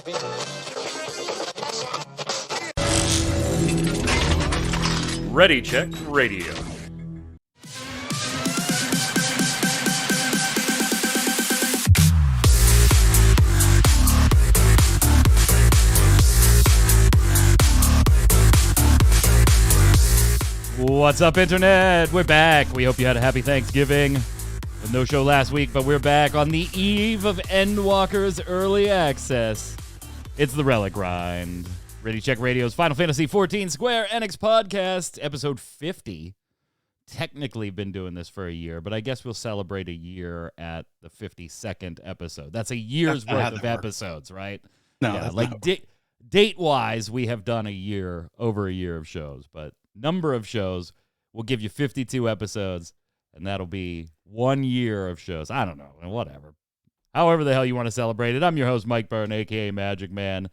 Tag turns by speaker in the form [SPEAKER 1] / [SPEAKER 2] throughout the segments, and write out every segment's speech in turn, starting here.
[SPEAKER 1] Ready Check Radio. What's up, Internet? We're back. We hope you had a happy Thanksgiving. With no show last week, but we're back on the eve of Endwalker's early access. It's the Relic Grind. Ready Check Radio's Final Fantasy XIV Square Enix podcast, episode 50. Technically been doing this for a year, but I guess we'll celebrate a year at the 52nd episode. That's a year's worth of episodes, right?
[SPEAKER 2] No,
[SPEAKER 1] yeah, like date-wise, we have done over a year of shows, but number of shows, we'll give you 52 episodes, and that'll be 1 year of shows. I don't know, whatever. However the hell you want to celebrate it. I'm your host, Mike Byrne, a.k.a. Magic Man.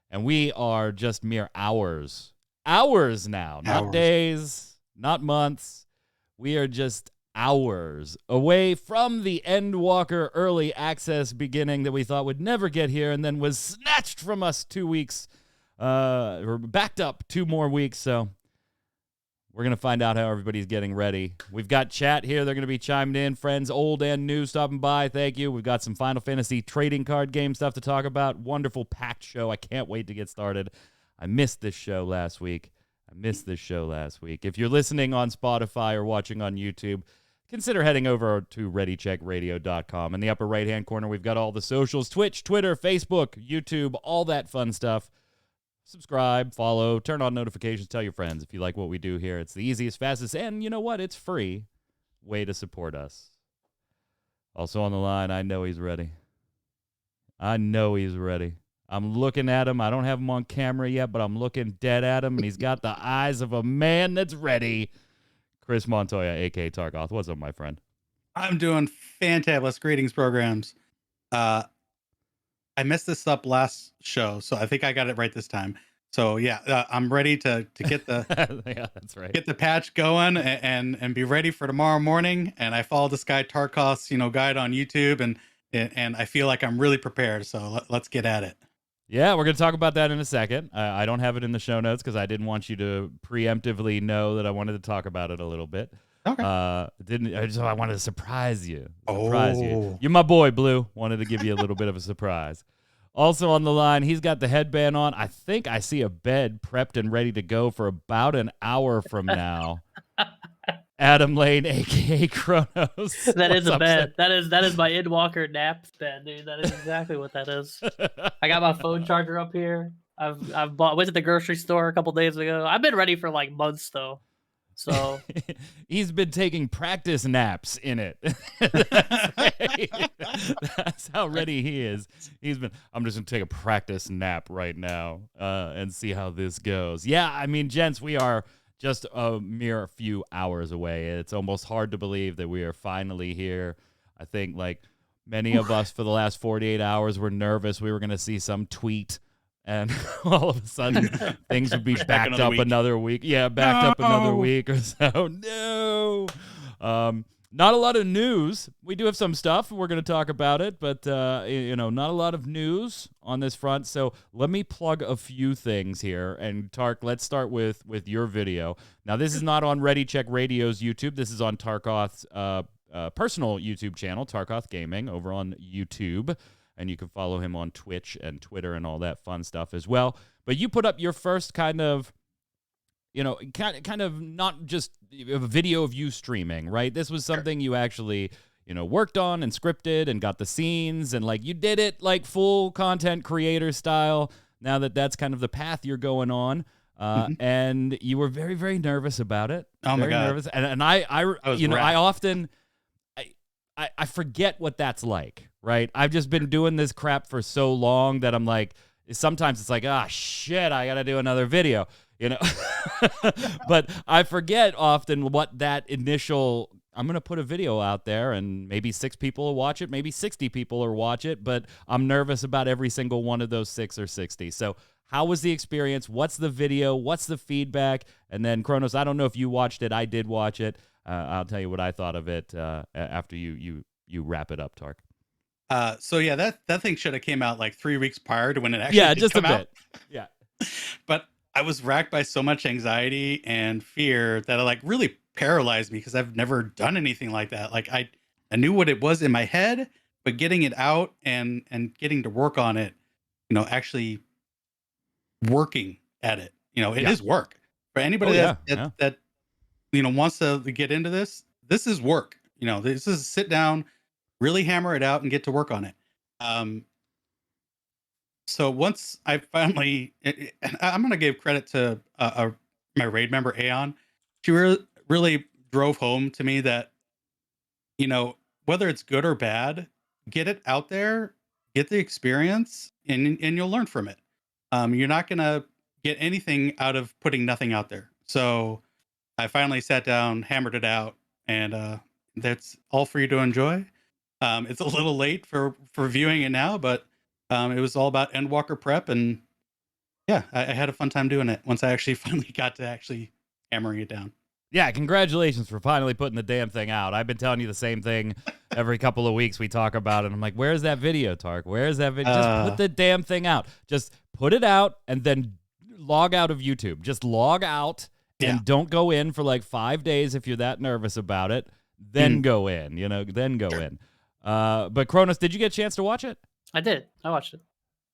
[SPEAKER 1] And we are just mere hours now, not days, not months. We are just hours away from the Endwalker early access beginning that we thought would never get here and then was snatched from us 2 weeks, or backed up 2 more weeks. So we're going to find out how everybody's getting ready. We've got chat here. They're going to be chimed in. Friends, old and new, stopping by. Thank you. We've got some Final Fantasy trading card game stuff to talk about. Wonderful packed show. I can't wait to get started. I missed this show last week. If you're listening on Spotify or watching on YouTube, consider heading over to ReadyCheckRadio.com. In the upper right-hand corner, we've got all the socials, Twitch, Twitter, Facebook, YouTube, all that fun stuff. Subscribe, follow, turn on notifications, tell your friends if you like what we do here. It's the easiest, fastest, and you know what? It's free way to support us. Also on the line, I know he's ready. I'm looking at him. I don't have him on camera yet, but I'm looking dead at him, and he's got the eyes of a man that's ready. Chris Montoya, a.k.a. Tarkoth. What's up, my friend?
[SPEAKER 2] I'm doing fantabulous. Greetings, programs. I messed this up last show, so I think I got it right this time. So yeah, I'm ready to get the
[SPEAKER 1] yeah, that's right.
[SPEAKER 2] Get the patch going and be ready for tomorrow morning. And I followed this guy Tarkov's guide on YouTube, and I feel like I'm really prepared. So let's get at it.
[SPEAKER 1] Yeah, we're gonna talk about that in a second. I don't have it in the show notes because I didn't want you to preemptively know that I wanted to talk about it a little bit.
[SPEAKER 2] Okay.
[SPEAKER 1] I wanted to surprise you. You're my boy, Blue. Wanted to give you a little bit of a surprise. Also on the line, he's got the headband on. I think I see a bed prepped and ready to go for about an hour from now. Adam Lane, a.k.a. Chronos.
[SPEAKER 3] That is a bed. That is my Endwalker nap bed, dude. That is exactly what that is. I got my phone charger up here. Went to the grocery store a couple days ago. I've been ready for like months though. So
[SPEAKER 1] he's been taking practice naps in it. That's how ready he is. I'm just gonna take a practice nap right now and see how this goes. Yeah, I mean, gents, we are just a mere few hours away. It's almost hard to believe that we are finally here. I think like many of us for the last 48 hours were nervous we were gonna see some tweet and all of a sudden, things would be backed up another week. Yeah, up another week or so. No. Not a lot of news. We do have some stuff. We're going to talk about it, but, not a lot of news on this front. So let me plug a few things here. And, Tark, let's start with your video. Now, this is not on Ready Check Radio's YouTube. This is on Tarkoth's personal YouTube channel, Tarkoth Gaming, over on YouTube. And you can follow him on Twitch and Twitter and all that fun stuff as well. But you put up your first kind of not just a video of you streaming, right? This was something you actually, worked on and scripted and got the scenes and like you did it like full content creator style. Now that's kind of the path you're going on. And you were very, very nervous about it.
[SPEAKER 2] Oh my God.
[SPEAKER 1] Nervous. And I often forget what that's like. Right? I've just been doing this crap for so long that I'm like, sometimes it's like, shit, I got to do another video, But I forget often what that initial, I'm going to put a video out there and maybe 6 people will watch it, maybe 60 people will watch it, but I'm nervous about every single one of those 6 or 60. So how was the experience? What's the video? What's the feedback? And then Chronos, I don't know if you watched it. I did watch it. I'll tell you what I thought of it after you wrap it up, Tark.
[SPEAKER 2] So yeah, that thing should have came out like 3 weeks prior to when it actually
[SPEAKER 1] Yeah,
[SPEAKER 2] did
[SPEAKER 1] just a
[SPEAKER 2] come out.
[SPEAKER 1] bit. Yeah.
[SPEAKER 2] But I was racked by so much anxiety and fear that it like really paralyzed me because I've never done anything like that. Like I knew what it was in my head, but getting it out and getting to work on it, actually working at it, it
[SPEAKER 1] Yeah.
[SPEAKER 2] is work. For anybody
[SPEAKER 1] Oh, yeah,
[SPEAKER 2] that
[SPEAKER 1] yeah.
[SPEAKER 2] that wants to get into this, this is work. This is sit down, really hammer it out and get to work on it. Um, so once I finally, I'm going to give credit to my raid member Aeon. She really drove home to me that whether it's good or bad, get it out there, get the experience, and you'll learn from it. You're not going to get anything out of putting nothing out there. So I finally sat down, hammered it out, and that's all for you to enjoy. It's a little late for viewing it now, but it was all about Endwalker prep, and yeah, I had a fun time doing it once I actually finally got to actually hammering it down.
[SPEAKER 1] Yeah, congratulations for finally putting the damn thing out. I've been telling you the same thing every couple of weeks we talk about it. I'm like, where's that video, Tark? Where's that video? Just put the damn thing out. Just put it out and then log out of YouTube. Just log out and don't go in for like 5 days if you're that nervous about it. Then go in, then go in. But Kronos, did you get a chance to watch it?
[SPEAKER 3] I did. I watched it.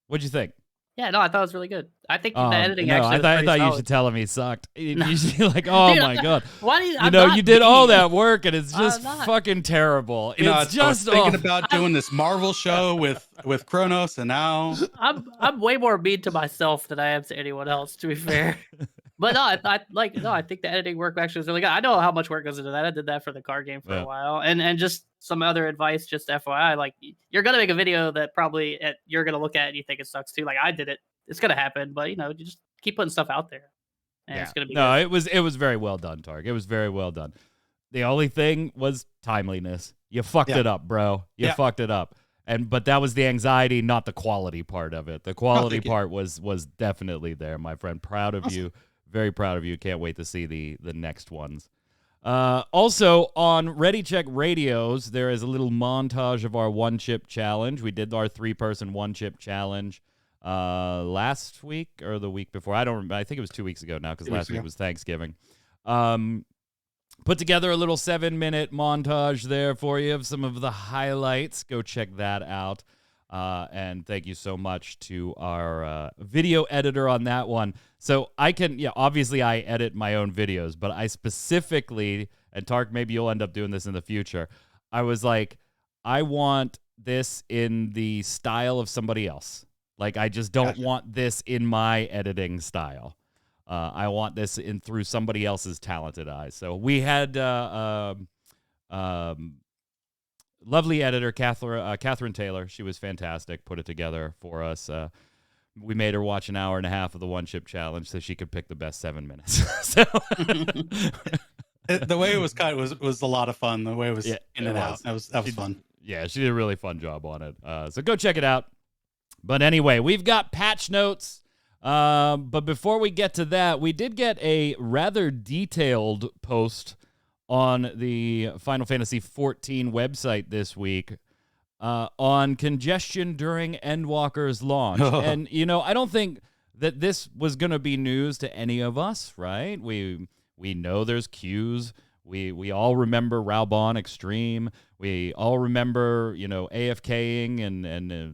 [SPEAKER 1] What'd you think?
[SPEAKER 3] Yeah, no, I thought it was really good. I think the editing
[SPEAKER 1] no,
[SPEAKER 3] actually.
[SPEAKER 1] I thought you
[SPEAKER 3] solid.
[SPEAKER 1] should tell him he sucked. You should be like, oh
[SPEAKER 3] Dude,
[SPEAKER 1] my god.
[SPEAKER 3] Why do you?
[SPEAKER 1] You did all that work and it's just fucking terrible.
[SPEAKER 2] I
[SPEAKER 1] It's just
[SPEAKER 2] was thinking about doing this Marvel show with Kronos, and now
[SPEAKER 3] I'm way more mean to myself than I am to anyone else. To be fair, but no, I think the editing work actually was really good. I know how much work goes into that. I did that for the card game for a while, and just some other advice, just FYI, like you're gonna make a video that probably you're gonna look at and you think it sucks too. Like I did it. It's gonna happen, but you just keep putting stuff out there, and it's gonna be good.
[SPEAKER 1] it was very well done, Tark. It was very well done. The only thing was timeliness. You fucked it up, bro. You fucked it up. But that was the anxiety, not the quality part of it. The quality part was definitely there, my friend. Proud of you. Very proud of you. Can't wait to see the next ones. Also, on Ready Check Radios, there is a little montage of our one-chip challenge. We did our 3-person one-chip challenge last week or the week before. I don't remember. I think it was 2 weeks ago now because last week was Thanksgiving. Put together a little 7-minute montage there for you of some of the highlights. Go check that out. And thank you so much to our video editor on that one. So I can, obviously I edit my own videos, but I specifically, and Tark, maybe you'll end up doing this in the future, I was like, I want this in the style of somebody else. Like, I just don't want this in my editing style. I want this in through somebody else's talented eyes. So we had lovely editor Catherine Taylor. She was fantastic. Put it together for us. We made her watch an hour and a half of the one chip challenge so she could pick the best 7 minutes. So
[SPEAKER 2] the way it was cut was a lot of fun. The way it was in and out, that was fun.
[SPEAKER 1] Yeah, she did a really fun job on it. So go check it out. But anyway, we've got patch notes. But before we get to that, we did get a rather detailed post on the Final Fantasy XIV website this week on congestion during Endwalker's launch. And, I don't think that this was going to be news to any of us, right? We know there's queues. We all remember Raubon Extreme. We all remember, AFKing and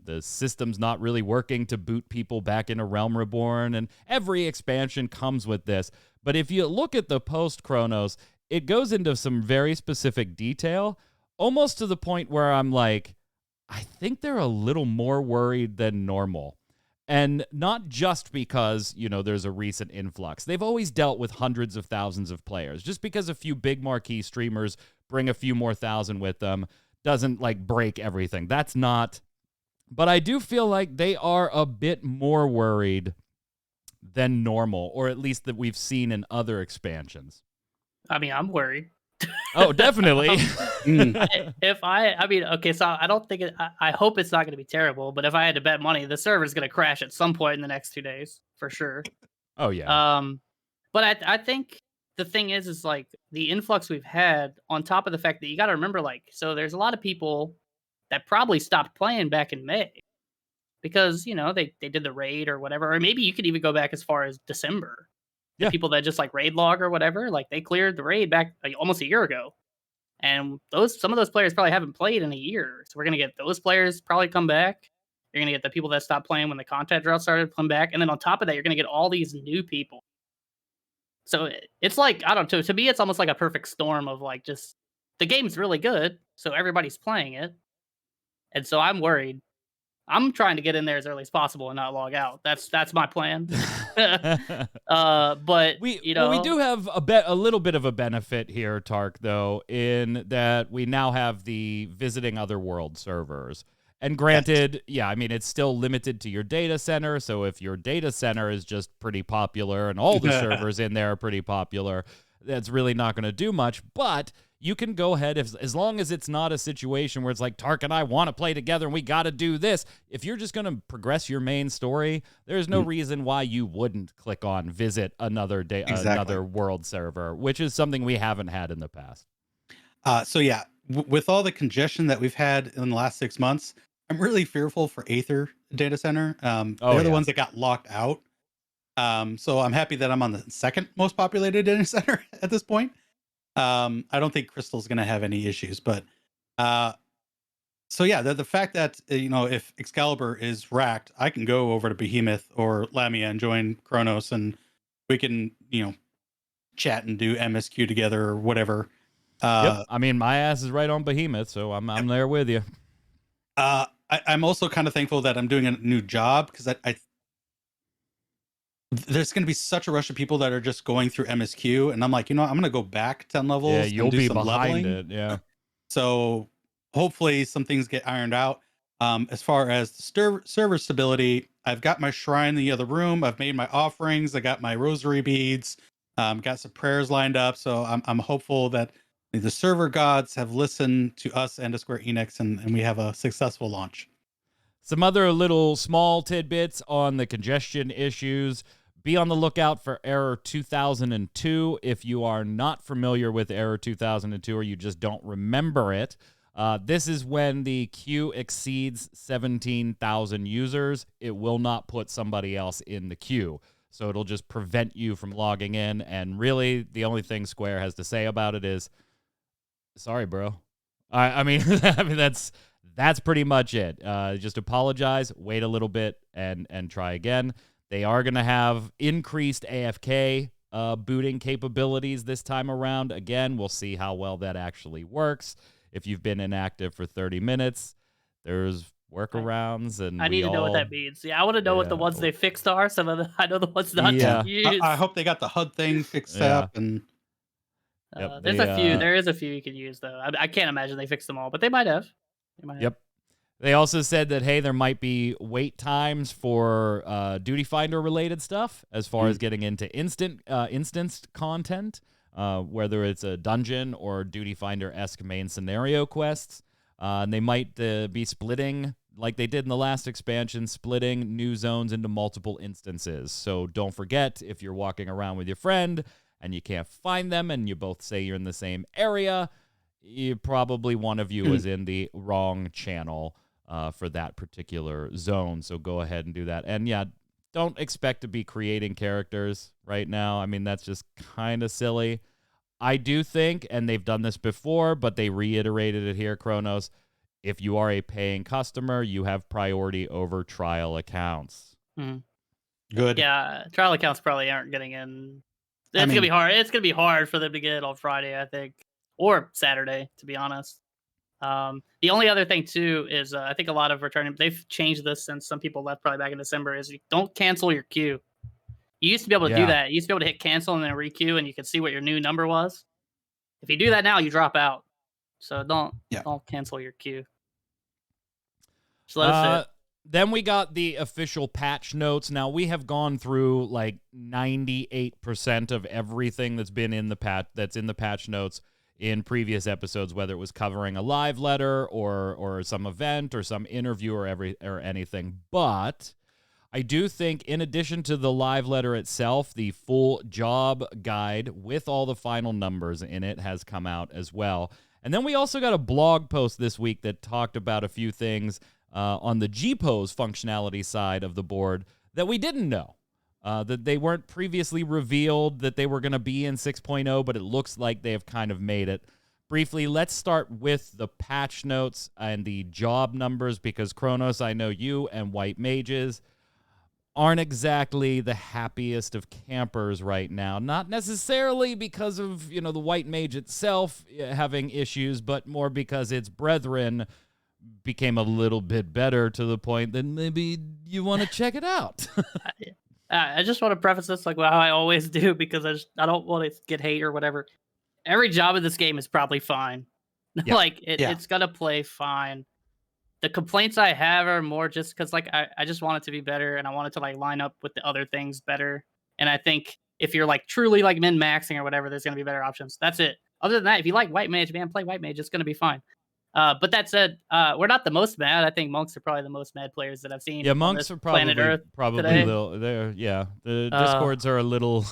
[SPEAKER 1] the system's not really working to boot people back into Realm Reborn. And every expansion comes with this. But if you look at the post Chronos, it goes into some very specific detail, almost to the point where I'm like, I think they're a little more worried than normal. And not just because, there's a recent influx. They've always dealt with hundreds of thousands of players. Just because a few big marquee streamers bring a few more thousand with them doesn't, break everything. That's not. But I do feel like they are a bit more worried than normal, or at least that we've seen in other expansions.
[SPEAKER 3] I mean, I'm worried.
[SPEAKER 1] Oh, definitely.
[SPEAKER 3] Okay, so I don't think I hope it's not going to be terrible, but if I had to bet money, the server's going to crash at some point in the next 2 days for sure.
[SPEAKER 1] Oh yeah.
[SPEAKER 3] But I think the thing is like the influx we've had on top of the fact that you got to remember, so there's a lot of people that probably stopped playing back in May because, you know, they did the raid or whatever. Or maybe you could even go back as far as December. The
[SPEAKER 1] Yeah.
[SPEAKER 3] people that just like raid log or whatever, like they cleared the raid back like, almost a year ago. And some of those players probably haven't played in a year. So we're gonna get those players probably come back. You're gonna get the people that stopped playing when the content drought started come back, and then on top of that, you're gonna get all these new people. So it's like I don't know. To me, it's almost like a perfect storm of like just the game's really good, so everybody's playing it, and so I'm worried. I'm trying to get in there as early as possible and not log out. That's my plan. But
[SPEAKER 1] we
[SPEAKER 3] you know,
[SPEAKER 1] we do have a little bit of a benefit here, Tark, though, in that we now have the visiting other world servers. And granted, yeah, I mean, it's still limited to your data center. So if your data center is just pretty popular and all the servers in there are pretty popular, that's really not going to do much. But you can go ahead, as long as it's not a situation where it's like, Tark and I want to play together and we got to do this. If you're just going to progress your main story, there's no reason why you wouldn't click on visit another another world server, which is something we haven't had in the past.
[SPEAKER 2] So yeah, with all the congestion that we've had in the last 6 months, I'm really fearful for Aether data center. They're the ones that got locked out. So I'm happy that I'm on the second most populated data center at this point. I don't think Crystal's going to have any issues, but so yeah, the fact that you know, if Excalibur is racked, I can go over to Behemoth or Lamia and join Kronos, and we can, you know, chat and do MSQ together or whatever.
[SPEAKER 1] Yep. I mean, my ass is right on Behemoth, so I'm there with you.
[SPEAKER 2] I'm also kind of thankful that I'm doing a new job because I there's going to be such a rush of people that are just going through MSQ, and I'm like, you know, I'm going to go back 10 levels.
[SPEAKER 1] Yeah,
[SPEAKER 2] and
[SPEAKER 1] you'll
[SPEAKER 2] do
[SPEAKER 1] be
[SPEAKER 2] some
[SPEAKER 1] behind
[SPEAKER 2] leveling.
[SPEAKER 1] it. Yeah.
[SPEAKER 2] So hopefully some things get ironed out. As far as the server stability, I've got my shrine in the other room. I've made my offerings. I got my rosary beads. Got some prayers lined up. So I'm hopeful that the server gods have listened to us and to Square Enix, and we have a successful launch.
[SPEAKER 1] Some other little small tidbits on the congestion issues. Be on the lookout for Error 2002. If you are not familiar with Error 2002 or you just don't remember it, this is when the queue exceeds 17,000 users. It will not put somebody else in the queue. So it'll just prevent you from logging in. And really, the only thing Square has to say about it is, sorry, bro. I mean, that's pretty much it. Just apologize, wait a little bit, and try again. They are going to have increased AFK booting capabilities this time around. Again, we'll see how well that actually works. If you've been inactive for 30 minutes, there's workarounds, and
[SPEAKER 3] I need to know what that means. Yeah, I want to know what the ones they fixed are. Some of the I know the ones not to use.
[SPEAKER 2] I hope they got the HUD thing fixed up. And
[SPEAKER 3] there's a few. There is a few you can use though. I can't imagine they fixed them all, but they might have.
[SPEAKER 1] Yep. They also said that, hey, there might be wait times for Duty Finder related stuff as far as getting into instanced content, whether it's a dungeon or Duty Finder-esque main scenario quests. And they might be splitting, like they did in the last expansion, splitting new zones into multiple instances. So don't forget, if you're walking around with your friend and you can't find them and you both say you're in the same area, probably one of you is in the wrong channel for that particular zone. So go ahead and do that. And yeah, don't expect to be creating characters right now. I mean, that's just kind of silly. I do think, and they've done this before, but they reiterated it here, Kronos, if you are a paying customer, you have priority over trial accounts.
[SPEAKER 2] Good.
[SPEAKER 3] Yeah, trial accounts probably aren't getting in. It's going to be hard. It's going to be hard for them to get it on Friday, I think, or Saturday, to be honest. The only other thing too is I think a lot of returning, they've changed this since some people left probably back in December, is you don't cancel your queue. You used to be able to do that. You used to be able to hit cancel and then requeue, and you could see what your new number was. If you do that now, you drop out. So don't cancel your queue. So that's it.
[SPEAKER 1] Then we got the official patch notes. Now, we have gone through like 98% of everything that's been in the patch notes in previous episodes, whether it was covering a live letter or some event or some interview or anything. But I do think, in addition to the live letter itself, the full job guide with all the final numbers in it has come out as well. And then we also got a blog post this week that talked about a few things on the gpose functionality side of the board that we didn't know. That they weren't previously revealed that they were going to be in 6.0, but it looks like they have kind of made it. Briefly, let's start with the patch notes and the job numbers, because Kronos, I know you and White Mages aren't exactly the happiest of campers right now. Not necessarily because of, the White Mage itself having issues, but more because its brethren became a little bit better to the point that maybe you want to check it out.
[SPEAKER 3] I just want to preface this like how I always do, because I don't want to get hate or whatever. Every job in this game is probably fine.
[SPEAKER 1] Yeah.
[SPEAKER 3] It's gonna play fine. The complaints I have are more just because I just want it to be better, and I want it to line up with the other things better. And I think if you're truly min-maxing or whatever, there's gonna be better options. That's it. Other than that, if you like White Mage, man, play White Mage. It's gonna be fine. But that said, we're not the most mad. I think monks are probably the most mad players that I've seen.
[SPEAKER 1] Yeah, monks are probably
[SPEAKER 3] Earth
[SPEAKER 1] a
[SPEAKER 3] today.
[SPEAKER 1] little. The discords are a little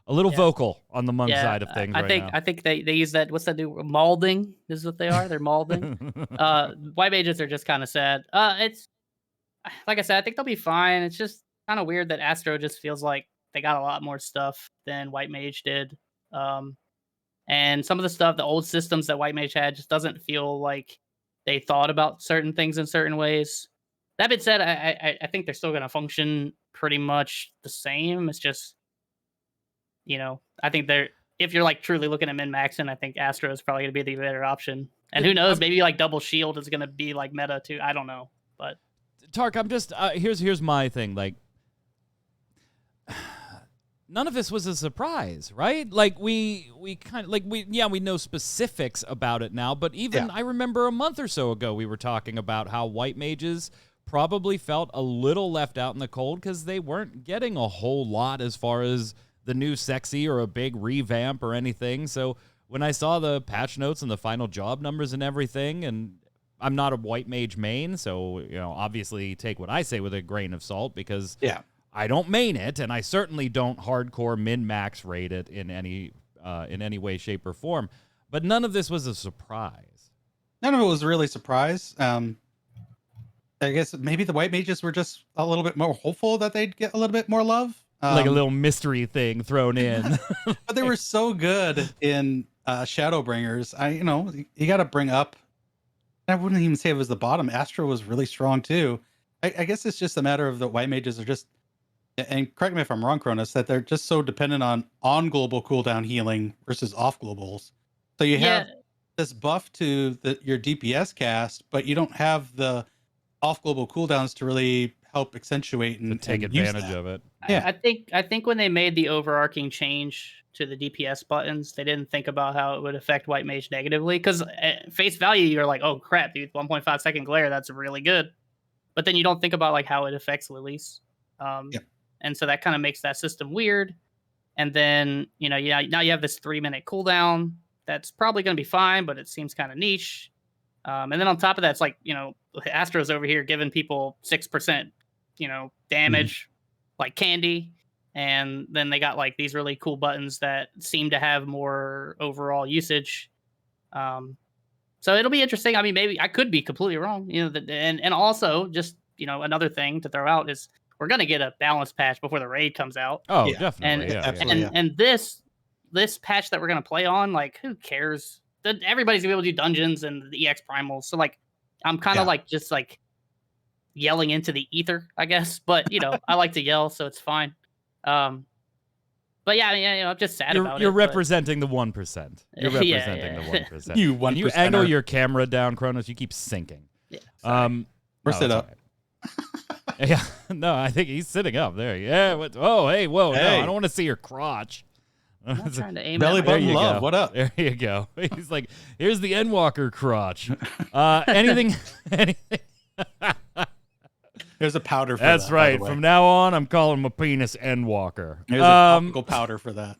[SPEAKER 1] vocal on the monk side of things.
[SPEAKER 3] I think they use that. What's that new malding? Is what they are. They're malding. White mages are just kind of sad. It's like I said, I think they'll be fine. It's just kind of weird that Astro just feels like they got a lot more stuff than White Mage did. And some of the stuff, the old systems that White Mage had, just doesn't feel like they thought about certain things in certain ways. That being said, I think they're still going to function pretty much the same. It's just, I think if you're truly looking at min-maxing, I think Astro is probably going to be the better option. And who knows, maybe double shield is going to be meta too. I don't know. But
[SPEAKER 1] Tark, I'm just, here's my thing. None of this was a surprise, right? We know specifics about it now, but even I remember a month or so ago we were talking about how White Mages probably felt a little left out in the cold because they weren't getting a whole lot as far as the new sexy or a big revamp or anything. So when I saw the patch notes and the final job numbers and everything, and I'm not a White Mage main, so obviously take what I say with a grain of salt, because I don't main it, and I certainly don't hardcore min-max rate it in any way, shape, or form. But none of this was a surprise.
[SPEAKER 2] None of it was really a surprise. I guess maybe the White Mages were just a little bit more hopeful that they'd get a little bit more love.
[SPEAKER 1] Like a little mystery thing thrown in.
[SPEAKER 2] But they were so good in Shadowbringers. You got to bring up, I wouldn't even say it was the bottom. Astro was really strong too. I guess it's just a matter of the White Mages are just, and correct me if I'm wrong, Cronus, that they're just so dependent on global cooldown healing versus off globals. So you have this buff to your DPS cast, but you don't have the off global cooldowns to really help accentuate and
[SPEAKER 1] take advantage of it.
[SPEAKER 2] Yeah,
[SPEAKER 3] I think when they made the overarching change to the DPS buttons, they didn't think about how it would affect White Mage negatively. Because at face value, you're like, oh crap, dude, 1.5 second glare, that's really good. But then you don't think about how it affects Lilies. And so that kind of makes that system weird. And then, now you have this 3-minute cooldown that's probably going to be fine, but it seems kind of niche. And then on top of that, it's Astro's over here giving people 6%, damage like candy. And then they got like these really cool buttons that seem to have more overall usage. So it'll be interesting. I mean, maybe I could be completely wrong, and also just, another thing to throw out is we're going to get a balance patch before the raid comes out.
[SPEAKER 1] Oh, yeah. Definitely.
[SPEAKER 3] And this patch that we're going to play on, who cares? Everybody's going to be able to do dungeons and the EX primals. So I'm kind of just yelling into the ether, I guess. But, I like to yell, so it's fine. But yeah, I'm just sad about it.
[SPEAKER 1] You're representing the 1%. You're representing the 1%.
[SPEAKER 2] You 1%.
[SPEAKER 1] Can you angle your camera down, Kronos? You keep sinking.
[SPEAKER 3] Yeah.
[SPEAKER 2] Or sit up.
[SPEAKER 1] Right. Yeah. No, I think he's sitting up there. Yeah. Oh, hey, whoa. Hey. No, I don't want to see your crotch.
[SPEAKER 3] I'm not trying to aim
[SPEAKER 2] belly button love.
[SPEAKER 1] Go.
[SPEAKER 2] What up?
[SPEAKER 1] There you go. He's like, here's the Endwalker crotch. Anything.
[SPEAKER 2] There's a powder for
[SPEAKER 1] That's
[SPEAKER 2] that. That's
[SPEAKER 1] right. From now on, I'm calling my penis Endwalker.
[SPEAKER 2] There's a topical powder for that.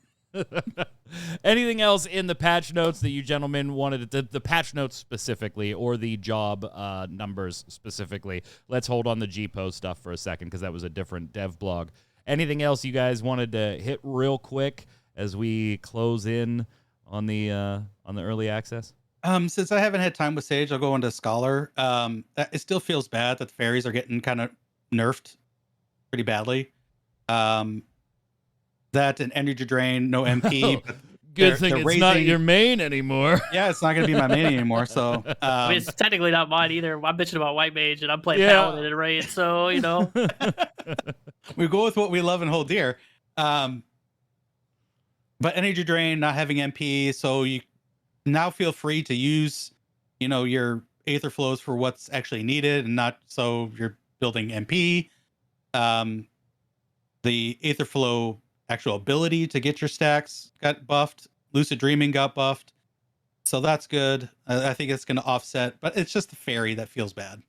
[SPEAKER 1] Anything else in the patch notes that you gentlemen wanted, the patch notes specifically, or the job numbers specifically? Let's hold on the gpose stuff for a second, because that was a different dev blog. Anything else you guys wanted to hit real quick as we close in on the early access?
[SPEAKER 2] Since I haven't had time with Sage, I'll go into Scholar. It still feels bad that the fairies are getting kind of nerfed pretty badly. That and energy drain, no MP. But
[SPEAKER 1] Good thing it's not
[SPEAKER 2] raising-
[SPEAKER 1] your main anymore.
[SPEAKER 2] Yeah, it's not going to be my main anymore. So
[SPEAKER 3] I mean, it's technically not mine either. I'm bitching about White Mage, and I'm playing
[SPEAKER 1] Yeah.
[SPEAKER 3] Paladin and Raid, so you know.
[SPEAKER 2] we go with what we love and hold dear. But energy drain, not having MP, so you now feel free to use, your Aether Flows for what's actually needed, and not so you're building MP. The Aether Flow actual ability to get your stacks got buffed. Lucid Dreaming got buffed, so that's good. I think it's going to offset, but it's just the fairy that feels bad.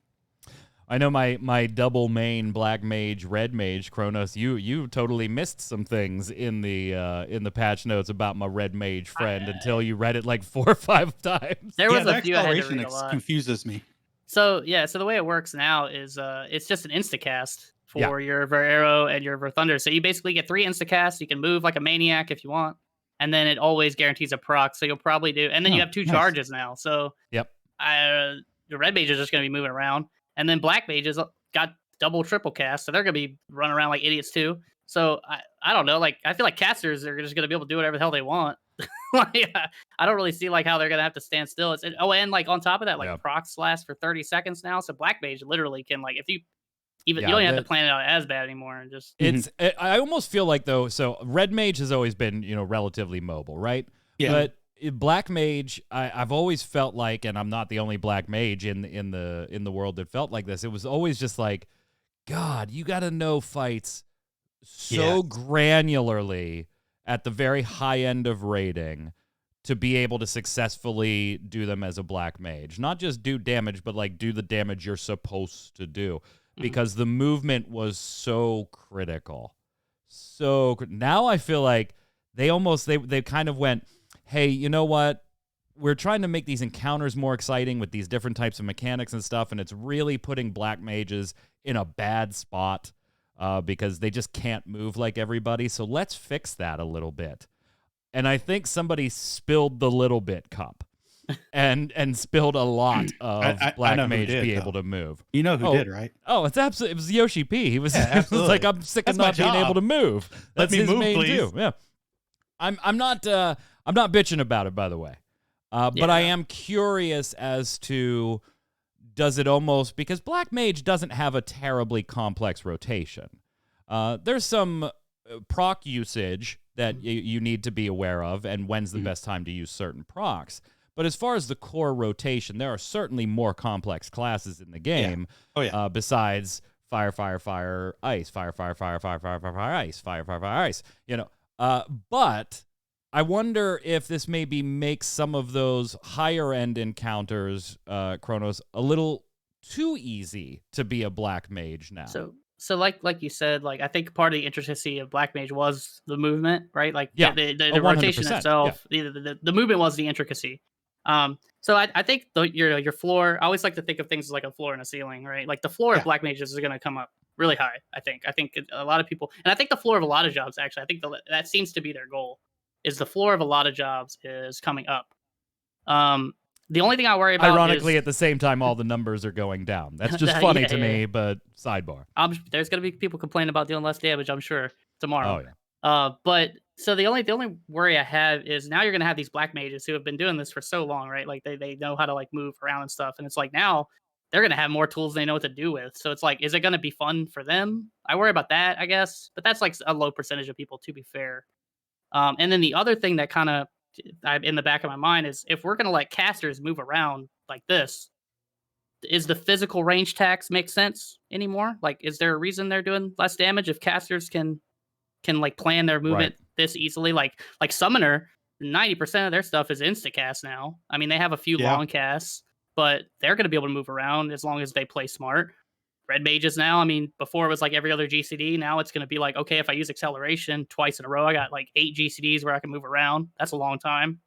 [SPEAKER 1] I know my double main black mage, red mage, Kronos. You totally missed some things in the patch notes about my red mage friend until you read it like 4 or 5 times.
[SPEAKER 3] There was
[SPEAKER 2] the
[SPEAKER 3] a few I had to
[SPEAKER 2] acceleration
[SPEAKER 3] read a lot.
[SPEAKER 2] confuses me.
[SPEAKER 3] So the way it works now is it's just an instacast for your Ver Arrow and your Ver Thunder. So you basically get 3 instacasts. You can move like a maniac if you want, and then it always guarantees a proc. So you'll probably do, and then you have 2 charges now. So
[SPEAKER 1] yep,
[SPEAKER 3] the red mage is just going to be moving around, and then black mages got double triple cast, so they're going to be running around like idiots too. So I don't know, like I feel like casters are just going to be able to do whatever the hell they want. Like, I don't really see like how they're going to have to stand still. And like on top of that, like procs last for 30 seconds now. So black mage literally can, like, if you you don't even have to plan it out as bad anymore, and just
[SPEAKER 1] I almost feel like though. So red mage has always been relatively mobile, right?
[SPEAKER 2] Yeah.
[SPEAKER 1] But black mage, I've always felt like, and I'm not the only black mage in the world that felt like this. It was always just like, God, you got to know fights so granularly at the very high end of rating to be able to successfully do them as a black mage. Not just do damage, but like do the damage you're supposed to do. Because the movement was so critical. So now I feel like they kind of went, hey, you know what? We're trying to make these encounters more exciting with these different types of mechanics and stuff, and it's really putting black mages in a bad spot because they just can't move like everybody. So let's fix that a little bit. And I think somebody spilled the little bit cup. and spilled a lot of black mage able to move.
[SPEAKER 2] You know who did, right?
[SPEAKER 1] Oh, it was Yoshi P. He was, it was like, I'm sick of not being able to move. That's
[SPEAKER 2] me
[SPEAKER 1] his
[SPEAKER 2] move,
[SPEAKER 1] main
[SPEAKER 2] please.
[SPEAKER 1] too. Yeah. I'm not bitching about it, by the way. But I am curious as to, does it almost, because black mage doesn't have a terribly complex rotation. There's some proc usage that you need to be aware of, and when's the best time to use certain procs. But as far as the core rotation, there are certainly more complex classes in the game. Besides fire, fire, fire, ice, fire, fire, fire, fire, fire, fire, fire, ice, fire, fire, fire, ice. But I wonder if this maybe makes some of those higher end encounters, Chronos, a little too easy to be a black mage now.
[SPEAKER 3] So like you said, like I think part of the intricacy of black mage was the movement, right? Like the rotation itself, the movement was the intricacy. So I think your floor, I always like to think of things like a floor and a ceiling, right? Like the floor of black mages is going to come up really high. I think a lot of people, and I think the floor of a lot of jobs, actually, I think that seems to be their goal, is the floor of a lot of jobs is coming up. The only thing I worry about
[SPEAKER 1] ironically, at the same time, all the numbers are going down. That's just funny to me, but sidebar.
[SPEAKER 3] There's going to be people complaining about dealing less damage, I'm sure, tomorrow.
[SPEAKER 1] Oh, yeah.
[SPEAKER 3] But so the only worry I have is now you're going to have these black mages who have been doing this for so long, right? Like they know how to like move around and stuff. And it's like now they're going to have more tools they know what to do with. So it's like, is it going to be fun for them? I worry about that, I guess. But that's like a low percentage of people, to be fair. And then the other thing that kind of in the back of my mind is, if we're going to let casters move around like this, is the physical range tax make sense anymore? Like, is there a reason they're doing less damage if casters can like plan their movement this easily? Like Summoner, 90% of their stuff is instacast now. I mean, they have a few long casts, but they're going to be able to move around as long as they play smart. Red mages now, I mean, before it was like every other GCD. Now it's going to be like, okay, if I use acceleration twice in a row, I got like 8 GCDs where I can move around. That's a long time.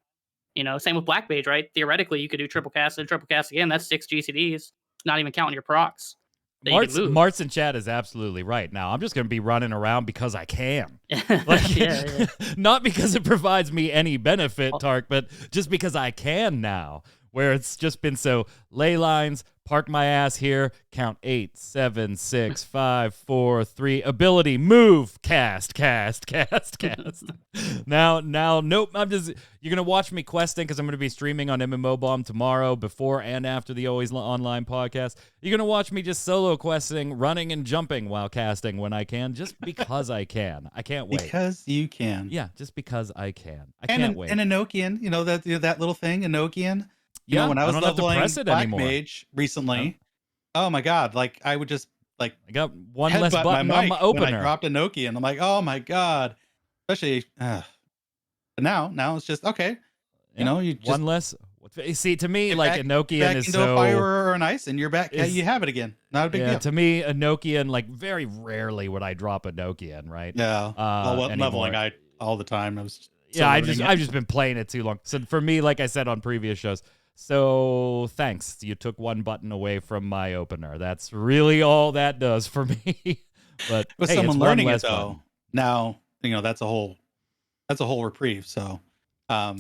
[SPEAKER 3] Same with black mage, right? Theoretically, you could do triple cast and triple cast again. That's 6 GCDs, not even counting your procs.
[SPEAKER 1] Mart's in chat is absolutely right. Now, I'm just going to be running around because I can. Not because it provides me any benefit, Tark, but just because I can now. where it's just been so ley lines, park my ass here, count 8, 7, 6, 5, 4, 3, ability, move, cast. Now, nope, you're going to watch me questing because I'm going to be streaming on MMO Bomb tomorrow before and after the Always Online podcast. You're going to watch me just solo questing, running and jumping while casting when I can, just because I can. I can't wait.
[SPEAKER 2] Because you can.
[SPEAKER 1] Yeah, just because I can. I can't wait.
[SPEAKER 2] And Enochian, that little thing, Enochian. When I was leveling Black Mage recently, oh my god, like I would just I
[SPEAKER 1] got one less button on my opener.
[SPEAKER 2] When I dropped Enochian, I'm like, oh my god. Especially but now it's just okay. You just
[SPEAKER 1] one less. See, to me, like Enochian is
[SPEAKER 2] into
[SPEAKER 1] so
[SPEAKER 2] a fire or an ice, and you're back. You have it again. Not a big deal.
[SPEAKER 1] To me, Enochian, like very rarely would I drop Enochian, right?
[SPEAKER 2] Yeah. Leveling all the time.
[SPEAKER 1] I've just been playing it too long. So for me, like I said on previous shows. So thanks. You took one button away from my opener. That's really all that does for me. But
[SPEAKER 2] with
[SPEAKER 1] hey,
[SPEAKER 2] someone
[SPEAKER 1] it's
[SPEAKER 2] learning
[SPEAKER 1] one
[SPEAKER 2] it
[SPEAKER 1] less
[SPEAKER 2] though,
[SPEAKER 1] button.
[SPEAKER 2] now that's a whole reprieve. So yeah.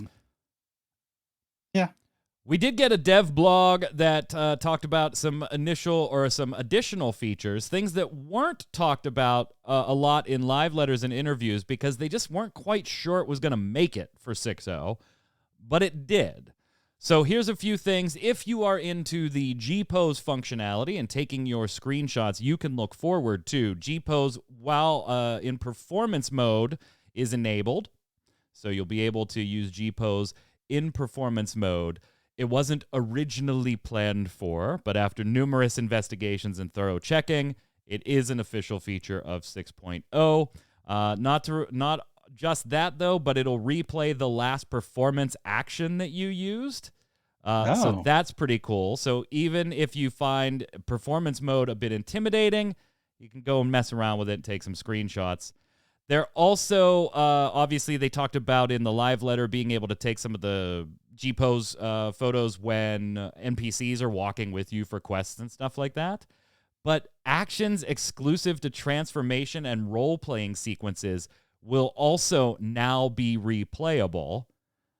[SPEAKER 1] We did get a dev blog that talked about some additional features, things that weren't talked about a lot in live letters and interviews because they just weren't quite sure it was going to make it for 6.0, but it did. So here's a few things. If you are into the gpose functionality and taking your screenshots, you can look forward to gpose while in performance mode is enabled. So you'll be able to use gpose in performance mode. It wasn't originally planned for, but after numerous investigations and thorough checking, it is an official feature of 6.0. Not just that, though, but it'll replay the last performance action that you used. So that's pretty cool. So even if you find performance mode a bit intimidating, you can go and mess around with it and take some screenshots. They're also, obviously, they talked about in the live letter being able to take some of the gpose photos when NPCs are walking with you for quests and stuff like that. But actions exclusive to transformation and role-playing sequences will also now be replayable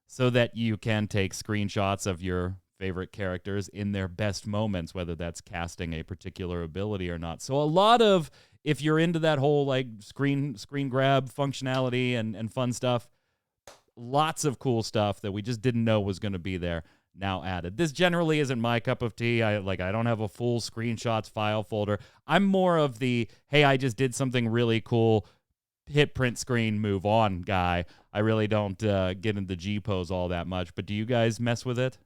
[SPEAKER 1] so that you can take screenshots of your favorite characters in their best moments, whether that's casting a particular ability or not. So a lot of, if you're into that whole like screen grab functionality and fun stuff, lots of cool stuff that we just didn't know was going to be there now added. This generally isn't my cup of tea. I don't have a full screenshots file folder. I'm more of the, hey, I just did something really cool, hit print screen, move on guy. I really don't get into gpose all that much, but do you guys mess with it?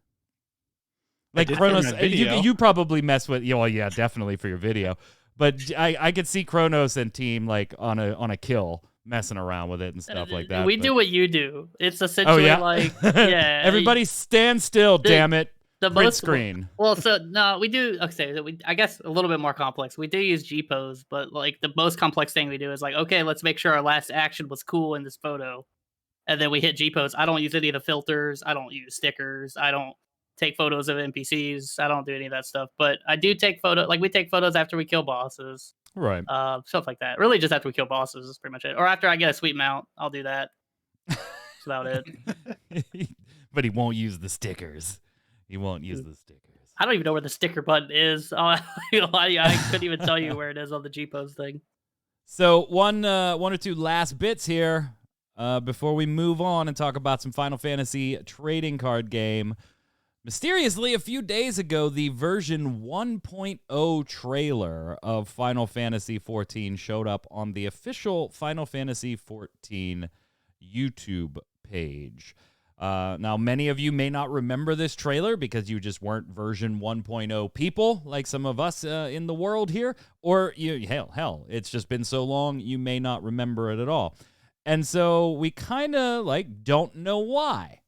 [SPEAKER 1] Like Chronos, you probably mess with, well, yeah, definitely for your video. But I could see Chronos and team like on a kill messing around with it and stuff like that.
[SPEAKER 3] We do what you do. It's essentially like, yeah.
[SPEAKER 1] Everybody stand still, damn it.
[SPEAKER 3] The
[SPEAKER 1] print
[SPEAKER 3] most
[SPEAKER 1] screen.
[SPEAKER 3] Well, so no, we do. Okay, I guess a little bit more complex. We do use gpose, but like the most complex thing we do is like, okay, let's make sure our last action was cool in this photo, and then we hit gpose. I don't use any of the filters. I don't use stickers. I don't take photos of NPCs. I don't do any of that stuff. But I do take photos. Like we take photos after we kill bosses,
[SPEAKER 1] right?
[SPEAKER 3] Stuff like that. Really, just after we kill bosses is pretty much it. Or after I get a sweet mount, I'll do that. That's about it.
[SPEAKER 1] But he won't use the stickers. He won't use the stickers.
[SPEAKER 3] I don't even know where the sticker button is. I couldn't even tell you where it is on the gpose thing.
[SPEAKER 1] So one or two last bits here before we move on and talk about some Final Fantasy trading card game. Mysteriously, a few days ago, the version 1.0 trailer of Final Fantasy XIV showed up on the official Final Fantasy XIV YouTube page. Now, many of you may not remember this trailer because you just weren't version 1.0 people like some of us in the world here, or hell, it's just been so long you may not remember it at all. And so we kind of don't know why.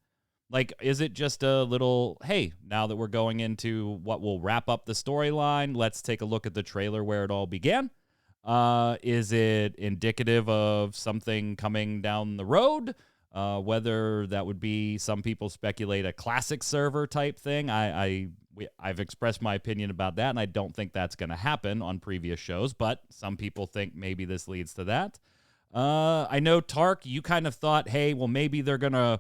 [SPEAKER 1] Is it just a little, hey, now that we're going into what will wrap up the storyline, let's take a look at the trailer where it all began? Is it indicative of something coming down the road? Whether that would be, some people speculate, a classic server type thing. I've expressed my opinion about that, and I don't think that's going to happen on previous shows, but some people think maybe this leads to that. I know, Tark, you kind of thought, hey, well, maybe they're going to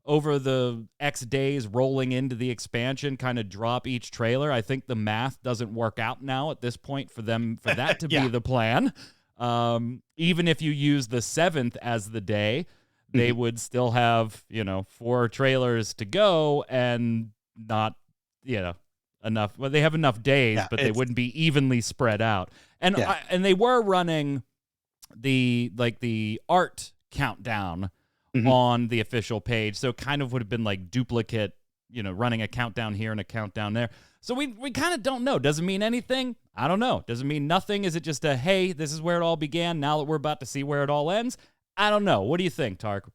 [SPEAKER 1] over the X days rolling into the expansion kind of drop each trailer. I think the math doesn't work out now at this point for that to be the plan. Even if you use the 7th as the day, they would still have, 4 trailers to go and not, enough. Well, they have enough days, but they wouldn't be evenly spread out. And and they were running the art countdown on the official page, so it kind of would have been like duplicate, running a countdown here and a countdown there. So we kind of don't know. Doesn't mean anything. I don't know. Doesn't mean nothing. Is it just a, hey, this is where it all began, now that we're about to see where it all ends? I don't know. What do you think, Tark?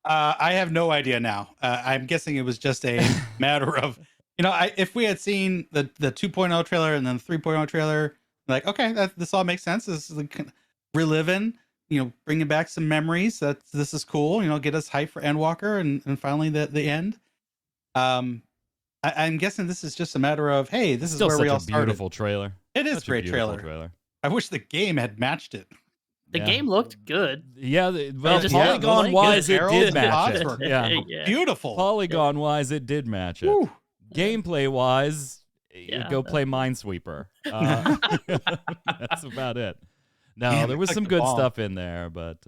[SPEAKER 2] I have no idea now. I'm guessing it was just a matter of, if we had seen the 2.0 trailer and then the 3.0 trailer, like, okay, this all makes sense. This is like reliving, bringing back some memories. This is cool. Get us hyped for Endwalker and finally the end. I'm guessing this is just a matter of, hey, this is where we all started.
[SPEAKER 1] Beautiful trailer.
[SPEAKER 2] It is a great trailer. I wish the game had matched it.
[SPEAKER 3] The game looked good.
[SPEAKER 1] Yeah, well, polygon-wise, it did match it.
[SPEAKER 2] Yeah, beautiful.
[SPEAKER 1] Polygon-wise, it did match it.
[SPEAKER 2] Woo.
[SPEAKER 1] Gameplay-wise, go play Minesweeper. That's about it. No, there was some good stuff in there, but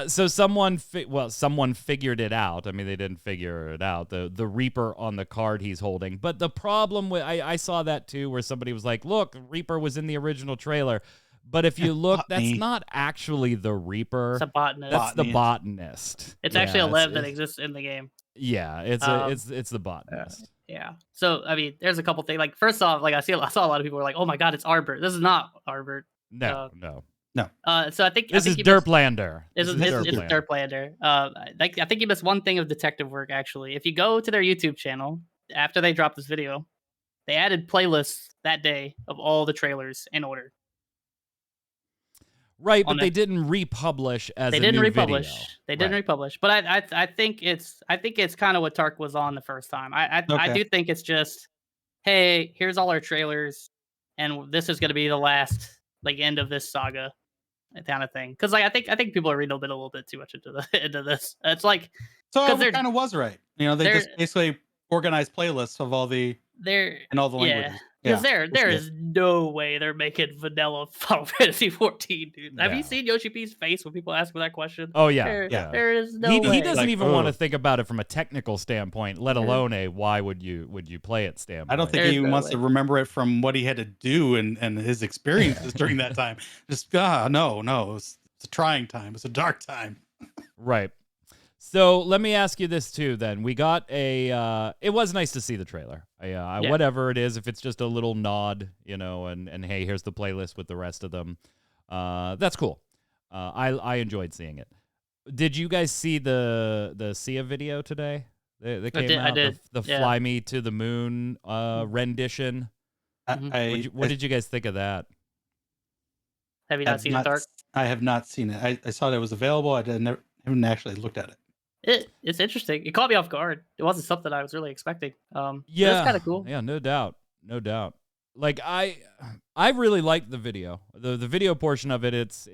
[SPEAKER 1] so someone figured it out. I mean, they didn't figure it out. The Reaper on the card he's holding. But the problem with I saw that too, where somebody was like, "Look, Reaper was in the original trailer." But if you look, that's not actually the Reaper.
[SPEAKER 3] It's a botanist.
[SPEAKER 1] That's the botanist.
[SPEAKER 3] It's actually a lev that exists in the game.
[SPEAKER 1] Yeah, it's the botanist.
[SPEAKER 3] Yeah. So I mean, there's a couple things. Like, first off, like I saw a lot of people were like, "Oh my god, it's Arbor." This is not Arbor.
[SPEAKER 1] No.
[SPEAKER 3] So I think
[SPEAKER 1] this is Derplander.
[SPEAKER 3] It's Derplander. I think you missed one thing of detective work. Actually, if you go to their YouTube channel after they dropped this video, they added playlists that day of all the trailers in order.
[SPEAKER 1] Right, but they didn't republish as a new video.
[SPEAKER 3] They didn't republish. But I think it's kind of what Tark was on the first time. I do think it's just, hey, here's all our trailers, and this is going to be the last end of this saga, kind of thing. Because I think people are reading a little bit too much into this. It's like,
[SPEAKER 2] so it kind of was right. They just basically organized playlists of all the languages.
[SPEAKER 3] Because there is no way they're making vanilla Final Fantasy XIV, dude. Have you seen Yoshi P's face when people ask him that question?
[SPEAKER 1] Oh, yeah.
[SPEAKER 3] There is no way.
[SPEAKER 1] He doesn't even want to think about it from a technical standpoint, let alone a why would you play it standpoint.
[SPEAKER 2] I don't think he wants to remember it from what he had to do and his experiences during that time. Just, no. It's a trying time. It's a dark time.
[SPEAKER 1] Right. So let me ask you this too. Then we got it was nice to see the trailer. Whatever it is, if it's just a little nod, and hey, here's the playlist with the rest of them. That's cool. I enjoyed seeing it. Did you guys see the Sia video today? They came out. I did. The Fly Me to the Moon rendition. What did you guys think of that?
[SPEAKER 3] Have you not seen it, Dark?
[SPEAKER 2] I have not seen it. I saw that it was available. I haven't actually looked at it.
[SPEAKER 3] It's interesting. It caught me off guard. It wasn't something I was really expecting.
[SPEAKER 1] It's
[SPEAKER 3] kind of cool.
[SPEAKER 1] Yeah, no doubt. Like I really liked the video. The video portion of it. It's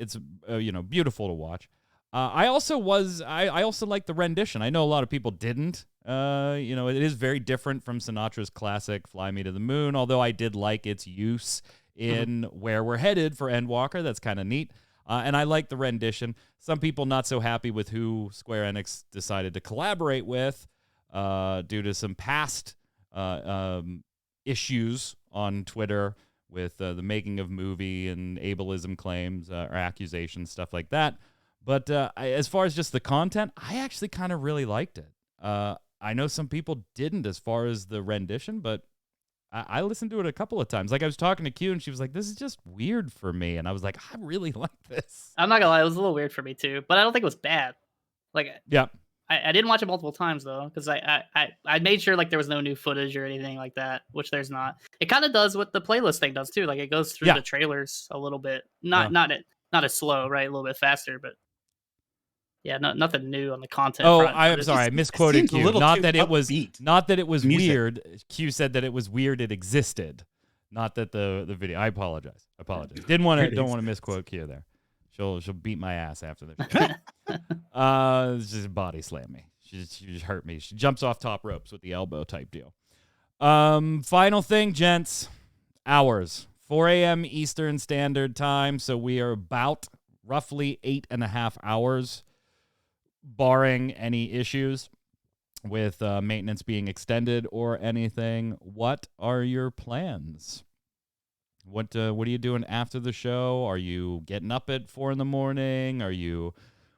[SPEAKER 1] beautiful to watch. I also liked the rendition. I know a lot of people didn't. It is very different from Sinatra's classic "Fly Me to the Moon." Although I did like its use in where we're headed for Endwalker. That's kind of neat. And I like the rendition. Some people not so happy with who Square Enix decided to collaborate with due to some past issues on Twitter with the making of movie and ableism claims or accusations, stuff like that. But as far as just the content, I actually kind of really liked it. I know some people didn't as far as the rendition, but I listened to it a couple of times. Like, I was talking to Q, and she was like, this is just weird for me. And I was like, I really like this.
[SPEAKER 3] I'm not going to lie. It was a little weird for me, too. But I don't think it was bad. Like,
[SPEAKER 1] yeah.
[SPEAKER 3] I didn't watch it multiple times, though, because I made sure, there was no new footage or anything like that, which there's not. It kind of does what the playlist thing does, too. Like, it goes through the trailers a little bit. Not as slow, right? A little bit faster, but... Yeah, nothing new on the content.
[SPEAKER 1] Oh,
[SPEAKER 3] front,
[SPEAKER 1] I'm sorry, I misquoted Q. Not that it was
[SPEAKER 2] music.
[SPEAKER 1] weird. Q said that it was weird. It existed, not that the video. I apologize. Don't want to misquote Q there. She'll beat my ass after this. Just body slam me. She just hurt me. She jumps off top ropes with the elbow type deal. Final thing, gents. Hours. 4 a.m. Eastern Standard Time, so we are about roughly 8.5 hours, barring any issues with maintenance being extended or anything. What are your plans? What are you doing after the show? Are you getting up at 4 a.m? Are you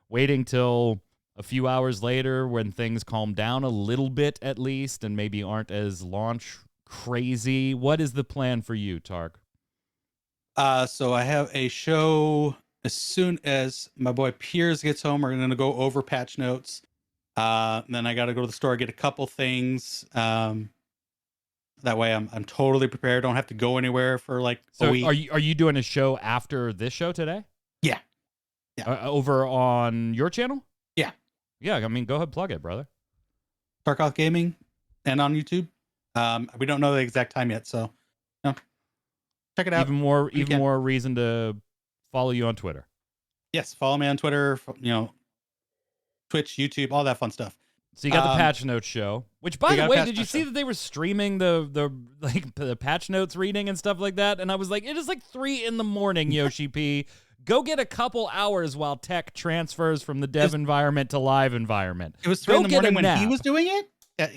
[SPEAKER 1] waiting till a few hours later when things calm down a little bit at least and maybe aren't as launch crazy? What is the plan for you, Tark?
[SPEAKER 2] So I have a show as soon as my boy Piers gets home. We're going to go over patch notes. And then I got to go to the store, get a couple things. That way I'm totally prepared. Don't have to go anywhere for like a week.
[SPEAKER 1] Are you doing a show after this show today?
[SPEAKER 2] Yeah.
[SPEAKER 1] Over on your channel?
[SPEAKER 2] Yeah.
[SPEAKER 1] Yeah, I mean, go ahead, plug it, brother.
[SPEAKER 2] Tarkoth Gaming and on YouTube. We don't know the exact time yet, so check it out.
[SPEAKER 1] Even more reason to follow you on Twitter.
[SPEAKER 2] Yes, follow me on Twitter, Twitch, YouTube, all that fun stuff.
[SPEAKER 1] So you got the patch notes show, which by the way, did you see that they were streaming the patch notes reading and stuff like that? And I was like, it is like 3 a.m, Yoshi P. Go get a couple hours while tech transfers from the dev environment to live environment.
[SPEAKER 2] It was 3 a.m. when he was doing it?
[SPEAKER 3] Yeah,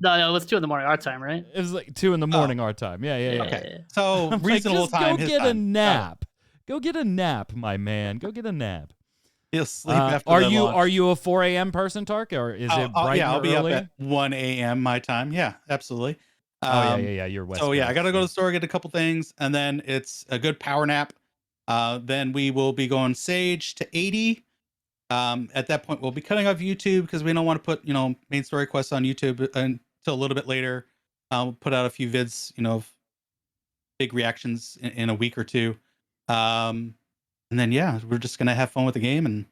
[SPEAKER 3] no, it was 2 a.m. our time, right?
[SPEAKER 1] It was like 2 a.m. our time. Yeah.
[SPEAKER 2] Okay. So reasonable time.
[SPEAKER 1] Go get a nap. Go get a nap, my man. Go get a nap.
[SPEAKER 2] He'll sleep after
[SPEAKER 1] Are you a 4 a.m. person, Tark, or is it bright
[SPEAKER 2] I'll be
[SPEAKER 1] early?
[SPEAKER 2] up at 1 a.m. my time. Yeah, absolutely.
[SPEAKER 1] Yeah. You're West.
[SPEAKER 2] So yeah,
[SPEAKER 1] Coast,
[SPEAKER 2] I got to go to the store, get a couple things, and then it's a good power nap. Then we will be going Sage to 80. At that point, we'll be cutting off YouTube because we don't want to put main story quests on YouTube until a little bit later. We'll put out a few vids, big reactions in a week or two. And then yeah, we're just gonna have fun with the game and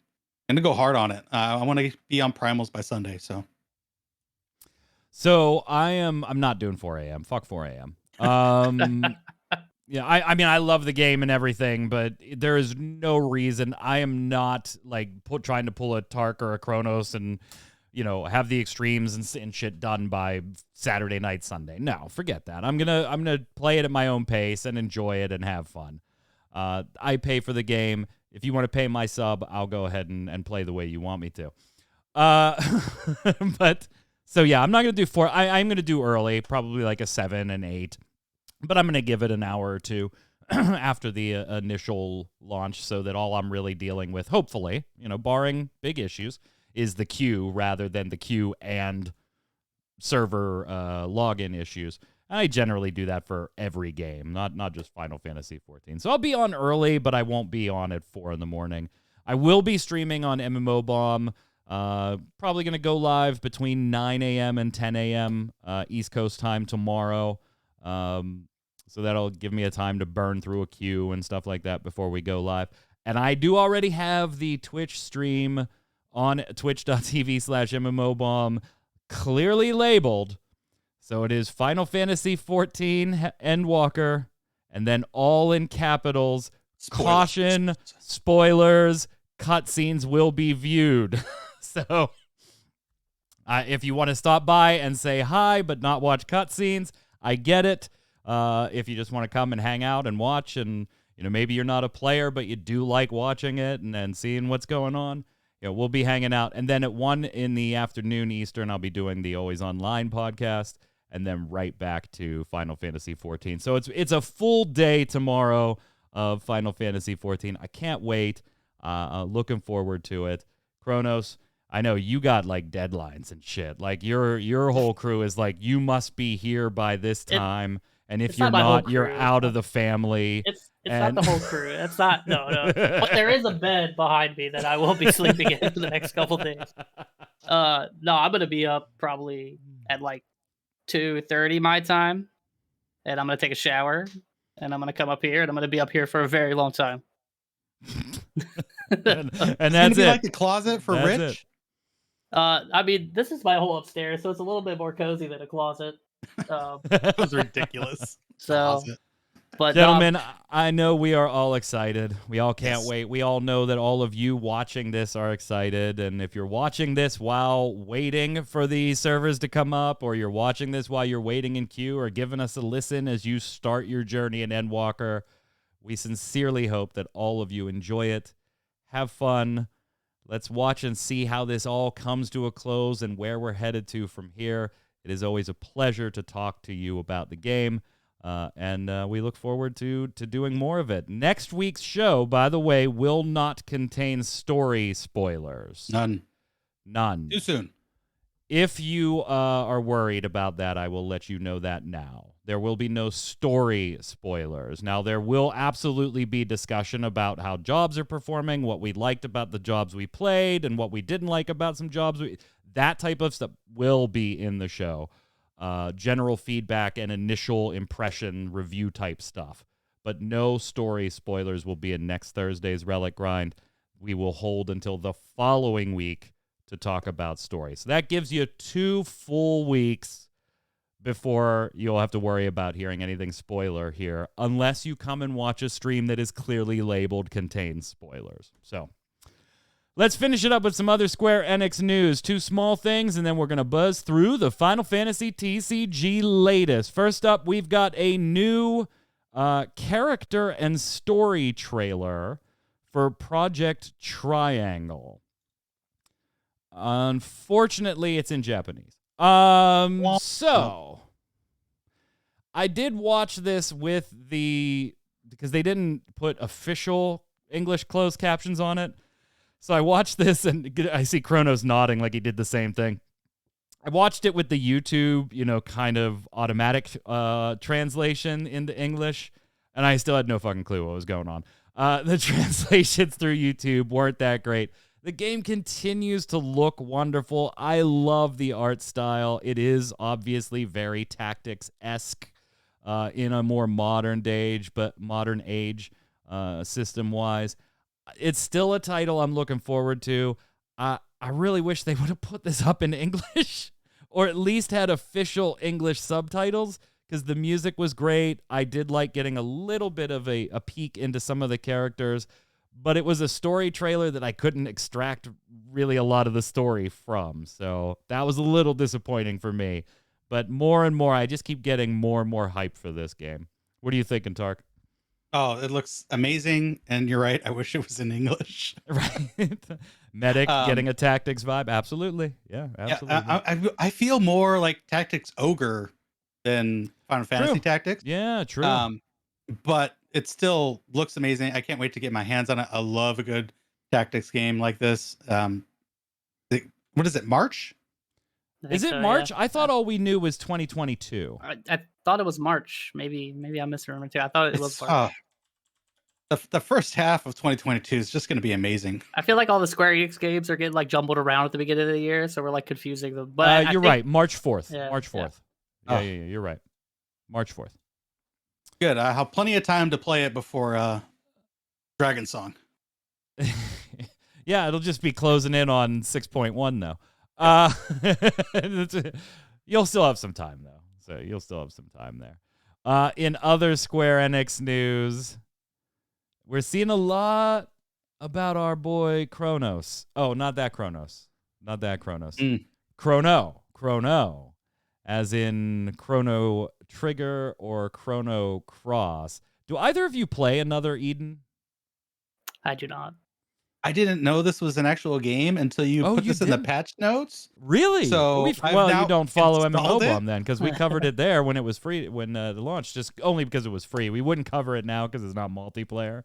[SPEAKER 2] gonna go hard on it. I want to be on primals by Sunday.
[SPEAKER 1] So I'm not doing 4 a.m. Fuck 4 a.m. Yeah, I mean, I love the game and everything, but there is no reason. I am not like trying to pull a Tark or a Kronos and have the extremes and shit done by Saturday night, Sunday. No, forget that. I'm gonna play it at my own pace and enjoy it and have fun. I pay for the game. If you want to pay my sub, I'll go ahead and play the way you want me to. But so yeah, I'm not gonna do 4. I'm gonna do early, probably like a 7 and 8. But I'm going to give it an hour or two after the initial launch so that all I'm really dealing with, hopefully, barring big issues, is the queue rather than the queue and server login issues. I generally do that for every game, not just Final Fantasy XIV. So I'll be on early, but I won't be on at 4 a.m. I will be streaming on MMO Bomb. Probably going to go live between 9 a.m. and 10 a.m. East Coast time tomorrow. So that'll give me a time to burn through a queue and stuff like that before we go live. And I do already have the Twitch stream on twitch.tv/MMOBomb clearly labeled. So it is Final Fantasy XIV Endwalker, and then all in capitals, caution, spoilers, cutscenes will be viewed. So if you want to stop by and say hi but not watch cutscenes, I get it. If you just want to come and hang out and watch and, maybe you're not a player, but you do like watching it and seeing what's going on, we'll be hanging out. And then at 1 p.m. Eastern, I'll be doing the Always Online podcast and then right back to Final Fantasy XIV. So it's a full day tomorrow of Final Fantasy XIV. I can't wait. Looking forward to it. Chronos, I know you got like deadlines and shit. Like your whole crew is like, you must be here by this time. And if you're not, you're out of the family.
[SPEAKER 3] It's not the whole crew. It's not, no. But there is a bed behind me that I will be sleeping in for the next couple days. No, I'm going to be up probably at like 2:30 my time. And I'm going to take a shower. And I'm going to come up here. And I'm going to be up here for a very long time.
[SPEAKER 1] and that's it.
[SPEAKER 2] Like the closet for
[SPEAKER 1] that's
[SPEAKER 2] Rich?
[SPEAKER 1] It.
[SPEAKER 3] I mean, this is my whole upstairs. So it's a little bit more cozy than a closet.
[SPEAKER 2] That was ridiculous.
[SPEAKER 3] So But
[SPEAKER 1] Gentlemen, I know we are all excited. We all can't
[SPEAKER 2] Yes.
[SPEAKER 1] wait. We all know that all of you watching this are excited. And if you're watching this while waiting for the servers to come up, or you're watching this while you're waiting in queue, or giving us a listen as you start your journey in Endwalker, we sincerely hope that all of you enjoy it. Have fun. Let's watch and see how this all comes to a close and where we're headed to from here. It is always a pleasure to talk to you about the game. And we look forward to doing more of it. Next week's show, by the way, will not contain story spoilers. None.
[SPEAKER 2] Too soon.
[SPEAKER 1] If you are worried about that, I will let you know that now. There will be no story spoilers. Now, there will absolutely be discussion about how jobs are performing, what we liked about the jobs we played, and what we didn't like about some jobs. That type of stuff will be in the show. General feedback and initial impression review type stuff. But no story spoilers will be in next Thursday's Relic Grind. We will hold until the following week to talk about story. So that gives you 2 full weeks before you'll have to worry about hearing anything spoiler here, unless you come and watch a stream that is clearly labeled contains spoilers. So let's finish it up with some other Square Enix news. 2 small things, and then we're going to buzz through the Final Fantasy TCG latest. First up, we've got a new character and story trailer for Project Triangle. Unfortunately, it's in Japanese. So I did watch this because they didn't put official English closed captions on it. So I watched this, and I see Chrono's nodding like he did the same thing. I watched it with the YouTube, kind of automatic translation into English, and I still had no fucking clue what was going on. The translations through YouTube weren't that great. The game continues to look wonderful. I love the art style. It is obviously very Tactics-esque in a more modern age, system-wise. It's still a title I'm looking forward to. I really wish they would have put this up in English or at least had official English subtitles, because the music was great. I did like getting a little bit of a peek into some of the characters, but it was a story trailer that I couldn't extract really a lot of the story from. So that was a little disappointing for me. But more and more, I just keep getting more and more hype for this game. What are you thinking, Tark?
[SPEAKER 2] Oh, it looks amazing. And you're right. I wish it was in English.
[SPEAKER 1] Right. Medic getting a Tactics vibe. Absolutely. Yeah, absolutely.
[SPEAKER 2] Yeah, I feel more like Tactics Ogre than Final Fantasy Tactics.
[SPEAKER 1] Yeah, true.
[SPEAKER 2] But it still looks amazing. I can't wait to get my hands on it. I love a good tactics game like this. What is it, March?
[SPEAKER 1] Is it March? Yeah. I thought all we knew was 2022.
[SPEAKER 3] I thought it was March. Maybe I misremembered too. I thought it was March.
[SPEAKER 2] The first half of 2022 is just going to be amazing.
[SPEAKER 3] I feel like all the Square Enix games are getting jumbled around at the beginning of the year, so we're confusing them. But
[SPEAKER 1] you're right. March 4th.
[SPEAKER 3] Yeah,
[SPEAKER 1] March 4th. Yeah, you're right. March 4th.
[SPEAKER 2] Good. I have plenty of time to play it before Dragon Song.
[SPEAKER 1] Yeah, it'll just be closing in on 6.1 though. You'll still have some time though. So you'll still have some time there. In other Square Enix news, we're seeing a lot about our boy Kronos. Oh, not that Kronos. Not that Kronos. Chrono. As in Chrono Trigger or Chrono Cross. Do either of you play another Eden?
[SPEAKER 3] I do not.
[SPEAKER 2] I didn't know this was an actual game until you put this in the patch notes.
[SPEAKER 1] Really?
[SPEAKER 2] So
[SPEAKER 1] you don't follow MMO then, because we covered it there when it was free, when the launch, just only because it was free. We wouldn't cover it now because it's not multiplayer.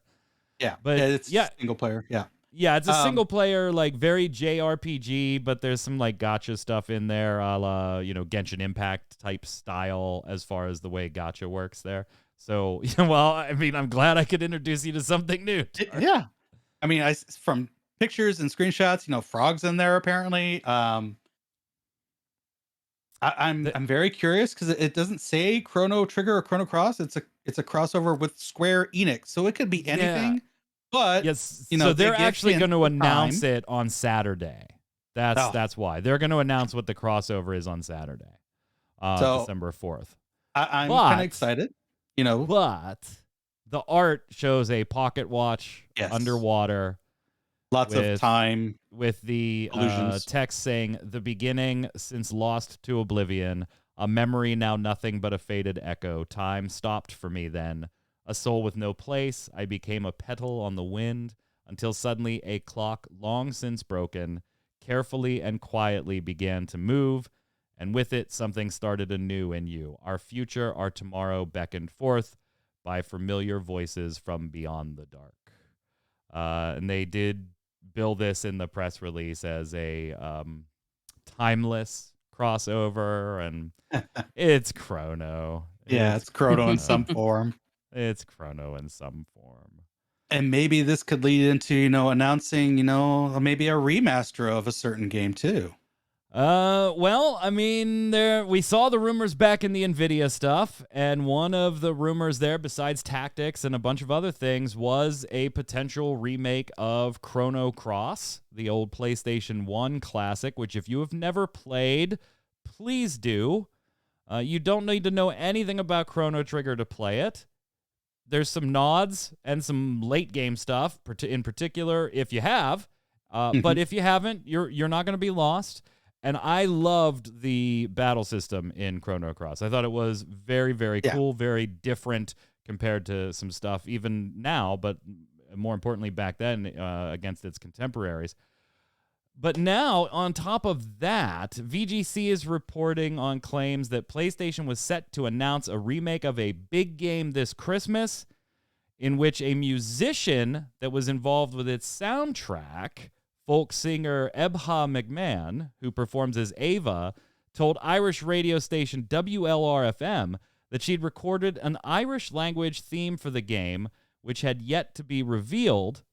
[SPEAKER 2] Yeah,
[SPEAKER 1] but
[SPEAKER 2] it's single player.
[SPEAKER 1] Yeah, it's a single player, very JRPG, but there's some gacha stuff in there, a la, Genshin Impact type style as far as the way gacha works there. So, I'm glad I could introduce you to something new.
[SPEAKER 2] Yeah. From pictures and screenshots, frogs in there apparently. I'm very curious because it doesn't say Chrono Trigger or Chrono Cross. It's a crossover with Square Enix, so it could be anything. Yeah. But
[SPEAKER 1] yes, so they're actually going to announce it on Saturday. That's why they're going to announce what the crossover is on Saturday, December 4th.
[SPEAKER 2] I'm kind of excited.
[SPEAKER 1] But the art shows a pocket watch underwater.
[SPEAKER 2] Lots of time.
[SPEAKER 1] With the text saying, "The beginning since lost to oblivion. A memory now nothing but a faded echo. Time stopped for me then. A soul with no place. I became a petal on the wind until suddenly a clock long since broken carefully and quietly began to move, and with it something started anew in you. Our future, our tomorrow beckoned forth by familiar voices from beyond the dark." And they did bill this in the press release as a timeless crossover, and it's Chrono.
[SPEAKER 2] It's Chrono in some form.
[SPEAKER 1] It's Chrono in some form.
[SPEAKER 2] And maybe this could lead into, announcing, maybe a remaster of a certain game too.
[SPEAKER 1] Well, I mean, we saw the rumors back in the Nvidia stuff, and one of the rumors there, besides tactics and a bunch of other things, was a potential remake of Chrono Cross, the old PlayStation 1 classic, which if you have never played, please do. You don't need to know anything about Chrono Trigger to play it. There's some nods and some late game stuff, in particular, if you have. But if you haven't, you're not going to be lost. And I loved the battle system in Chrono Cross. I thought it was very, very cool, very different compared to some stuff even now, but more importantly back then against its contemporaries. But now, on top of that, VGC is reporting on claims that PlayStation was set to announce a remake of a big game this Christmas in which a musician that was involved with its soundtrack, folk singer Ebha McMahon, who performs as Ava, told Irish radio station WLR-FM that she'd recorded an Irish language theme for the game, which had yet to be revealed,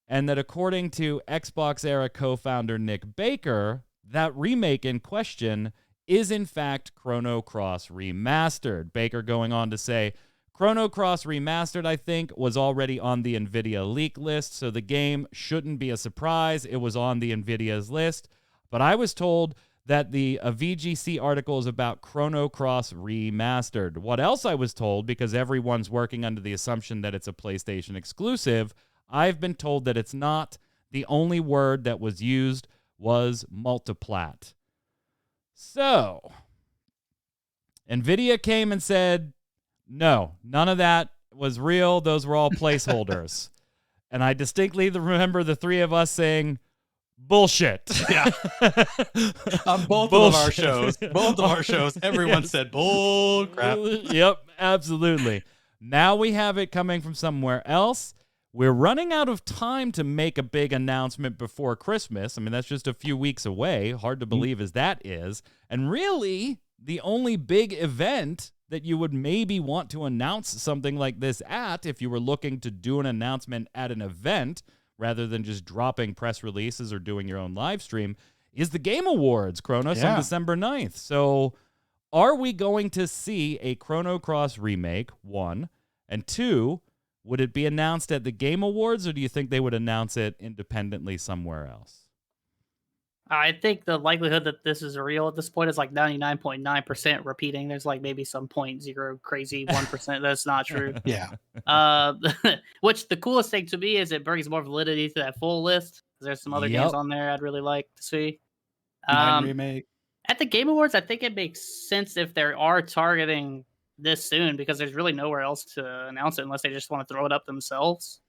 [SPEAKER 1] and that according to Xbox era co-founder Nick Baker, that remake in question is in fact Chrono Cross Remastered. Baker going on to say, Chrono Cross Remastered, I think, was already on the NVIDIA leak list, so the game shouldn't be a surprise. It was on the NVIDIA's list. But I was told that the VGC article is about Chrono Cross Remastered. What else I was told, because everyone's working under the assumption that it's a PlayStation exclusive, I've been told that it's not. The only word that was used was multiplat. So, NVIDIA came and said, no, none of that was real. Those were all placeholders. And I distinctly remember the three of us saying, bullshit.
[SPEAKER 2] Yeah. On both of our shows. Both of our shows, everyone said, bull crap.
[SPEAKER 1] Yep, absolutely. Now we have it coming from somewhere else. We're running out of time to make a big announcement before Christmas. I mean, that's just a few weeks away. Hard to believe as that is. And really, the only big event that you would maybe want to announce something like this at, if you were looking to do an announcement at an event rather than just dropping press releases or doing your own live stream, is the Game Awards, Kronos, on December 9th. So are we going to see a Chrono Cross remake, one? And two, would it be announced at the Game Awards, or do you think they would announce it independently somewhere else?
[SPEAKER 3] I think the likelihood that this is real at this point is like 99.9% repeating. There's like maybe some 0.0 crazy 1% that's not true.
[SPEAKER 2] Yeah.
[SPEAKER 3] Which the coolest thing to me is it brings more validity to that full list. There's some other games on there I'd really like to see.
[SPEAKER 2] Remake.
[SPEAKER 3] At the Game Awards, I think it makes sense if they are targeting this soon because there's really nowhere else to announce it unless they just want to throw it up themselves.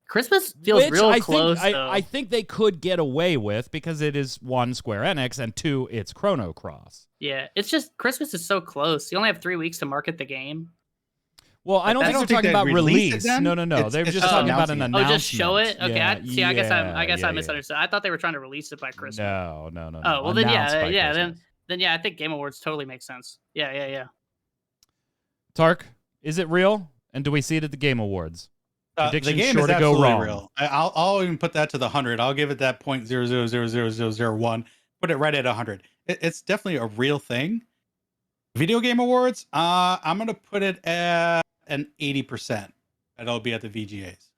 [SPEAKER 3] Christmas feels real close.
[SPEAKER 1] I think they could get away with because it is one, Square Enix, and two, it's Chrono Cross.
[SPEAKER 3] Yeah, it's just Christmas is so close. You only have 3 weeks to market the game.
[SPEAKER 1] Well, I don't think they're talking about release. No. They're just talking about an announcement.
[SPEAKER 3] Oh, just show it? Okay,
[SPEAKER 1] Yeah,
[SPEAKER 3] I guess I misunderstood. I thought they were trying to release it by Christmas.
[SPEAKER 1] No.
[SPEAKER 3] Oh, well then I think Game Awards totally makes sense. Yeah.
[SPEAKER 1] Tark, is it real? And do we see it at the Game Awards?
[SPEAKER 2] The game is absolutely real. I'll even put that to the 100. I'll give it that 0.0000001. Put it right at 100. It's definitely a real thing. Video Game Awards, I'm going to put it at an 80%. That'll be at the VGAs.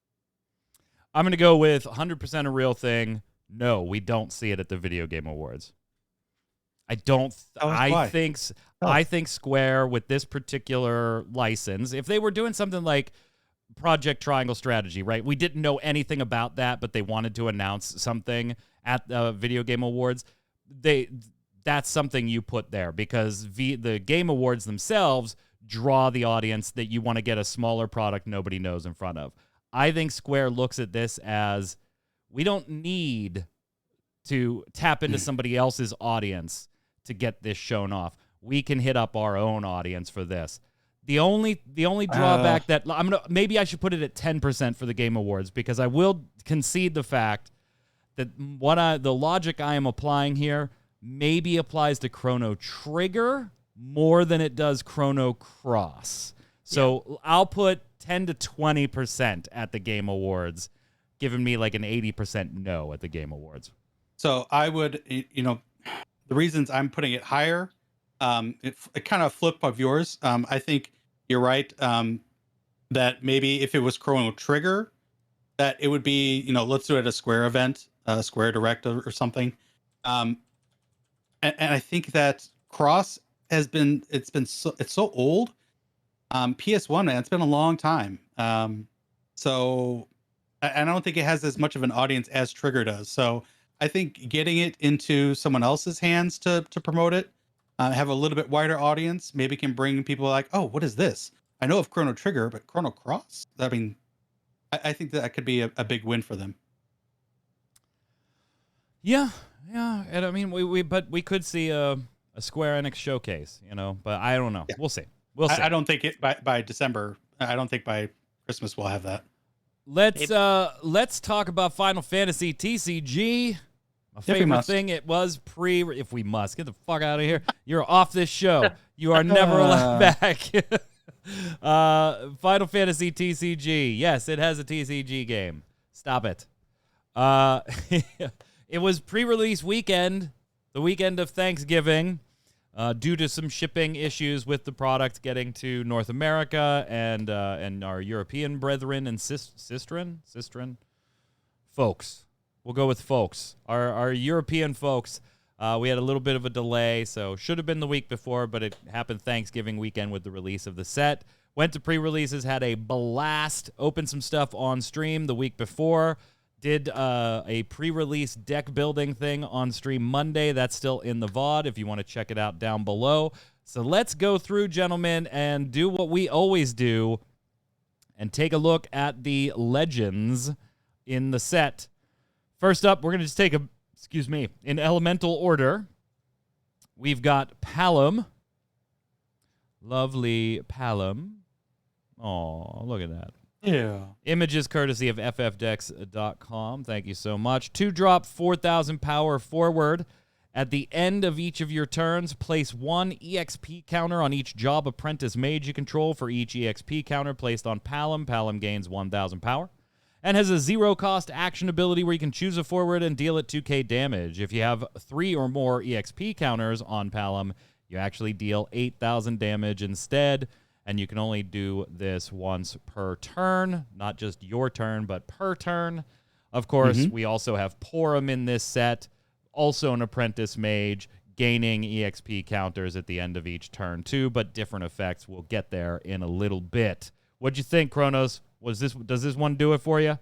[SPEAKER 1] I'm going to go with 100% a real thing. No, we don't see it at the Video Game Awards. I don't.
[SPEAKER 2] Tell us
[SPEAKER 1] I
[SPEAKER 2] why.
[SPEAKER 1] think.
[SPEAKER 2] Tell
[SPEAKER 1] I
[SPEAKER 2] us.
[SPEAKER 1] think Square with this particular license, if they were doing something like Project Triangle Strategy, right? We didn't know anything about that, but they wanted to announce something at the Video Game Awards. That's something you put there because the Game Awards themselves draw the audience that you want to get a smaller product nobody knows in front of. I think Square looks at this as we don't need to tap into somebody else's audience to get this shown off. We can hit up our own audience for this. The only drawback that maybe I should put it at 10% for the Game Awards because I will concede the fact that the logic I am applying here maybe applies to Chrono Trigger more than it does Chrono Cross. So I'll put 10 to 20% at the Game Awards, giving me like an 80% no at the Game Awards.
[SPEAKER 2] So I would, the reasons I'm putting it higher, it kind of flip of yours. I think you're right. That maybe if it was Chrono Trigger, that it would be, let's do it at a Square event, Square Direct or something. And I think that Cross it's so old. PS1, man, it's been a long time. So I don't think it has as much of an audience as Trigger does. So I think getting it into someone else's hands to promote it, have a little bit wider audience, maybe can bring people like, oh, what is this? I know of Chrono Trigger, but Chrono Cross? I mean, I think that could be a big win for them.
[SPEAKER 1] Yeah, and I mean, we could see a Square Enix showcase, but I don't know. Yeah. We'll see.
[SPEAKER 2] I don't think it by December. I don't think by Christmas we'll have that.
[SPEAKER 1] Let's talk about Final Fantasy TCG. My favorite thing. It was if we must get the fuck out of here. You're off this show. You are never allowed back. Final Fantasy TCG. Yes, it has a TCG game. Stop it. It was pre-release weekend, the weekend of Thanksgiving, due to some shipping issues with the product getting to North America and our European brethren and sistren folks. We'll go with folks. Our European folks. We had a little bit of a delay, so should have been the week before, but it happened Thanksgiving weekend with the release of the set. Went to pre-releases, had a blast, opened some stuff on stream the week before. Did a pre-release deck building thing on stream Monday. That's still in the VOD if you want to check it out down below. So let's go through, gentlemen, and do what we always do and take a look at the legends in the set. First up, we're going to just take in elemental order. We've got Palom. Lovely Palom. Oh, look at that.
[SPEAKER 2] Yeah.
[SPEAKER 1] Images courtesy of FFDex.com. Thank you so much. 2-drop, 4,000 power forward. At the end of each of your turns, place 1 EXP counter on each job apprentice mage you control. For each EXP counter placed on Palom, Palom gains 1,000 power. And has a 0-cost action ability where you can choose a forward and deal it 2k damage. If you have 3 or more EXP counters on Palom, you actually deal 8,000 damage instead. And you can only do this once per turn, not just your turn, but per turn. Of course, we also have Porum in this set, also an apprentice mage, gaining EXP counters at the end of each turn too, but different effects. We'll get there in a little bit. What'd you think, Kronos? Does this one do it for you?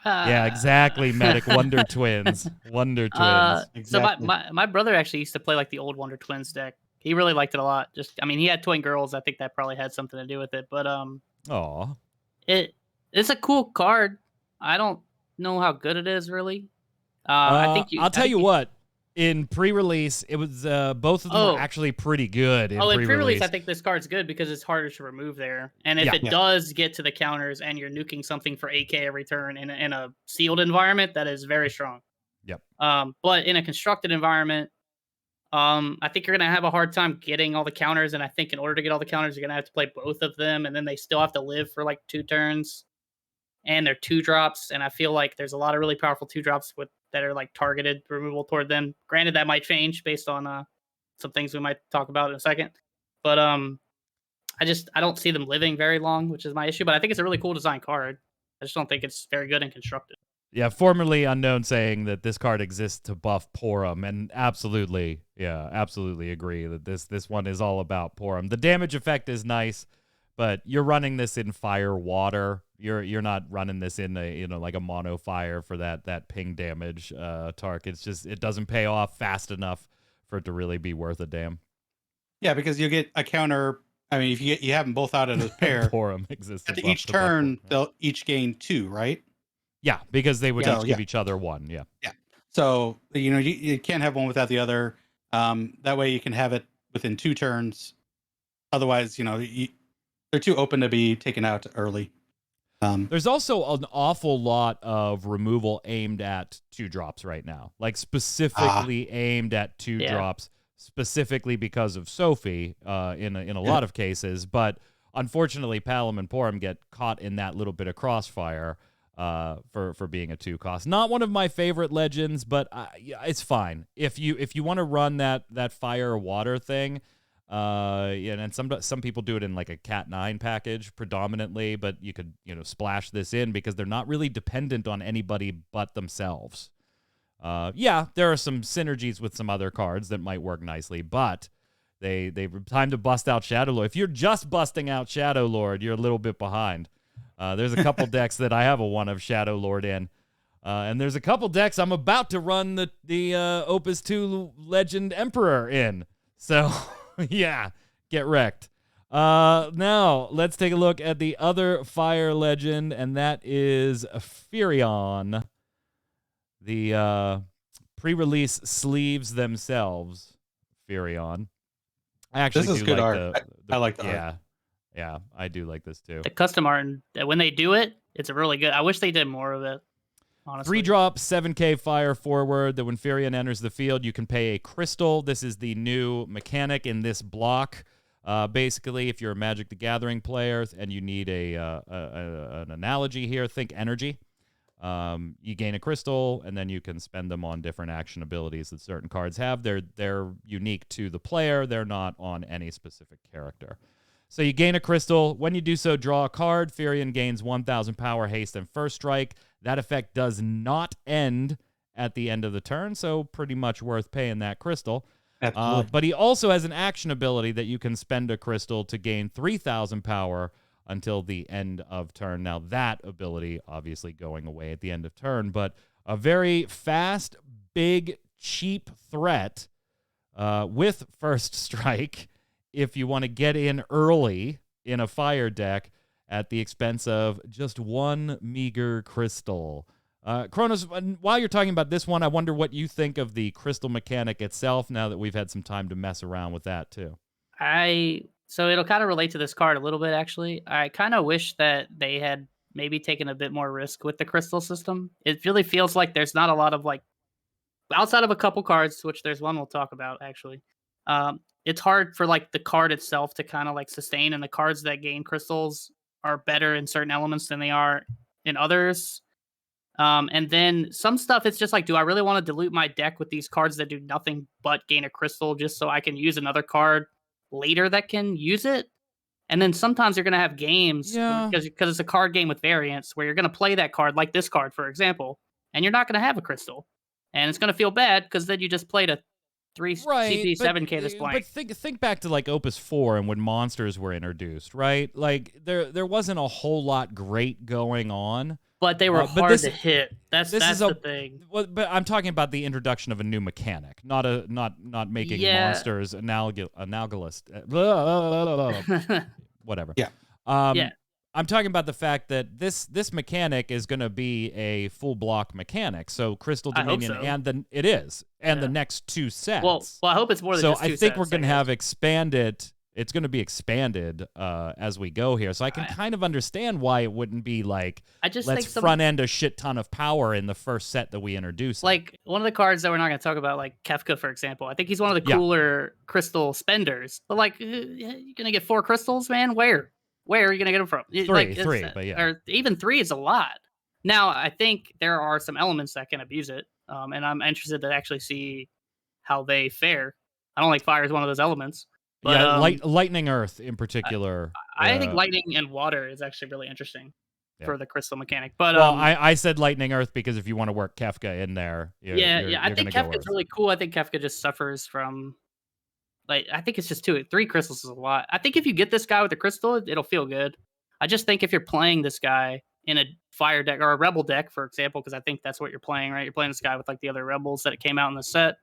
[SPEAKER 1] Yeah, exactly. Medic Wonder Twins. Wonder Twins.
[SPEAKER 2] Exactly.
[SPEAKER 3] So my brother actually used to play like the old Wonder Twins deck. He really liked it a lot. He had twin girls. I think that probably had something to do with it. But it's a cool card. I don't know how good it is really.
[SPEAKER 1] I'll tell you what. In pre-release, it was both of them were actually pretty good. In
[SPEAKER 3] pre-release, I think this card's good because it's harder to remove there. And if it does get to the counters and you're nuking something for 8k every turn in a sealed environment, that is very strong.
[SPEAKER 1] Yep.
[SPEAKER 3] But in a constructed environment, I think you're going to have a hard time getting all the counters, and I think in order to get all the counters, you're going to have to play both of them, and then they still have to live for like 2 turns, and they're 2-drops, and I feel like there's a lot of really powerful 2-drops that are like targeted removal toward them. Granted, that might change based on some things we might talk about in a second, but I don't see them living very long, which is my issue, but I think it's a really cool design card. I just don't think it's very good and constructed.
[SPEAKER 1] Yeah, formerly unknown saying that this card exists to buff Porum, and absolutely agree that this one is all about Porum. The damage effect is nice, but you're running this in fire water. You're not running this in like a mono fire for that ping damage, Tark. It's just it doesn't pay off fast enough for it to really be worth a damn.
[SPEAKER 2] Yeah, because you get a counter. I mean, if you have them both out as a pair,
[SPEAKER 1] Porum exists
[SPEAKER 2] at each turn they'll each gain 2, right?
[SPEAKER 1] Yeah, because they would each give each other 1. Yeah.
[SPEAKER 2] Yeah. So you can't have one without the other. That way you can have it within 2 turns. Otherwise, they're too open to be taken out early.
[SPEAKER 1] There's also an awful lot of removal aimed at 2-drops right now, like specifically aimed at 2-drops, specifically because of Sophie in a lot of cases. But unfortunately, Palom and Porum get caught in that little bit of crossfire for being a 2-cost. Not one of my favorite legends, but it's fine if you want to run that fire or water thing. And some people do it in like a Cat 9 package predominantly, but you could splash this in because they're not really dependent on anybody but themselves. There are some synergies with some other cards that might work nicely, but they've time to bust out Shadow Lord. If you're just busting out Shadow Lord, you're a little bit behind. There's a couple decks that I have a 1 of Shadow Lord in. And there's a couple decks I'm about to run the Opus 2 Legend Emperor in. So, yeah, get wrecked. Now, let's take a look at the other Fire Legend, and that is Firion. The pre-release sleeves themselves, Firion. I actually
[SPEAKER 2] this is
[SPEAKER 1] do
[SPEAKER 2] good
[SPEAKER 1] like
[SPEAKER 2] art. I like the art.
[SPEAKER 1] Yeah, I do like this too.
[SPEAKER 3] The custom art, when they do it, it's really good. I wish they did more of it, honestly.
[SPEAKER 1] 3-drop, 7k fire forward, that when Firion enters the field, you can pay a crystal. This is the new mechanic in this block. Basically, if you're a Magic the Gathering player and you need an analogy here, think energy. You gain a crystal, and then you can spend them on different action abilities that certain cards have. They're unique to the player. They're not on any specific character. So you gain a crystal. When you do so, draw a card. Firion gains 1,000 power, haste, and first strike. That effect does not end at the end of the turn, so pretty much worth paying that crystal. But he also has an action ability that you can spend a crystal to gain 3,000 power until the end of turn. Now, that ability obviously going away at the end of turn, but a very fast, big, cheap threat with first strike if you want to get in early in a fire deck at the expense of just 1 meager crystal. Kronos, while you're talking about this one, I wonder what you think of the crystal mechanic itself now that we've had some time to mess around with that too.
[SPEAKER 3] So it'll kind of relate to this card a little bit, actually. I kind of wish that they had maybe taken a bit more risk with the crystal system. It really feels like there's not a lot of, like, outside of a couple cards, which there's one we'll talk about, actually. It's hard for, like, the card itself to kind of, like, sustain, and the cards that gain crystals are better in certain elements than they are in others. And then some stuff, it's just like, do I really want to dilute my deck with these cards that do nothing but gain a crystal just so I can use another card later that can use it? And then sometimes you're going to have games because it's a card game with variants where you're going to play that card, like this card, for example, and you're not going to have a crystal. And it's going to feel bad because then you just played a 3 CP 7K this blank.
[SPEAKER 1] But think back to like Opus 4 and when monsters were introduced, right? Like there wasn't a whole lot great going on.
[SPEAKER 3] But they were hard to hit. That's the thing.
[SPEAKER 1] Well, but I'm talking about the introduction of a new mechanic, not making monsters analogous. Whatever.
[SPEAKER 2] Yeah.
[SPEAKER 1] I'm talking about the fact that this mechanic is going to be a full block mechanic. So Crystal Dominion and the next 2 sets.
[SPEAKER 3] Well, I hope it's more than just 2 sets.
[SPEAKER 1] So I think we're going to have expanded. It's going to be expanded as we go here. So I can kind of understand why it wouldn't be like, let's front end a shit ton of power in the first set that we introduce.
[SPEAKER 3] Like one of the cards that we're not going to talk about, like Kefka, for example. I think he's one of the cooler crystal spenders. But like, you're going to get 4 crystals, man? Where are you going to get them from?
[SPEAKER 1] 3, but yeah.
[SPEAKER 3] Or even 3 is a lot. Now, I think there are some elements that can abuse it. And I'm interested to actually see how they fare. I don't think fire is one of those elements. But,
[SPEAKER 1] lightning earth in particular.
[SPEAKER 3] I think lightning and water is actually really interesting. for the crystal mechanic. But
[SPEAKER 1] well, I said Lightning Earth because if you want to work Kefka in there,
[SPEAKER 3] I think Kefka's really cool. I think Kefka just suffers from I think it's just 3 crystals is a lot. I think if you get this guy with a crystal, it'll feel good. I just think if you're playing this guy in a fire deck or a rebel deck, for example, because I think that's what you're playing, right? You're playing this guy with like the other rebels that it came out in the set.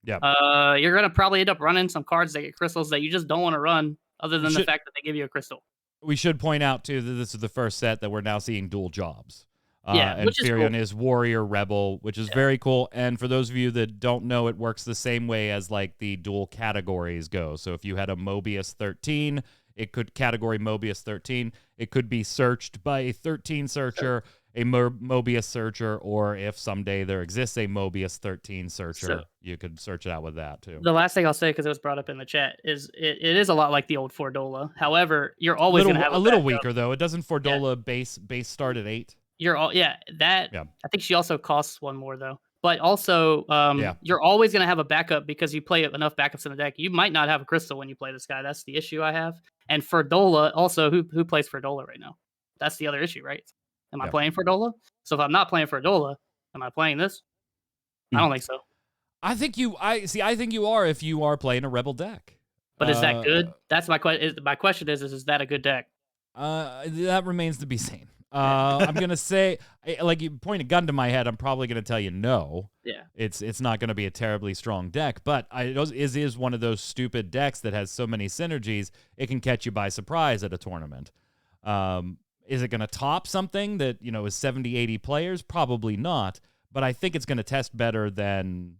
[SPEAKER 1] Yeah.
[SPEAKER 3] You're gonna probably end up running some cards that get crystals that you just don't want to run, other than the fact that they give you a crystal.
[SPEAKER 1] We should point out too that this is the first set that we're now seeing dual jobs. And
[SPEAKER 3] which is
[SPEAKER 1] Firion
[SPEAKER 3] cool.
[SPEAKER 1] is Warrior Rebel, which is very cool. And for those of you that don't know, it works the same way as like the dual categories go. So if you had a Mobius 13, it could category Mobius 13. It could be searched by a 13 searcher, a Mobius searcher, or if someday there exists a Mobius 13 searcher, you could search it out with that too.
[SPEAKER 3] The last thing I'll say, because it was brought up in the chat, is it is a lot like the old Fordola. However, you're always going to have
[SPEAKER 1] a little weaker though. It doesn't Fordola base start at 8.
[SPEAKER 3] I think she also costs 1 more though. But also, you're always going to have a backup because you play enough backups in the deck. You might not have a crystal when you play this guy. That's the issue I have. And Fordola, also, who plays Fordola right now? That's the other issue, right? Am I playing Fordola? So if I'm not playing Fordola, am I playing this? I don't think so.
[SPEAKER 1] I think you are if you are playing a Rebel deck.
[SPEAKER 3] But is that good? That's my question. My question is that a good deck?
[SPEAKER 1] That remains to be seen. I'm gonna say, like, you point a gun to my head, I'm probably gonna tell you no.
[SPEAKER 3] Yeah,
[SPEAKER 1] it's not gonna be a terribly strong deck, but it is one of those stupid decks that has so many synergies it can catch you by surprise at a tournament. Is it gonna top something that is 70, 80 players? Probably not, but I think it's gonna test better than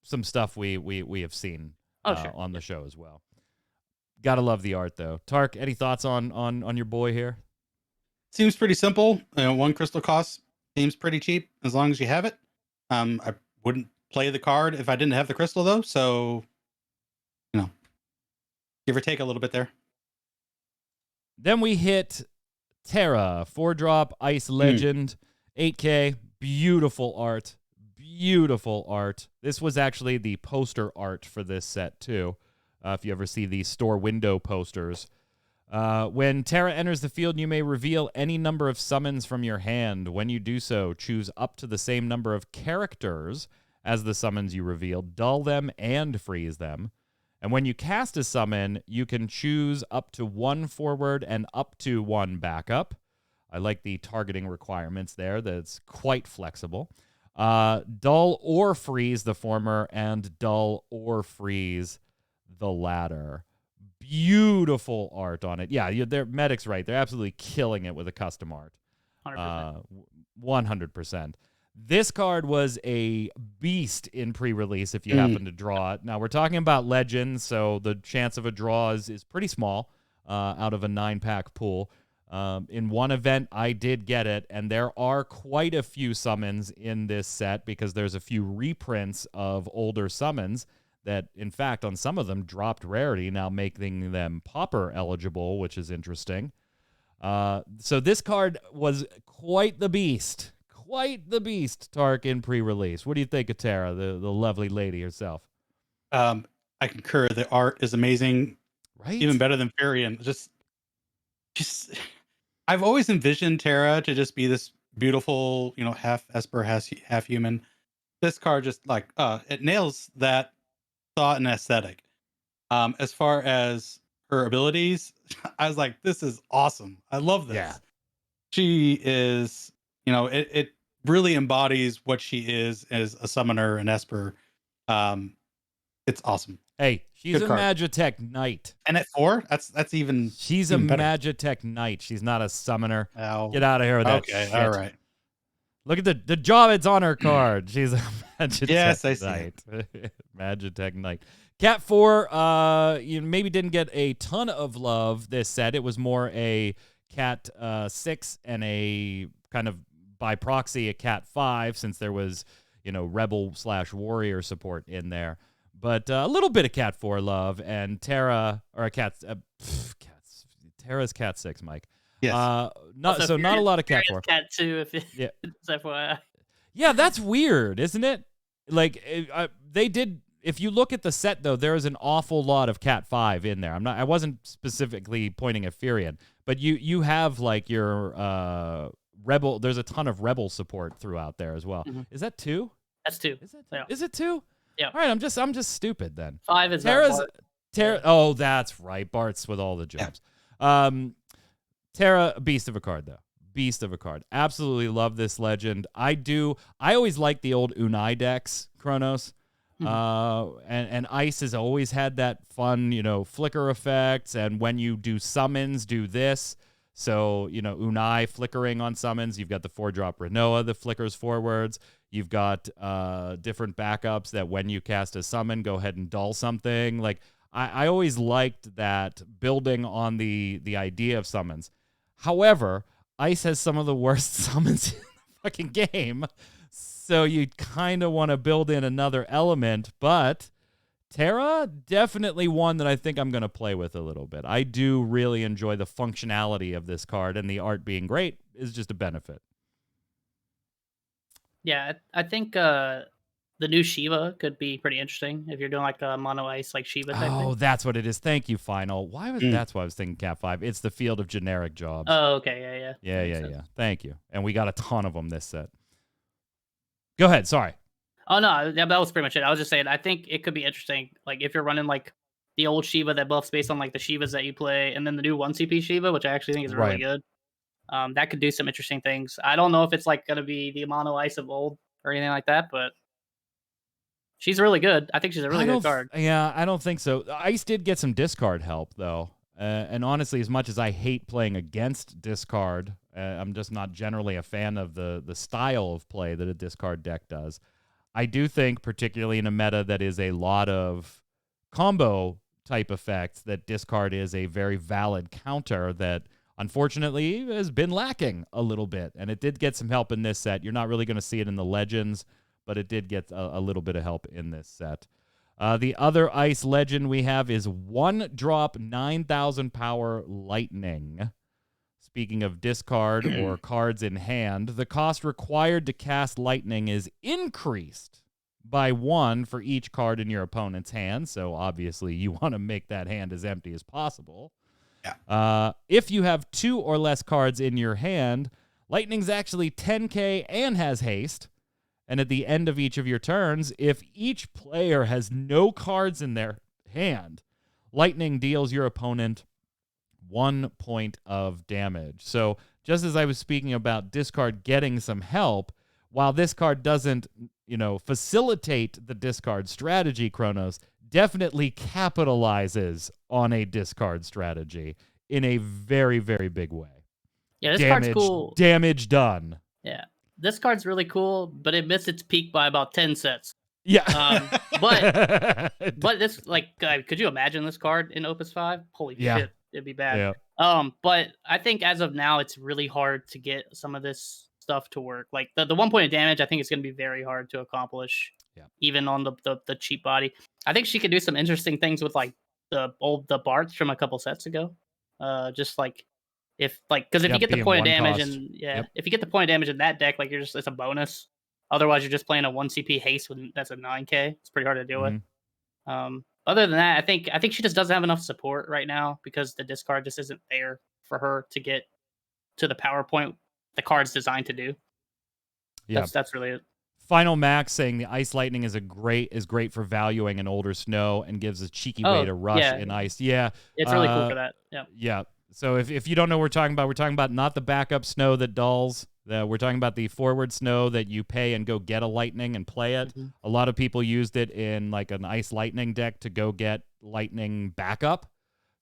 [SPEAKER 1] some stuff we have seen on the show as well. Gotta love the art though. Tark, any thoughts on your boy here?
[SPEAKER 2] Seems pretty simple. 1 crystal cost seems pretty cheap as long as you have it. I wouldn't play the card if I didn't have the crystal though. So, give or take a little bit there.
[SPEAKER 1] Then we hit Terra, 4-drop Ice Legend, 8K, beautiful art. Beautiful art. This was actually the poster art for this set too. If you ever see these store window posters. When Terra enters the field, you may reveal any number of summons from your hand. When you do so, choose up to the same number of characters as the summons you reveal, dull them, and freeze them. And when you cast a summon, you can choose up to 1 forward and up to 1 backup. I like the targeting requirements there. That's quite flexible. Dull or freeze the former, and dull or freeze the latter. Beautiful art on it. Yeah, they're Medic's right. They're absolutely killing it with the custom art. 100%. This card was a beast in pre-release if you happen to draw it. Now, we're talking about Legends, so the chance of a draw is pretty small out of a 9-pack pool. In one event, I did get it, and there are quite a few summons in this set because there's a few reprints of older summons that, in fact, on some of them dropped rarity, now making them pauper eligible, which is interesting. So this card was quite the beast. Quite the beast, Tark, in pre-release. What do you think of Terra, the lovely lady herself?
[SPEAKER 2] I concur. The art is amazing.
[SPEAKER 1] Right?
[SPEAKER 2] Even better than Firion. Just I've always envisioned Terra to just be this beautiful, half Esper, half human. This card just it nails that thought and aesthetic. As far as her abilities, I was like, this is awesome. I love this.
[SPEAKER 1] Yeah.
[SPEAKER 2] She is, it really embodies what she is as a summoner and Esper. It's awesome.
[SPEAKER 1] Hey, she's
[SPEAKER 2] Good
[SPEAKER 1] a
[SPEAKER 2] card.
[SPEAKER 1] Magitech Knight.
[SPEAKER 2] And at 4, that's even.
[SPEAKER 1] She's
[SPEAKER 2] even
[SPEAKER 1] a
[SPEAKER 2] better.
[SPEAKER 1] Magitech Knight. She's not a summoner.
[SPEAKER 2] Oh,
[SPEAKER 1] Get out of here with that
[SPEAKER 2] okay,
[SPEAKER 1] shit.
[SPEAKER 2] all right.
[SPEAKER 1] Look at the job it's on her card. She's a Magitech
[SPEAKER 2] Yes, I see
[SPEAKER 1] Knight. Magitech Knight. Cat 4, you maybe didn't get a ton of love this set. It was more a Cat 6 and a kind of by proxy a Cat 5 since there was, Rebel/Warrior support in there. But a little bit of Cat 4 love, and Terra, or a Cat, Terra's Cat 6, Mike.
[SPEAKER 2] Yes.
[SPEAKER 1] Not a lot of Cat 4.
[SPEAKER 3] Cat 2, if
[SPEAKER 1] Yeah.
[SPEAKER 3] it's FYI.
[SPEAKER 1] Yeah, that's weird, isn't it? Like they did. If you look at the set, though, there is an awful lot of Cat 5 in there. I wasn't specifically pointing at Firion, But you have like your rebel. There's a ton of rebel support throughout there as well. Is that 2?
[SPEAKER 3] That's 2.
[SPEAKER 1] Is that
[SPEAKER 3] Yeah.
[SPEAKER 1] Is it 2?
[SPEAKER 3] Yeah.
[SPEAKER 1] All right, I'm just stupid then.
[SPEAKER 3] 5 is
[SPEAKER 1] Terra's
[SPEAKER 3] Bart.
[SPEAKER 1] Terra. Oh, that's right. Bart's with all the jobs. Terra, beast of a card though. Beast of a card. Absolutely love this legend. I always like the old Unai decks, Chronos. And Ice has always had that fun, flicker effects. And when you do summons, do this. So, Unai flickering on summons. You've got the 4-drop Renoa that flickers forwards. You've got different backups that when you cast a summon, go ahead and dull something. Like, I always liked that, building on the idea of summons. However, Ice has some of the worst summons in the fucking game. So you kind of want to build in another element, but Terra, definitely one that I think I'm going to play with a little bit. I do really enjoy the functionality of this card, and the art being great is just a benefit.
[SPEAKER 3] Yeah, I think the new Shiva could be pretty interesting if you're doing like a mono ice like Shiva type thing.
[SPEAKER 1] That's what it is. Thank you, Final. That's why I was thinking Cat 5. It's the field of generic jobs.
[SPEAKER 3] Oh, okay, yeah.
[SPEAKER 1] Yeah. Thank you. And we got a ton of them this set. Go ahead. Sorry.
[SPEAKER 3] Oh no, yeah, that was pretty much it. I was just saying, I think it could be interesting, like if you're running like the old Shiva that buffs based on like the Shivas that you play, and then the new 1 CP Shiva, which I actually think is really good. That could do some interesting things. I don't know if it's like gonna be the mono ice of old or anything like that, but she's really good. I think she's a really good card.
[SPEAKER 1] Yeah, I don't think so. Ice did get some discard help though, and honestly, as much as I hate playing against discard, I'm just not generally a fan of the style of play that a discard deck does. I do think, particularly in a meta that is a lot of combo type effects, that discard is a very valid counter that unfortunately has been lacking a little bit. And it did get some help in this set. You're not really going to see it in the Legends, but it did get a little bit of help in this set. The other Ice legend we have is 1-drop 9,000 power Lightning. Speaking of discard or cards in hand, the cost required to cast Lightning is increased by 1 for each card in your opponent's hand. So obviously you want to make that hand as empty as possible.
[SPEAKER 2] Yeah.
[SPEAKER 1] If you have 2 or less cards in your hand, Lightning's actually 10k and has haste. And at the end of each of your turns, if each player has no cards in their hand, Lightning deals your opponent 1 point of damage. So just as I was speaking about discard getting some help, while this card doesn't, facilitate the discard strategy, Chronos definitely capitalizes on a discard strategy in a very, very big way.
[SPEAKER 3] Yeah, this card's cool.
[SPEAKER 1] Damage done.
[SPEAKER 3] Yeah. This card's really cool, but it missed its peak by about 10 sets.
[SPEAKER 1] Yeah.
[SPEAKER 3] But this, could you imagine this card in Opus 5? Holy shit, it'd be bad. Yeah. But I think as of now, it's really hard to get some of this stuff to work. Like the 1 point of damage, I think it's going to be very hard to accomplish, even on the cheap body. I think she could do some interesting things with like the Barts from a couple sets ago. Just like if you get the point of damage if you get the point of damage in that deck, it's a bonus. Otherwise, you're just playing a 1 CP haste that's a 9k. It's pretty hard to deal with. Other than that, I think she just doesn't have enough support right now because the discard just isn't there for her to get to the power point the card's designed to do. Yeah, that's really it.
[SPEAKER 1] Final Max saying the Ice Lightning is great for valuing an older snow and gives a cheeky way to rush in Ice. Yeah,
[SPEAKER 3] it's really cool for that. Yeah.
[SPEAKER 1] Yeah. So if you don't know what we're talking about not the backup snow that dulls. We're talking about the forward snow that you pay and go get a Lightning and play it. Mm-hmm. A lot of people used it in like an Ice Lightning deck to go get Lightning backup.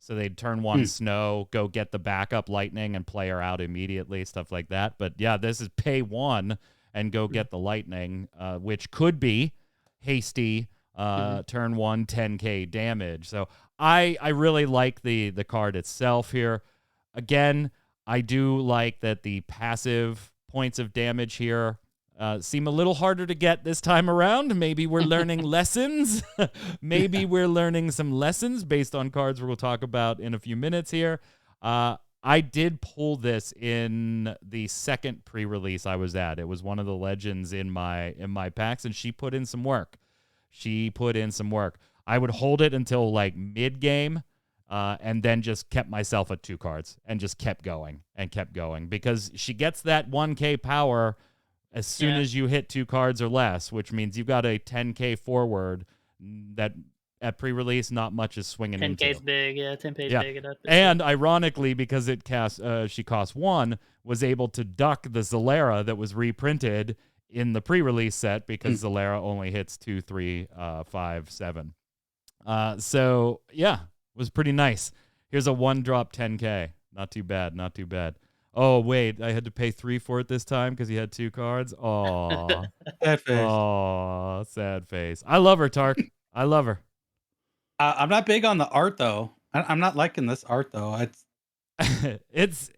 [SPEAKER 1] So they'd turn 1 snow, go get the backup Lightning and play her out immediately, stuff like that. But yeah, this is pay 1 and go get the Lightning, which could be hasty, turn 1, 10k damage. So I really like the card itself here. Again, I do like that the passive points of damage here seem a little harder to get this time around. Maybe we're learning lessons. Maybe we're learning some lessons based on cards we'll talk about in a few minutes here. I did pull this in the second pre-release I was at. It was one of the legends in my packs, and she put in some work. I would hold it until like mid-game, and then just kept myself at 2 cards and just kept going because she gets that 1K power as soon as you hit 2 cards or less, which means you've got a 10K forward that at pre-release not much is swinging
[SPEAKER 3] 10K
[SPEAKER 1] into.
[SPEAKER 3] 10K is big, 10K is big enough.
[SPEAKER 1] And ironically, because she costs 1, was able to duck the Zalera that was reprinted in the pre-release set because Zalera only hits 2, 3, 5, 7. So yeah, it was pretty nice. Here's a 1-drop 10K. Not too bad. Oh, wait, I had to pay 3 for it this time because he had 2 cards. Aw.
[SPEAKER 2] Sad face.
[SPEAKER 1] Aw, sad face. I love her, Tark. I love her.
[SPEAKER 2] I'm not big on the art, though. I'm not liking this art, though.
[SPEAKER 1] It's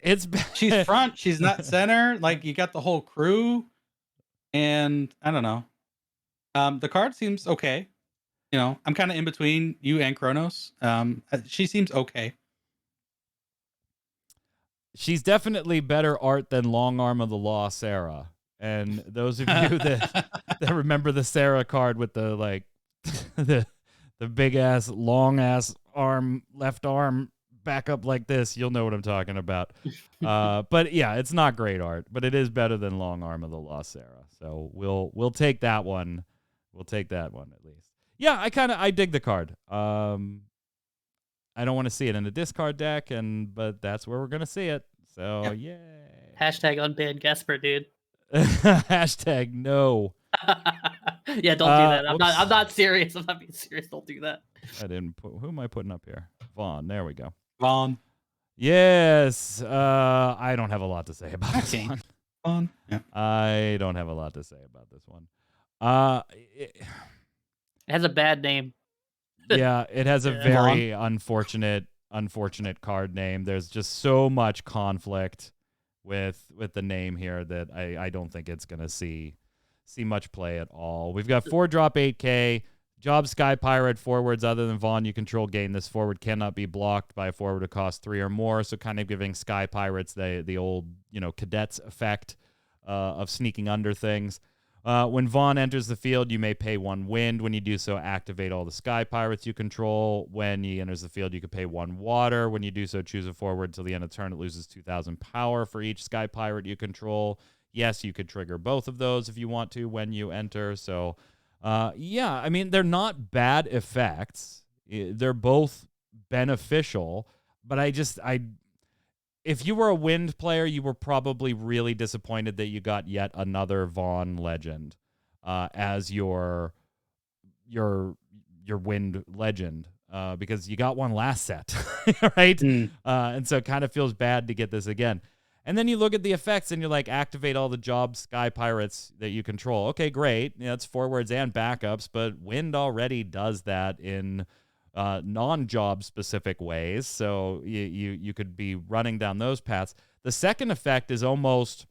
[SPEAKER 2] She's front. She's not center. Like, you got the whole crew. And I don't know. The card seems okay. You know, I'm kind of in between you and Kronos. She seems okay.
[SPEAKER 1] She's definitely better art than Long Arm of the Law Sarah. And those of you that remember the Sarah card with the like the big ass long ass arm, left arm back up like this, you'll know what I'm talking about. But yeah, it's not great art, but it is better than Long Arm of the Law Sarah. So we'll take that one. We'll take that one at least. Yeah, I dig the card. I don't want to see it in a discard deck, but that's where we're gonna see it. So yay!
[SPEAKER 3] Hashtag unbanned Gasper, dude.
[SPEAKER 1] Hashtag no.
[SPEAKER 3] Yeah, don't do that. I'm not serious. I'm not being serious. Don't do that.
[SPEAKER 1] I didn't put. Who am I putting up here? Vaughn. There we go.
[SPEAKER 2] Vaughn.
[SPEAKER 1] Yes. I don't have a lot to say about this one.
[SPEAKER 2] Vaughn. Yeah.
[SPEAKER 1] I don't have a lot to say about this one.
[SPEAKER 3] It has a bad name.
[SPEAKER 1] Yeah, it has a very unfortunate card name. There's just so much conflict with the name here that I don't think it's gonna see much play at all. We've got 4-drop 8K. Job Sky Pirate forwards other than Vaughn you control gain. This forward cannot be blocked by a forward to cost 3 or more. So kind of giving Sky Pirates the old cadets effect of sneaking under things. When Vaughn enters the field, you may pay 1 wind. When you do so, activate all the Sky Pirates you control. When he enters the field, you can pay 1 water. When you do so, choose a forward till the end of the turn. It loses 2,000 power for each Sky Pirate you control. Yes, you could trigger both of those if you want to when you enter. So, yeah, I mean, they're not bad effects. They're both beneficial, but if you were a wind player, you were probably really disappointed that you got yet another Vaughn legend as your wind legend because you got one last set, right? And so it kind of feels bad to get this again. And then you look at the effects and you're like, activate all the job Sky Pirates that you control. Okay, great. It's forwards and backups, but wind already does that in non-job specific ways, so you could be running down those paths. The second effect is almost,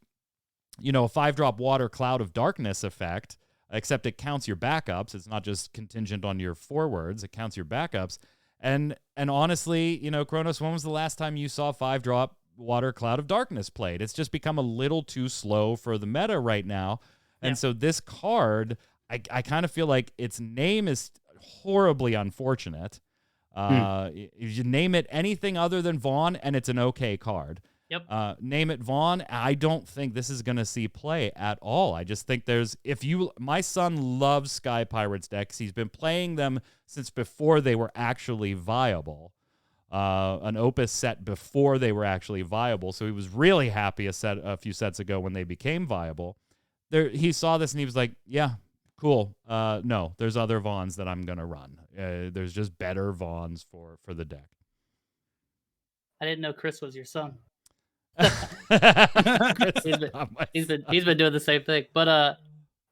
[SPEAKER 1] a 5-drop water Cloud of Darkness effect, except it counts your backups. It's not just contingent on your forwards; it counts your backups. And honestly, Kronos, when was the last time you saw 5-drop water Cloud of Darkness played? It's just become a little too slow for the meta right now, and so this card, I kind of feel like its name is horribly unfortunate. If you name it anything other than Vaughn and it's an okay card.
[SPEAKER 3] Yep.
[SPEAKER 1] Name it Vaughn, I don't think this is going to see play at all. I just think my son loves Sky Pirates decks. He's been playing them since before they were actually viable. An Opus set before they were actually viable. So he was really happy a few sets ago when they became viable. He saw this and he was like, yeah, cool. No, there's other Vaughns that I'm going to run. There's just better Vaughns for the deck.
[SPEAKER 3] I didn't know Chris was your son.
[SPEAKER 1] He's
[SPEAKER 3] He's been doing the same thing. But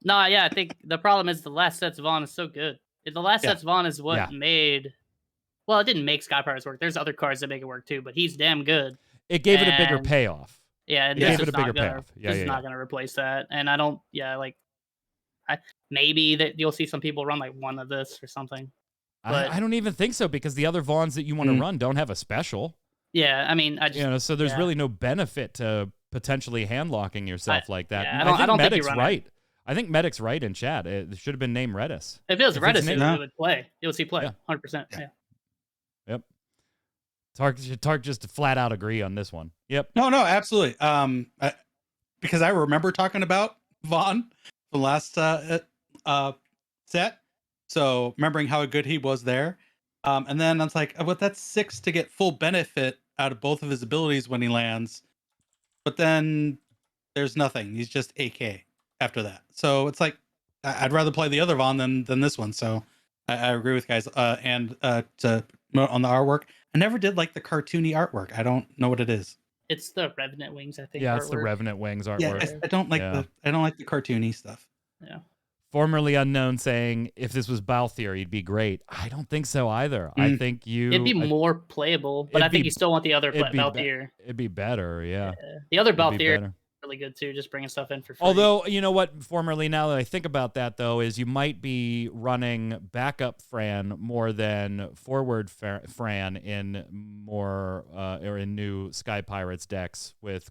[SPEAKER 3] no, yeah, I think the problem is the last set's Vaughn is so good. The last set's Vaughn is what made. Well, it didn't make Sky Pirates work. There's other cards that make it work too, but he's damn good.
[SPEAKER 1] It gave it a bigger payoff.
[SPEAKER 3] Yeah,
[SPEAKER 1] it gave it a bigger payoff.
[SPEAKER 3] This is not going to replace that. And I don't. Yeah, maybe that you'll see some people run like one of this or something. But
[SPEAKER 1] I don't even think so because the other Vaughns that you want to run don't have a special.
[SPEAKER 3] Yeah, I mean, I just
[SPEAKER 1] so there's really no benefit to potentially handlocking yourself like that.
[SPEAKER 3] Yeah, I don't think
[SPEAKER 1] Medic's right. I think Medic's right in chat. It should have been named Redis.
[SPEAKER 3] If it was Redis, it would play. You'll see play 100%. Yeah.
[SPEAKER 1] Yep. Tark just flat out agree on this one. Yep.
[SPEAKER 2] No, absolutely. Because I remember talking about Vaughn the last set, so remembering how good he was there. And then I was like, well, that's 6 to get full benefit out of both of his abilities when he lands. But then there's nothing. He's just AK after that. So it's like, I'd rather play the other Vaughn than this one. So I agree with guys. And to on the artwork, I never did like the cartoony artwork. I don't know what it is.
[SPEAKER 3] It's the Revenant Wings, I think.
[SPEAKER 1] Yeah,
[SPEAKER 3] artwork.
[SPEAKER 1] it's the Revenant Wings artwork.
[SPEAKER 2] Yeah, I don't like the cartoony stuff.
[SPEAKER 3] Yeah.
[SPEAKER 1] Formerly Unknown saying, if this was Balthier, he'd be great. I don't think so either. I think
[SPEAKER 3] it'd be more playable, but I think you still want the other Balthier.
[SPEAKER 1] It'd be better, yeah.
[SPEAKER 3] The other Balthier really good too, just bringing stuff in for free.
[SPEAKER 1] Although, you know what, formerly, now that I think about that, though, is you might be running backup Fran more than forward Fran in more or in new Sky Pirates decks with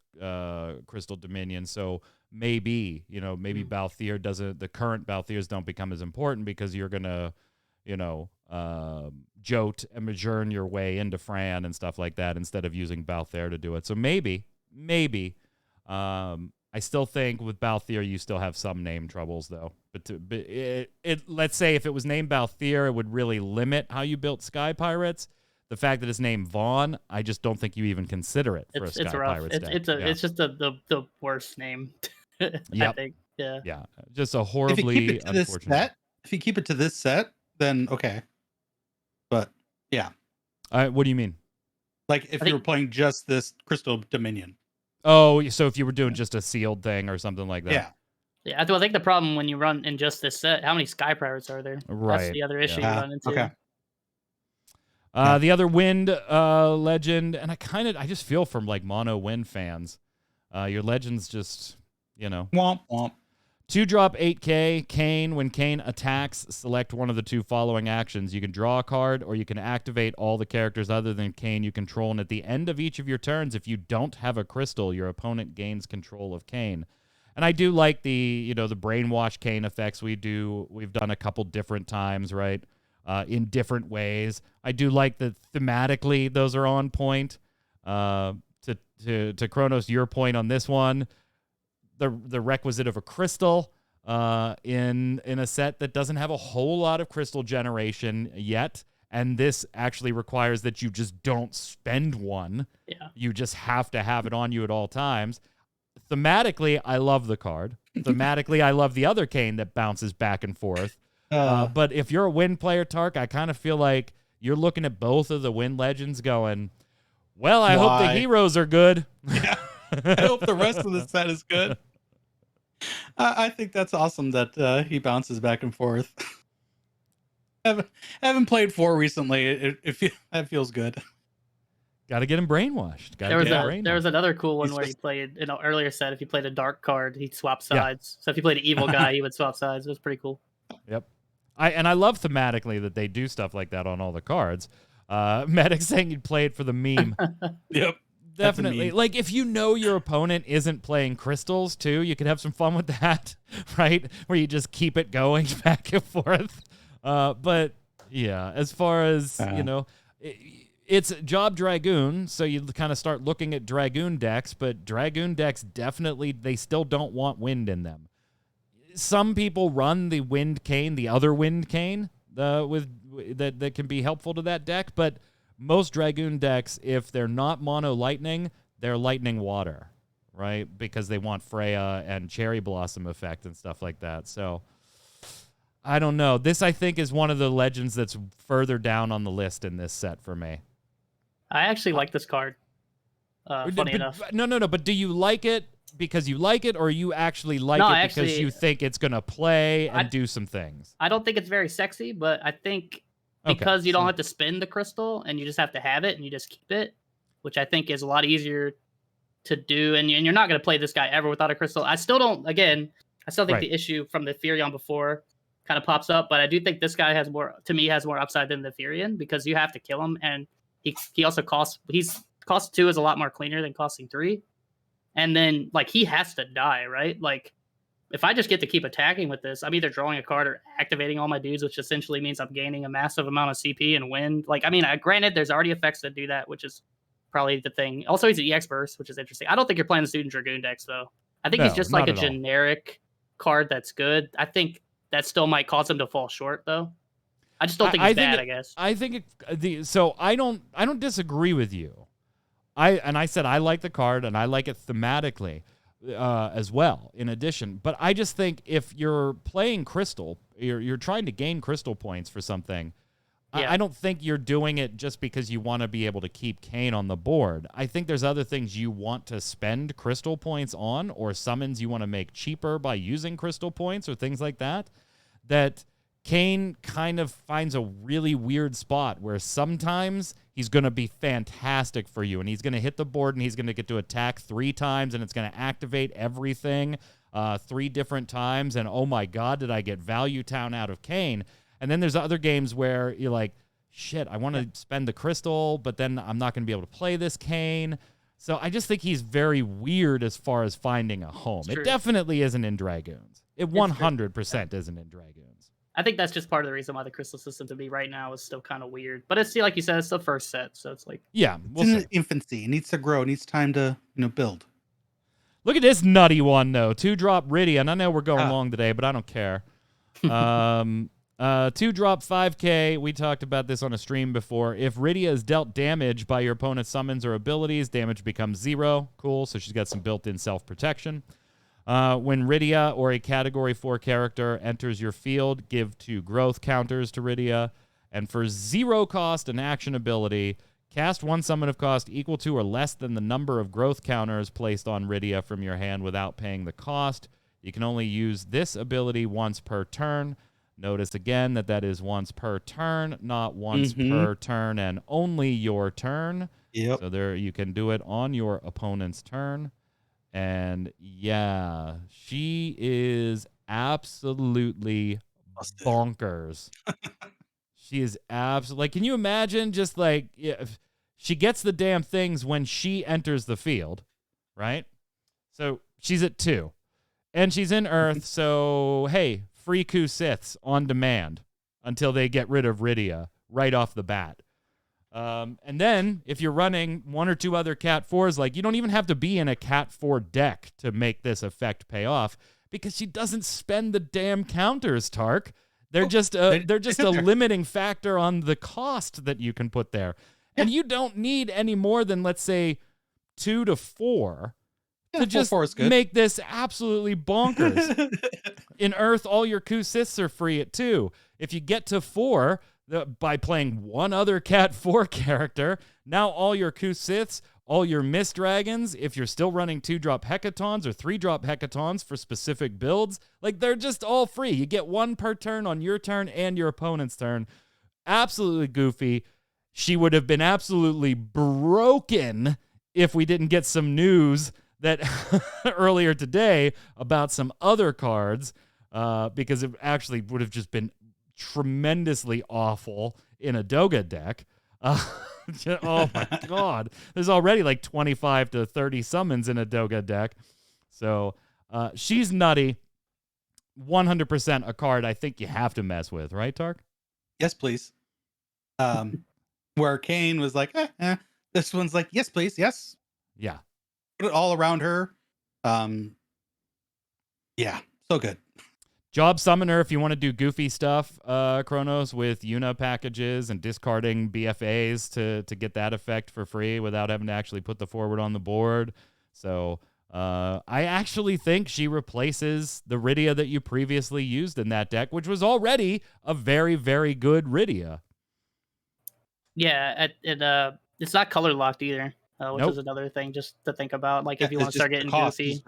[SPEAKER 1] Crystal Dominion. So maybe Balthier doesn't, the current Balthiers don't become as important because you're gonna, jote and Majourn your way into Fran and stuff like that instead of using Balthier to do it. So maybe. I still think with Balthier you still have some name troubles though. But let's say if it was named Balthier, it would really limit how you built Sky Pirates. The fact that it's named Vaughn, I just don't think you even consider it for a Sky Pirates deck.
[SPEAKER 3] It's just the worst name. I think. Yeah.
[SPEAKER 1] Yeah. Just a horribly unfortunate.
[SPEAKER 2] If you keep it to this set, then okay. But yeah.
[SPEAKER 1] What do you mean?
[SPEAKER 2] Like if you were playing just this Crystal Dominion.
[SPEAKER 1] Oh, so if you were doing just a sealed thing or something like that.
[SPEAKER 2] Yeah.
[SPEAKER 3] Yeah, I think the problem when you run in just this set, how many Sky Pirates are there?
[SPEAKER 1] Right.
[SPEAKER 3] That's the other issue you run into.
[SPEAKER 2] Okay.
[SPEAKER 1] The other Wind legend, and I just feel from like mono Wind fans, your legends just,
[SPEAKER 2] Womp womp.
[SPEAKER 1] 2-drop 8K, Kain. When Kain attacks, select one of the 2 following actions. You can draw a card, or you can activate all the characters other than Kain you control, and at the end of each of your turns, if you don't have a crystal, your opponent gains control of Kain. And I do like the brainwash Kain effects we've done a couple different times, right? In different ways. I do like that thematically those are on point. To Kronos, your point on this one, the requisite of a crystal in a set that doesn't have a whole lot of crystal generation yet, and this actually requires that you just don't spend one.
[SPEAKER 3] Yeah.
[SPEAKER 1] You just have to have it on you at all times. Thematically, I love the card. Thematically, I love the other Kain that bounces back and forth. But if you're a Wind player, Tark, I kind of feel like you're looking at both of the Wind legends going, well, I hope the heroes are good.
[SPEAKER 2] Yeah. I hope the rest of the set is good. I think that's awesome that he bounces back and forth. I haven't played 4 recently. That feels good.
[SPEAKER 1] Got to get him brainwashed.
[SPEAKER 3] There was another cool one where he played in an earlier set. If you played a dark card, he'd swap sides. So if you played an evil guy, he would swap sides. It was pretty cool.
[SPEAKER 1] Yep. I love thematically that they do stuff like that on all the cards. Medic saying you'd play it for the meme.
[SPEAKER 2] Yep.
[SPEAKER 1] Definitely. Like, if you know your opponent isn't playing crystals, too, you could have some fun with that, right? Where you just keep it going back and forth. But, yeah, as far as, it's Job Dragoon, so you kind of start looking at Dragoon decks, but Dragoon decks definitely, they still don't want Wind in them. Some people run the Wind Kain, the other Wind Kain, that can be helpful to that deck, but most Dragoon decks, if they're not mono lightning, they're lightning water, right? Because they want Freya and Cherry Blossom effect and stuff like that. So I don't know. This, I think, is one of the legends that's further down on the list in this set for me.
[SPEAKER 3] I actually like this card. Funny enough.
[SPEAKER 1] No. But do you like it because you like it, or you actually like it because you think it's going to play and do some things?
[SPEAKER 3] I don't think it's very sexy, but I think because you don't have to spend the crystal and you just have to have it and you just keep it, which I think is a lot easier to do. And you're not going to play this guy ever without a crystal. I still think the issue from the Furion before kind of pops up, but I do think this guy has more upside than the Furion because you have to kill him. And he also cost 2 is a lot more cleaner than costing 3. And then he has to die, right? if I just get to keep attacking with this, I'm either drawing a card or activating all my dudes, which essentially means I'm gaining a massive amount of CP and win. Like, I mean, granted, there's already effects that do that, which is probably the thing. Also, he's an EX burst, which is interesting. I don't think you're playing the Student Dragoon decks, though. I think he's
[SPEAKER 1] No,
[SPEAKER 3] just
[SPEAKER 1] not
[SPEAKER 3] like a
[SPEAKER 1] at all.
[SPEAKER 3] generic card that's good. I think that still might cause him to fall short, though. I just don't think he's bad, I guess.
[SPEAKER 1] I think so I don't disagree with you. I said I like the card and I like it thematically as well in addition, but I just think if you're playing Crystal, you're trying to gain Crystal points for something.
[SPEAKER 3] Yeah.
[SPEAKER 1] I don't think you're doing it just because you want to be able to keep Kain on the board. I think there's other things you want to spend Crystal points on, or summons you want to make cheaper by using Crystal points or things like that, that Kain kind of finds a really weird spot where sometimes he's going to be fantastic for you and he's going to hit the board and he's going to get to attack 3 times and it's going to activate everything 3 different times. And oh my God, did I get Value Town out of Kain? And then there's other games where you're like, shit, I want to spend the crystal, but then I'm not going to be able to play this Kain. So I just think he's very weird as far as finding a home. It definitely isn't in Dragoons. It 100% isn't in Dragoons.
[SPEAKER 3] I think that's just part of the reason why the crystal system to me right now is still kind of weird. But it's like you said, it's the first set, so it's like
[SPEAKER 2] it's in infancy. It needs to grow. It needs time to build.
[SPEAKER 1] Look at this nutty one though. 2-drop Rydia, and I know we're going long today, but I don't care. 2-drop 5K. We talked about this on a stream before. If Rydia is dealt damage by your opponent's summons or abilities, damage becomes 0. Cool. So she's got some built-in self-protection. When Rydia or a Category 4 character enters your field, give 2 growth counters to Rydia. And for 0 cost and action ability, cast 1 summon of cost equal to or less than the number of growth counters placed on Rydia from your hand without paying the cost. You can only use this ability once per turn. Notice again that is once per turn, not once per turn and only your turn.
[SPEAKER 2] Yep.
[SPEAKER 1] So there you can do it on your opponent's turn. And yeah, she is absolutely bonkers. She is absolutely, like, can you imagine just like, if she gets the damn things when she enters the field, right? So she's at 2 and she's in Earth. So, hey, free Ku Siths on demand until they get rid of Rydia right off the bat. And then if you're running 1 or 2 other Cat 4s, like, you don't even have to be in a Cat 4 deck to make this effect pay off because she doesn't spend the damn counters, Tark. They're just a limiting factor on the cost that you can put there. Yeah. And you don't need any more than, let's say, 2 to 4 to just make this absolutely bonkers. In Earth, all your Ku Siths are free at 2. If you get to 4, by playing 1 other Cat 4 character, now all your Ku Siths, all your Mist Dragons, if you're still running 2-drop Hecatons or 3-drop Hecatons for specific builds, like, they're just all free. You get 1 per turn on your turn and your opponent's turn. Absolutely goofy. She would have been absolutely broken if we didn't get some news that earlier today about some other cards, because it actually would have just been tremendously awful in a Doga deck. Oh my God. There's already like 25 to 30 summons in a Doga deck. So she's nutty. 100% a card I think you have to mess with, right, Tark?
[SPEAKER 2] Yes, please. Where Kain was like, this one's like, yes, please, yes.
[SPEAKER 1] Yeah.
[SPEAKER 2] Put it all around her. Yeah, so good.
[SPEAKER 1] Job Summoner, if you want to do goofy stuff, Chronos, with Yuna packages and discarding BFAs to get that effect for free without having to actually put the forward on the board. So I actually think she replaces the Rydia that you previously used in that deck, which was already a very, very good Rydia.
[SPEAKER 3] Yeah, it's not color locked either, which is another thing just to think about. Like, if you want to start getting goofy.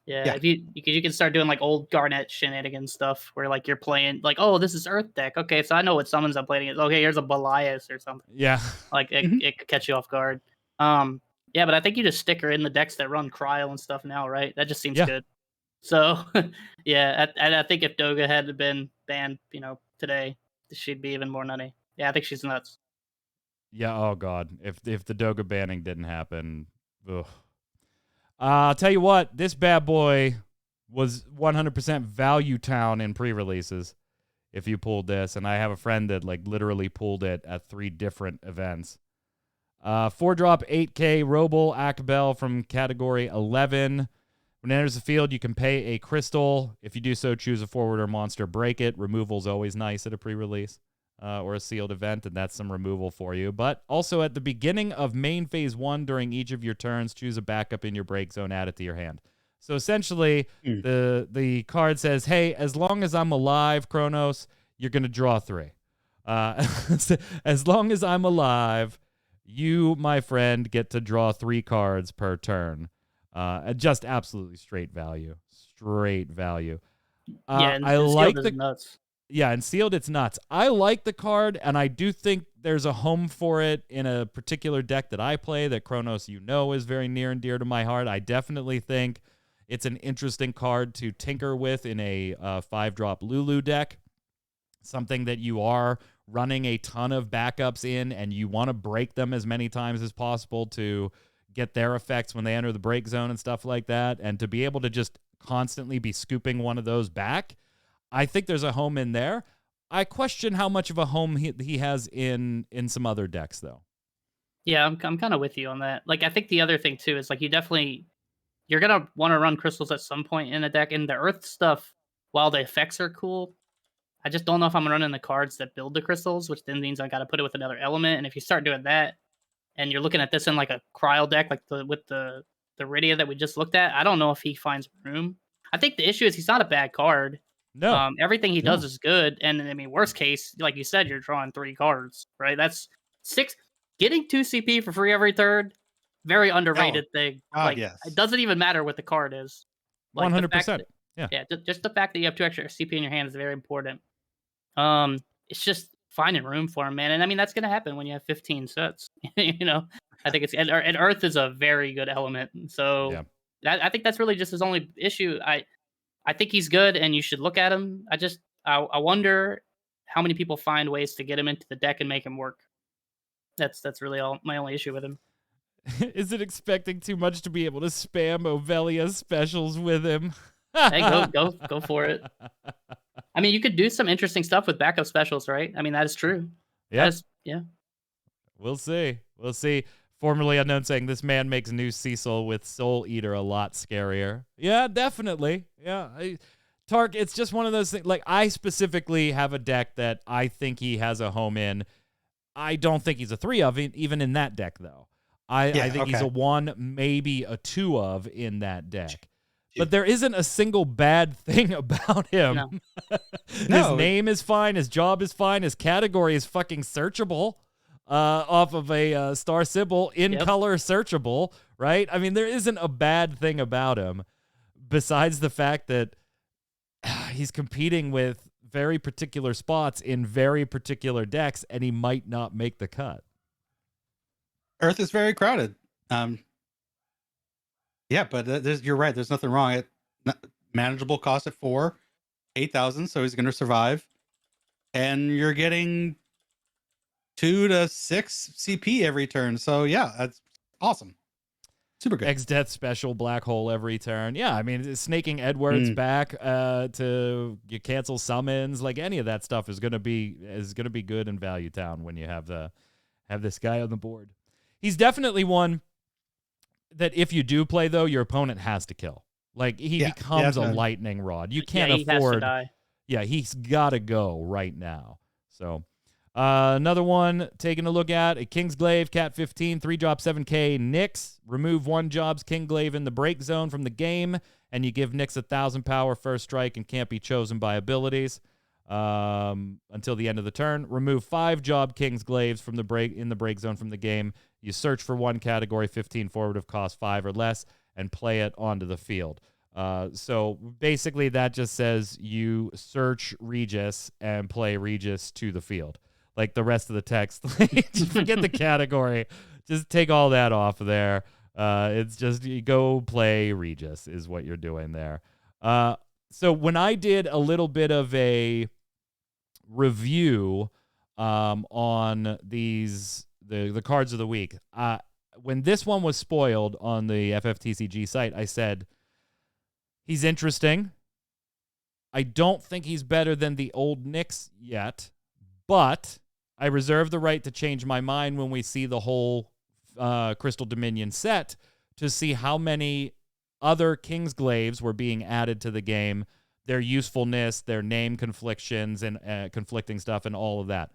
[SPEAKER 3] Yeah, if you can start doing like old Garnet shenanigans stuff where like you're playing like, oh, this is Earth deck. Okay, so I know what summons I'm playing. Okay, here's a Belias or something.
[SPEAKER 1] Yeah,
[SPEAKER 3] like it could catch you off guard. Yeah, but I think you just stick her in the decks that run Cryo and stuff now, right? That just seems good. So yeah, I think if Doga had been banned, today, she'd be even more nutty. Yeah, I think she's nuts.
[SPEAKER 1] Yeah. Oh God, if the Doga banning didn't happen, ugh. I'll tell you what, this bad boy was 100% value town in pre-releases if you pulled this, and I have a friend that like literally pulled it at 3 different events. 4-drop 8K Roble Akbel from category 11. When it enters the field, you can pay a crystal. If you do so, choose a forward or monster, break it. Removal's always nice at a pre-release or a sealed event, and that's some removal for you. But also at the beginning of main phase 1, during each of your turns, choose a backup in your break zone, add it to your hand. So essentially, the card says, hey, as long as I'm alive, Kronos, you're going to draw 3. As long as I'm alive, you, my friend, get to draw 3 cards per turn. Just absolutely straight value. Straight value.
[SPEAKER 3] Yeah, and
[SPEAKER 1] I
[SPEAKER 3] Sealed
[SPEAKER 1] like
[SPEAKER 3] is
[SPEAKER 1] the
[SPEAKER 3] nuts.
[SPEAKER 1] Yeah, and Sealed, it's nuts. I like the card, and I do think there's a home for it in a particular deck that I play that Kronos, is very near and dear to my heart. I definitely think it's an interesting card to tinker with in a 5-drop Lulu deck. Something that you are running a ton of backups in, and you want to break them as many times as possible to get their effects when they enter the break zone and stuff like that, and to be able to just constantly be scooping one of those back. I think there's a home in there. I question how much of a home he has in some other decks, though.
[SPEAKER 3] Yeah, I'm kind of with you on that. Like, I think the other thing too is like you're gonna want to run crystals at some point in a deck. And the Earth stuff, while the effects are cool, I just don't know if I'm running the cards that build the crystals, which then means I got to put it with another element. And if you start doing that, and you're looking at this in like a cryo deck, like with the Raideo that we just looked at, I don't know if he finds room. I think the issue is he's not a bad card.
[SPEAKER 1] No.
[SPEAKER 3] Everything he does is good, and I mean, worst case, like you said, you're drawing 3 cards, right? That's 6. Getting 2 CP for free every turn, very underrated thing. Like,
[SPEAKER 2] yes.
[SPEAKER 3] it doesn't even matter what the card is. Like,
[SPEAKER 1] 100%. Yeah,
[SPEAKER 3] just the fact that you have 2 extra CP in your hand is very important. It's just finding room for him, man. And I mean, that's gonna happen when you have 15 sets. I think and Earth is a very good element. So I think that's really just his only issue. I think he's good, and you should look at him. I wonder how many people find ways to get him into the deck and make him work. That's really all my only issue with him.
[SPEAKER 1] Is it expecting too much to be able to spam Ovelia specials with him?
[SPEAKER 3] Hey, go for it. I mean, you could do some interesting stuff with backup specials, right? I mean, that is true.
[SPEAKER 1] Yeah.
[SPEAKER 3] Yeah.
[SPEAKER 1] We'll see. Formerly unknown saying this man makes new Cecil with Soul Eater a lot scarier. Yeah, definitely. Yeah. Tark, it's just one of those things. Like, I specifically have a deck that I think he has a home in. I don't think he's a 3 of, even in that deck, though. I think he's a 1, maybe a 2 of in that deck. But there isn't a single bad thing about him.
[SPEAKER 3] No.
[SPEAKER 1] His name is fine. His job is fine. His category is fucking searchable off of a Star Sybil, in-color searchable, right? I mean, there isn't a bad thing about him besides the fact that he's competing with very particular spots in very particular decks, and he might not make the cut.
[SPEAKER 2] Earth is very crowded. Yeah, but you're right. There's nothing wrong. Manageable cost at 4, 8,000, so he's going to survive. And you're getting 2 to 6 CP every turn. So yeah, that's awesome. Super good.
[SPEAKER 1] X-Death special black hole every turn. Yeah, I mean, snaking Edwards back to you cancel summons, like any of that stuff is gonna be good in Value Town when you have this guy on the board. He's definitely one that if you do play, though, your opponent has to kill. Like, he becomes a lightning rod. You can't afford.
[SPEAKER 3] Has to die.
[SPEAKER 1] Yeah, he's got to go right now. So, another one taking a look at a Kingsglaive, Cat 15, 3-drop 7K, Nyx. Remove 1 job's Kingsglaive in the break zone from the game, and you give Nyx 1,000 power, first strike, and can't be chosen by abilities until the end of the turn. Remove 5 job Kingsglaives from the break zone from the game. You search for 1 category, 15 forward of cost 5 or less, and play it onto the field. So basically that just says you search Regis and play Regis to the field. Like the rest of the text, forget the category. Just take all that off of there. It's just you go play Regis is what you're doing there. So when I did a little bit of a review on the cards of the week, when this one was spoiled on the FFTCG site, I said, He's interesting. I don't think he's better than the old Nyx yet, but I reserve the right to change my mind when we see the whole Crystal Dominion set to see how many other Kingsglaives were being added to the game, their usefulness, their name conflictions and conflicting stuff and all of that.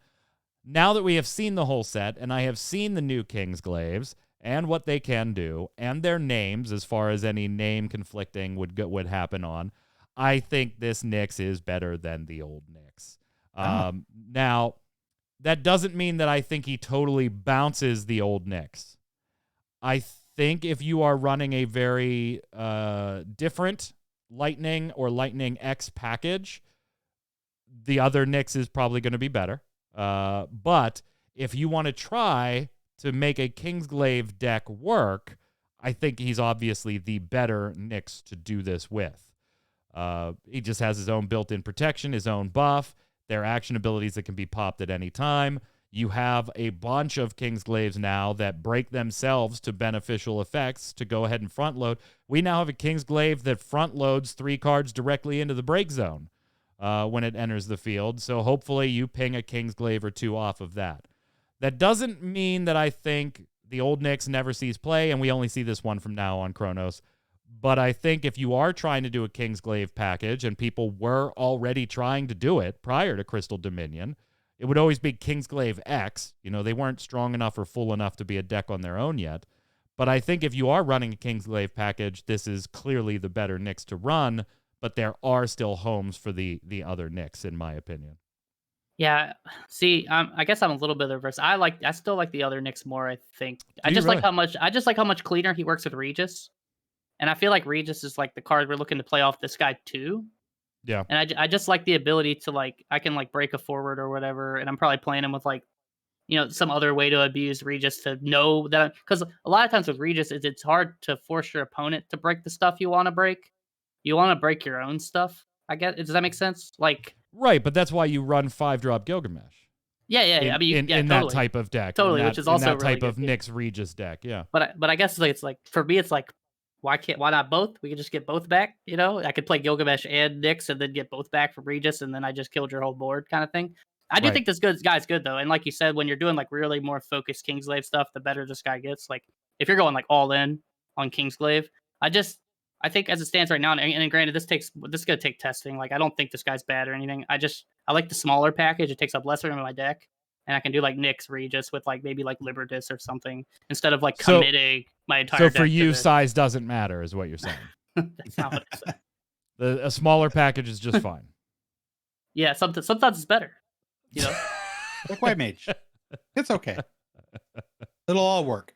[SPEAKER 1] Now that we have seen the whole set and I have seen the new Kingsglaives and what they can do and their names as far as any name conflicting would happen on, I think this Nyx is better than the old Nyx. Now, that doesn't mean that I think he totally bounces the old Nyx. I think if you are running a very different Lightning or Lightning X package, the other Nyx is probably going to be better. But if you want to try to make a Kingsglaive deck work, I think he's obviously the better Nyx to do this with. He just has his own built-in protection, his own buff. There are action abilities that can be popped at any time. You have a bunch of Kingsglaives now that break themselves to beneficial effects to go ahead and front load. We now have a Kingsglaive that front loads 3 cards directly into the break zone when it enters the field. So hopefully you ping a Kingsglaive or 2 off of that. That doesn't mean that I think the old Nyx never sees play, and we only see this one from now on Chronos. But I think if you are trying to do a Kingsglaive package, and people were already trying to do it prior to Crystal Dominion, it would always be Kingsglaive X. You know, they weren't strong enough or full enough to be a deck on their own yet. But I think if you are running a Kingsglaive package, this is clearly the better Nyx to run, but there are still homes for the other Nyx, in my opinion.
[SPEAKER 3] Yeah, see, I guess I'm a little bit the reverse. I still like the other Nyx more. I think I
[SPEAKER 1] you
[SPEAKER 3] just
[SPEAKER 1] really?
[SPEAKER 3] like how much cleaner he works with Regis, and I feel like Regis is like the card we're looking to play off this guy too.
[SPEAKER 1] Yeah.
[SPEAKER 3] And I just like the ability to I can break a forward or whatever, and I'm probably playing him with some other way to abuse Regis to know that, because a lot of times with Regis it's hard to force your opponent to break the stuff you want to break. You want to break your own stuff. I guess, does that make sense?
[SPEAKER 1] Right, but that's why you run 5-drop Gilgamesh.
[SPEAKER 3] Yeah. I mean,
[SPEAKER 1] in
[SPEAKER 3] totally.
[SPEAKER 1] that type of deck,
[SPEAKER 3] Totally,
[SPEAKER 1] in that,
[SPEAKER 3] which is also
[SPEAKER 1] in that type
[SPEAKER 3] really
[SPEAKER 1] of
[SPEAKER 3] good, yeah.
[SPEAKER 1] Nyx Regis deck, yeah.
[SPEAKER 3] But I guess it's for me, it's why not both? We could just get both back. You know, I could play Gilgamesh and Nyx and then get both back from Regis, and then I just killed your whole board, kind of thing. I do think this guy's good though, and like you said, when you're doing really more focused Kingsglaive stuff, the better this guy gets. If you're going all in on Kingsglaive, I think as it stands right now, and granted, this is gonna take testing. I don't think this guy's bad or anything. I like the smaller package. It takes up less room in my deck, and I can do Nyx Regis with maybe Libertas or something instead of committing my entire deck.
[SPEAKER 1] So for you, size doesn't matter, is what you're saying.
[SPEAKER 3] That's not what I said.
[SPEAKER 1] A smaller package is just fine.
[SPEAKER 3] Yeah, sometimes it's better. You know,
[SPEAKER 2] like White Mage. It's okay. It'll all work.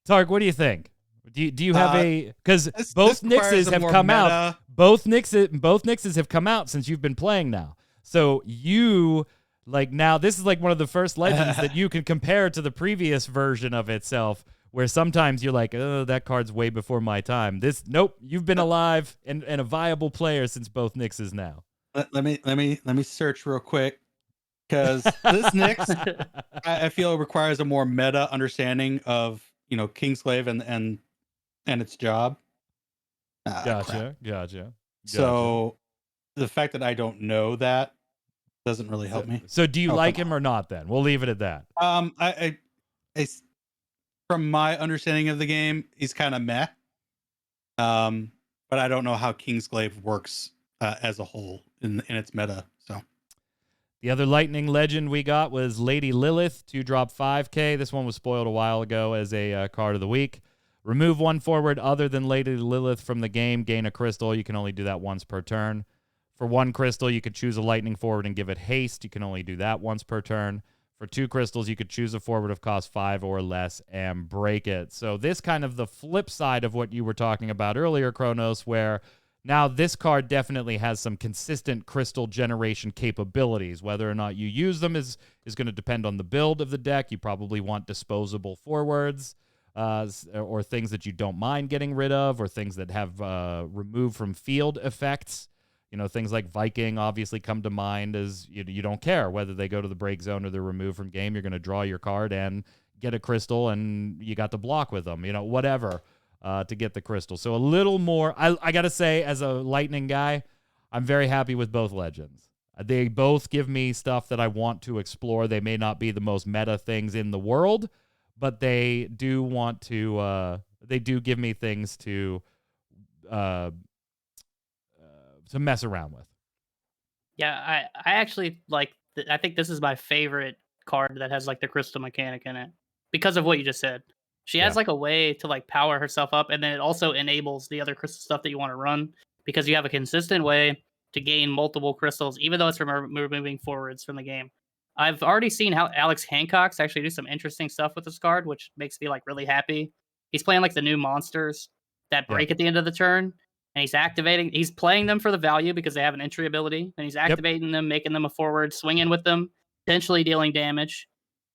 [SPEAKER 1] Tark, what do you think? Do you have because both
[SPEAKER 2] this requires
[SPEAKER 1] Nyxes
[SPEAKER 2] a
[SPEAKER 1] have
[SPEAKER 2] more
[SPEAKER 1] come
[SPEAKER 2] meta-
[SPEAKER 1] out. Both Nyxes have come out since you've been playing now. So you now this is one of the first legends that you can compare to the previous version of itself, where sometimes you're oh, that card's way before my time. Nope, you've been alive and a viable player since both Nyxes now.
[SPEAKER 2] Let me search real quick, because this Nyx I feel requires a more meta understanding of Kingsglaive and its job.
[SPEAKER 1] Gotcha.
[SPEAKER 2] So the fact that I don't know that doesn't really help me.
[SPEAKER 1] So do you like him or not? Then we'll leave it at that.
[SPEAKER 2] I from my understanding of the game, he's kind of meh. But I don't know how Kingsglaive works as a whole in its meta. So
[SPEAKER 1] the other Lightning legend we got was Lady Lilith, 2-drop 5K. This one was spoiled a while ago as a card of the week. Remove 1 forward other than Lady Lilith from the game. Gain a crystal. You can only do that once per turn. For 1 crystal, you could choose a Lightning forward and give it haste. You can only do that once per turn. For 2 crystals, you could choose a forward of cost 5 or less and break it. So this kind of the flip side of what you were talking about earlier, Chronos, where now this card definitely has some consistent crystal generation capabilities. Whether or not you use them is going to depend on the build of the deck. You probably want disposable forwards or things that you don't mind getting rid of, or things that have removed from field effects. Things like Viking obviously come to mind as you don't care whether they go to the break zone or they're removed from game. You're going to draw your card and get a crystal, and you got to block with them, whatever. to get the crystal. So a little more. I got to say, as a lightning guy, I'm very happy with both legends. They both give me stuff that I want to explore. They may not be the most meta things in the world, but they do want to. They do give me things to mess around with.
[SPEAKER 3] Yeah, I actually like. I think this is my favorite card that has like the crystal mechanic in it because of what you just said. She has
[SPEAKER 1] Yeah.
[SPEAKER 3] like a way to like power herself up, and then it also enables the other crystal stuff that you want to run because you have a consistent way to gain multiple crystals, even though it's moving forwards from the game. I've already seen how Alex Hancock's actually do some interesting stuff with this card, which makes me like really happy. He's playing like the new monsters that break at the end of the turn, and he's playing them for the value because they have an entry ability, and he's activating them, making them a forward, swinging with them, potentially dealing damage,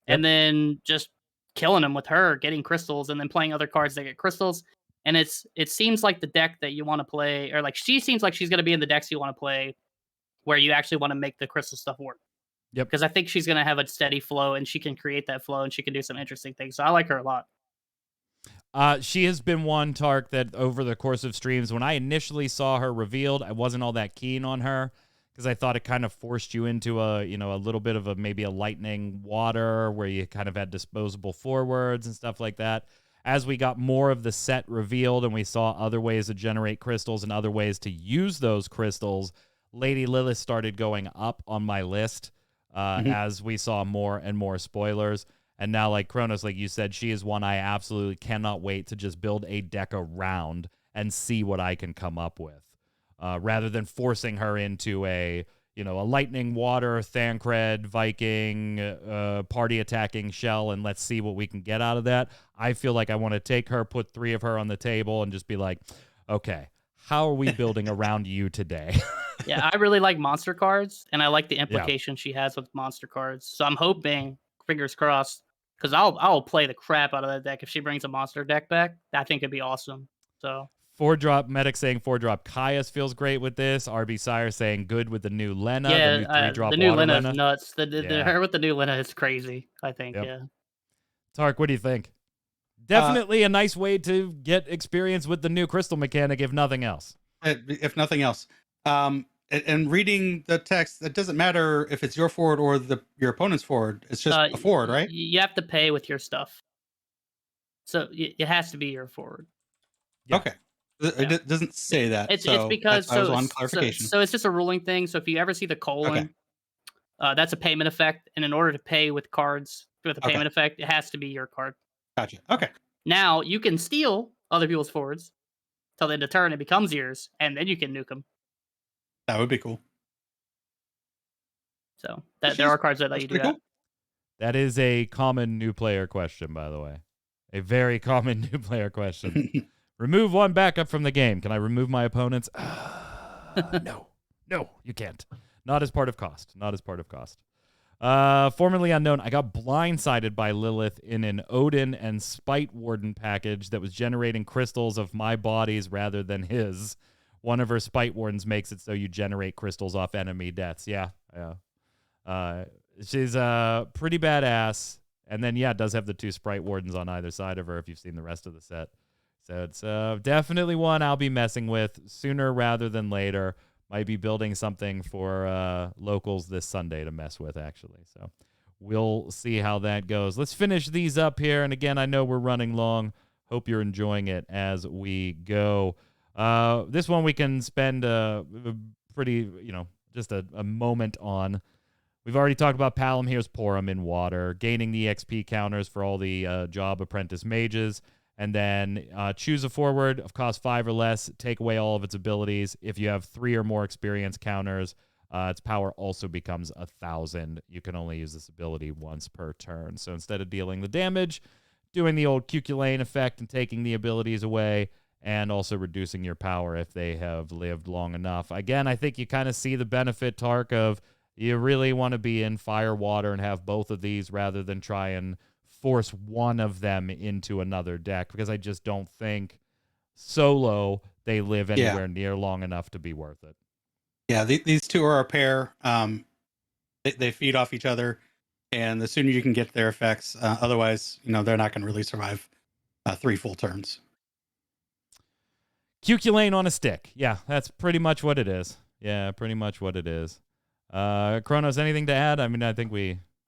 [SPEAKER 3] and then just killing them with her, getting crystals, and then playing other cards that get crystals. And it seems like the deck that you want to play, or like she seems like she's going to be in the decks you want to play, where you actually want to make the crystal stuff work.
[SPEAKER 1] Yep.
[SPEAKER 3] Because I think she's going to have a steady flow, and she can create that flow, and she can do some interesting things. So I like her a lot.
[SPEAKER 1] She has been one, Tark, that over the course of streams, when I initially saw her revealed, I wasn't all that keen on her because I thought it kind of forced you into a little bit of maybe a lightning water where you kind of had disposable forwards and stuff like that. As we got more of the set revealed and we saw other ways to generate crystals and other ways to use those crystals, Lady Lilith started going up on my list as we saw more and more spoilers. And now, like Kronos, like you said, she is one I absolutely cannot wait to just build a deck around and see what I can come up with, rather than forcing her into a lightning, water, Thancred, Viking, party attacking shell, and let's see what we can get out of that. I feel like I want to take her, put 3 of her on the table, and just be like, okay, how are we building around you today?
[SPEAKER 3] Yeah, I really like monster cards, and I like the implication she has with monster cards. So I'm hoping, fingers crossed, because I'll play the crap out of that deck if she brings a monster deck back. I think it'd be awesome. So
[SPEAKER 1] 4-drop Medic saying 4-drop Caius feels great with this. RB Sire saying good with the new Lena.
[SPEAKER 3] yeah,
[SPEAKER 1] the new 3-drop
[SPEAKER 3] the new
[SPEAKER 1] water
[SPEAKER 3] Lena is
[SPEAKER 1] Lena.
[SPEAKER 3] nuts. Her with the new Lena is crazy. I think.
[SPEAKER 1] Yep.
[SPEAKER 3] Yeah.
[SPEAKER 1] Tark, what do you think? Definitely a nice way to get experience with the new crystal mechanic, if nothing else.
[SPEAKER 2] If nothing else. And reading the text, it doesn't matter if it's your forward or your opponent's forward. It's just a forward, right?
[SPEAKER 3] You have to pay with your stuff. So it has to be your forward.
[SPEAKER 1] Yeah.
[SPEAKER 2] Okay. It doesn't say that.
[SPEAKER 3] It's
[SPEAKER 2] so
[SPEAKER 3] because
[SPEAKER 2] I was on clarification.
[SPEAKER 3] So it's just a ruling thing. So if you ever see the colon, that's a payment effect. And in order to pay with cards with a payment effect, it has to be your card.
[SPEAKER 2] Gotcha. Okay.
[SPEAKER 3] Now you can steal other people's forwards till the end of turn. It becomes yours, and then you can nuke them.
[SPEAKER 2] That would be cool.
[SPEAKER 3] So there are cards that let you do that.
[SPEAKER 2] Cool.
[SPEAKER 1] That is a common new player question, by the way. A very common new player question. Remove 1 backup from the game. Can I remove my opponents? No, you can't. Not as part of cost. Formerly unknown, I got blindsided by Lilith in an Odin and Spite Warden package that was generating crystals of my bodies rather than his. One of her Spite Wardens makes it so you generate crystals off enemy deaths. Yeah. She's pretty badass. And then, it does have the 2 Sprite Wardens on either side of her if you've seen the rest of the set. So it's definitely one I'll be messing with sooner rather than later. Might be building something for locals this Sunday to mess with, actually. So we'll see how that goes. Let's finish these up here. And again, I know we're running long. Hope you're enjoying it as we go. This one we can spend a pretty, just a moment on. We've already talked about Palamhere's Porum in water, gaining the XP counters for all the job apprentice mages. And then choose a forward of cost 5 or less, take away all of its abilities. If you have 3 or more experience counters, its power also becomes 1,000. You can only use this ability once per turn. So instead of dealing the damage, doing the old Cuculain effect and taking the abilities away, and also reducing your power if they have lived long enough. Again, I think you kind of see the benefit, Tark, of you really want to be in fire, water, and have both of these rather than try and force one of them into another deck, because I just don't think solo they live anywhere near long enough to be worth it.
[SPEAKER 2] Yeah, these 2 are a pair. They feed off each other, and the sooner you can get their effects, otherwise, they're not going to really survive 3 full turns.
[SPEAKER 1] Cuculane on a stick. Yeah, that's pretty much what it is. Yeah, pretty much what it is. Chronos, anything to add? I mean, I think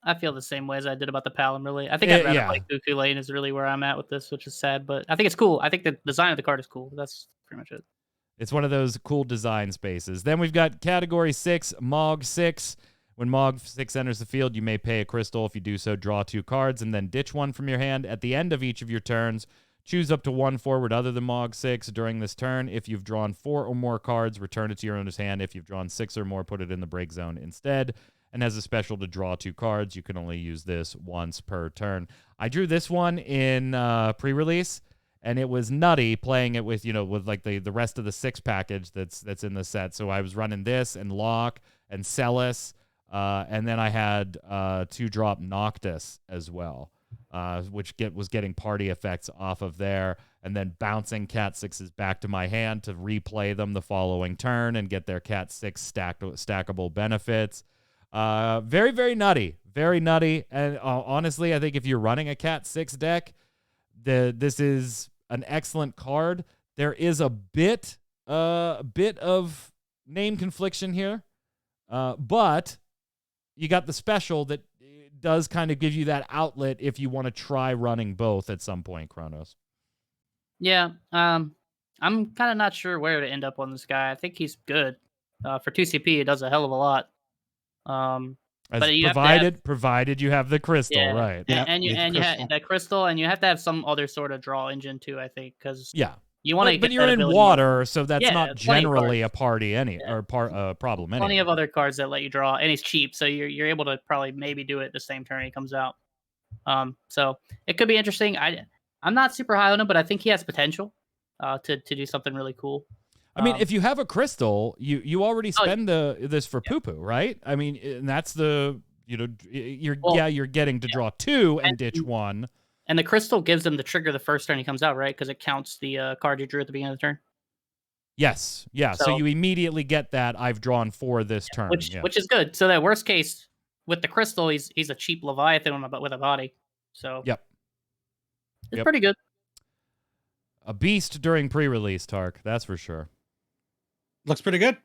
[SPEAKER 3] I feel the same way as I did about the Palom, really. I think I'd rather
[SPEAKER 1] yeah.
[SPEAKER 3] play Cuckoo Lane is really where I'm at with this, which is sad, but I think it's cool. I think the design of the card is cool. That's pretty much it.
[SPEAKER 1] It's one of those cool design spaces. Then we've got Category 6, Mog 6. When Mog 6 enters the field, you may pay a crystal. If you do so, draw 2 cards and then ditch one from your hand. At the end of each of your turns, choose up to 1 forward other than Mog 6 during this turn. If you've drawn 4 or more cards, return it to your owner's hand. If you've drawn 6 or more, put it in the break zone instead. And as a special to draw 2 cards, you can only use this once per turn. I drew this one in pre-release, and it was nutty playing it with, with like the rest of the 6 package that's in the set. So I was running this and Locke and Celis, and then I had 2-drop Noctis as well, which was getting party effects off of there, and then bouncing Cat 6s back to my hand to replay them the following turn and get their Cat 6 stackable benefits. Very, very nutty. Very nutty. And honestly, I think if you're running a Cat 6 deck, this is an excellent card. There is a bit of name confliction here, but you got the special that does kind of give you that outlet if you want to try running both at some point, Chronos.
[SPEAKER 3] Yeah, I'm kind of not sure where to end up on this guy. I think he's good. For 2CP, it does a hell of a lot. But you
[SPEAKER 1] provided you have the crystal, right?
[SPEAKER 3] Yeah, and you have that crystal, and you have to have some other sort of draw engine too. I think because you want to.
[SPEAKER 1] But you're in water, so that's not generally a party problem.
[SPEAKER 3] Plenty of other cards that let you draw, and he's cheap, so you're able to probably maybe do it the same turn he comes out. So it could be interesting. I'm not super high on him, but I think he has potential to do something really cool.
[SPEAKER 1] I mean, if you have a crystal, you already spend this for poo-poo, right? I mean, and that's you're getting to draw 2 and ditch 1.
[SPEAKER 3] And the crystal gives him the trigger the first turn he comes out, right? Because it counts the card you drew at the beginning of the turn.
[SPEAKER 1] Yes, yeah. So you immediately get that I've drawn 4 this turn,
[SPEAKER 3] which is good. So that worst case with the crystal, he's a cheap Leviathan with a body. So it's pretty good.
[SPEAKER 1] A beast during pre-release, Tark. That's for sure.
[SPEAKER 2] Looks pretty good,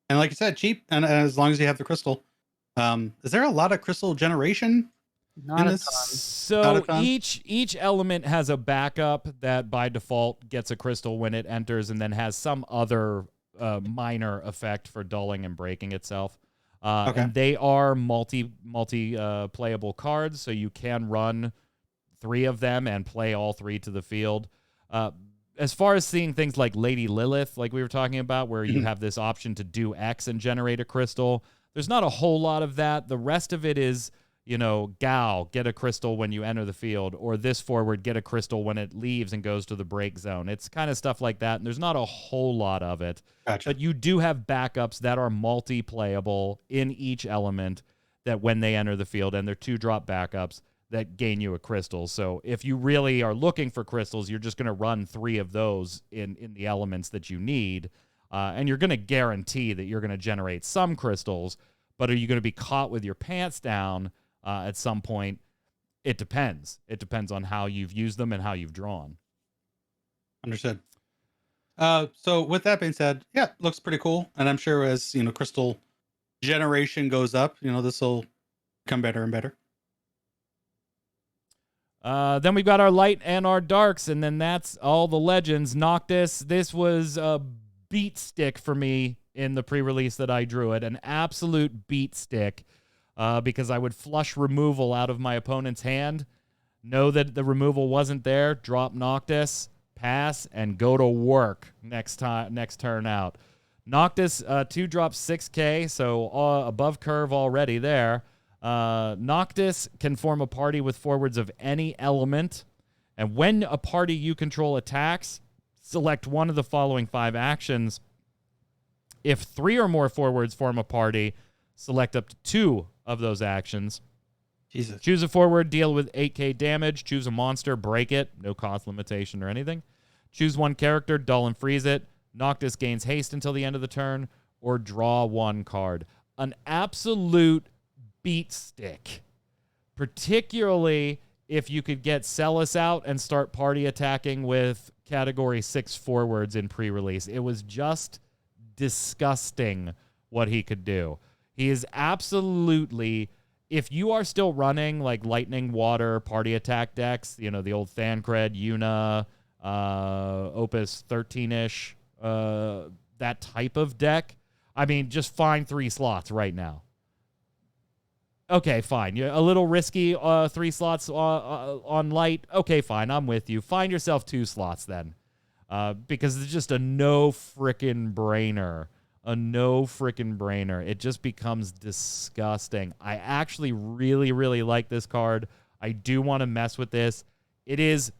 [SPEAKER 2] and like you said, cheap, and as long as you have the crystal. Is there a lot of crystal generation?
[SPEAKER 3] Not a ton.
[SPEAKER 1] So each element has a backup that by default gets a crystal when it enters, and then has some other minor effect for dulling and breaking itself. And they are multi playable cards, so you can run 3 of them and play all 3 to the field. As far as seeing things like Lady Lilith, like we were talking about, where you have this option to do X and generate a crystal, there's not a whole lot of that. The rest of it is, Gal, get a crystal when you enter the field, or this forward, get a crystal when it leaves and goes to the break zone. It's kind of stuff like that, and there's not a whole lot of it.
[SPEAKER 2] Gotcha.
[SPEAKER 1] But you do have backups that are multi-playable in each element that when they enter the field, and they're 2-drop backups that gain you a crystal. So if you really are looking for crystals, you're just going to run 3 of those in the elements that you need, and you're going to guarantee that you're going to generate some crystals, but are you going to be caught with your pants down at some point? It depends. It depends on how you've used them and how you've drawn.
[SPEAKER 2] Understood. So with that being said, looks pretty cool, and I'm sure as crystal generation goes up, this will become better and better.
[SPEAKER 1] Then we've got our light and our darks, and then that's all the legends. Noctis, this was a beat stick for me in the pre-release that I drew it, an absolute beat stick, because I would flush removal out of my opponent's hand, know that the removal wasn't there, drop Noctis, pass, and go to work next turn out. Noctis 2-drop 6K, so above curve already there. Noctis can form a party with forwards of any element, and when a party you control attacks, select one of the following 5 actions. If 3 or more forwards form a party, select up to 2 of those actions.
[SPEAKER 2] Jesus.
[SPEAKER 1] Choose a forward, deal with 8k damage. Choose a monster, break it. No cost limitation or anything. Choose one character, dull and freeze it. Noctis gains haste until the end of the turn, or draw 1 card. An absolute beat stick, particularly if you could get Celis out and start party attacking with category 6 forwards in pre-release. It was just disgusting what he could do. He is absolutely, if you are still running like lightning, water, party attack decks, you know, the old Thancred, Yuna, Opus 13-ish, that type of deck, I mean, just find 3 slots right now. Okay, fine. You're a little risky, 3 slots on light. Okay, fine. I'm with you. Find yourself 2 slots then. Because it's just a no frickin' brainer. A no frickin' brainer. It just becomes disgusting. I actually really, really like this card. I do want to mess with this. It is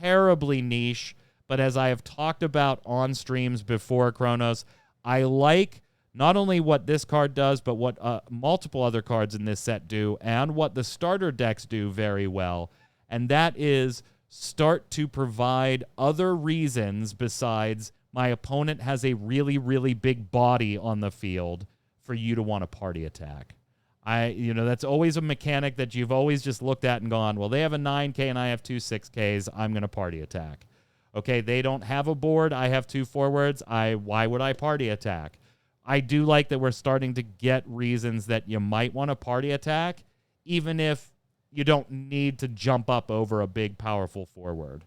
[SPEAKER 1] terribly niche, but as I have talked about on streams before, Chronos, I like not only what this card does, but what multiple other cards in this set do, and what the starter decks do very well. And that is start to provide other reasons besides my opponent has a really, really big body on the field for you to want to party attack. That's always a mechanic that you've always just looked at and gone, well, they have a 9K and I have 2 6Ks. I'm going to party attack. Okay, they don't have a board. I have 2 forwards. Why would I party attack? I do like that we're starting to get reasons that you might want to party attack, even if you don't need to jump up over a big, powerful forward.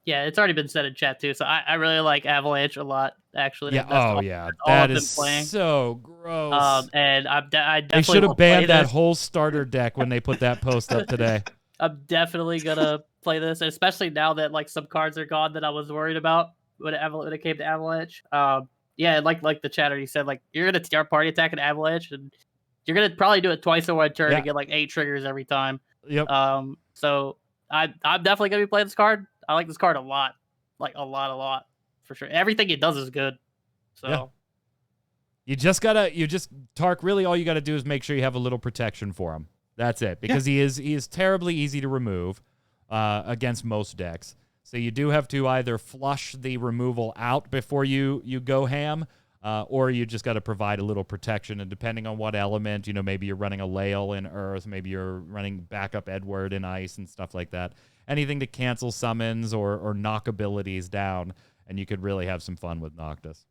[SPEAKER 3] Yeah, it's already been said in chat too. So I really like Avalanche a lot, actually.
[SPEAKER 1] Yeah. That is so gross.
[SPEAKER 3] And I definitely
[SPEAKER 1] they should have banned that whole starter deck when they put that post up today.
[SPEAKER 3] I'm definitely gonna play this, and especially now that like some cards are gone that I was worried about when it came to Avalanche. Yeah, like the chatter you said, like you're gonna start party attack an Avalanche, and you're gonna probably do it twice in one turn to get like 8 triggers every time.
[SPEAKER 1] Yep.
[SPEAKER 3] So I'm definitely gonna be playing this card. I like this card a lot, like a lot for sure. Everything it does is good. So
[SPEAKER 1] Tark. Really, all you got to do is make sure you have a little protection for him. That's it, because he is terribly easy to remove against most decks. So you do have to either flush the removal out before you go ham, or you just got to provide a little protection. And depending on what element, maybe you're running a Lael in Earth, maybe you're running backup Edward in Ice and stuff like that. Anything to cancel summons or knock abilities down, and you could really have some fun with Noctis.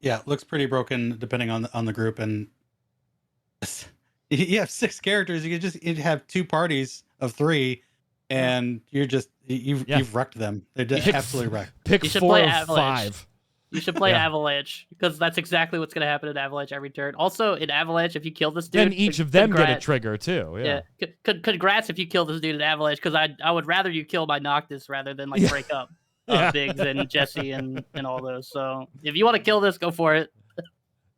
[SPEAKER 2] Yeah, it looks pretty broken depending on the group, and you have 6 characters. You'd have 2 parties of 3. And you've wrecked them. They're absolutely wrecked.
[SPEAKER 1] Pick 4 or 5.
[SPEAKER 3] You should play Avalanche, because that's exactly what's going to happen in Avalanche every turn. Also, in Avalanche, if you kill this dude,
[SPEAKER 1] then each of them get a trigger too. Yeah.
[SPEAKER 3] Congrats if you kill this dude in Avalanche, because I would rather you kill my Noctis rather than break up Biggs and Jesse and all those. So if you want to kill this, go for it.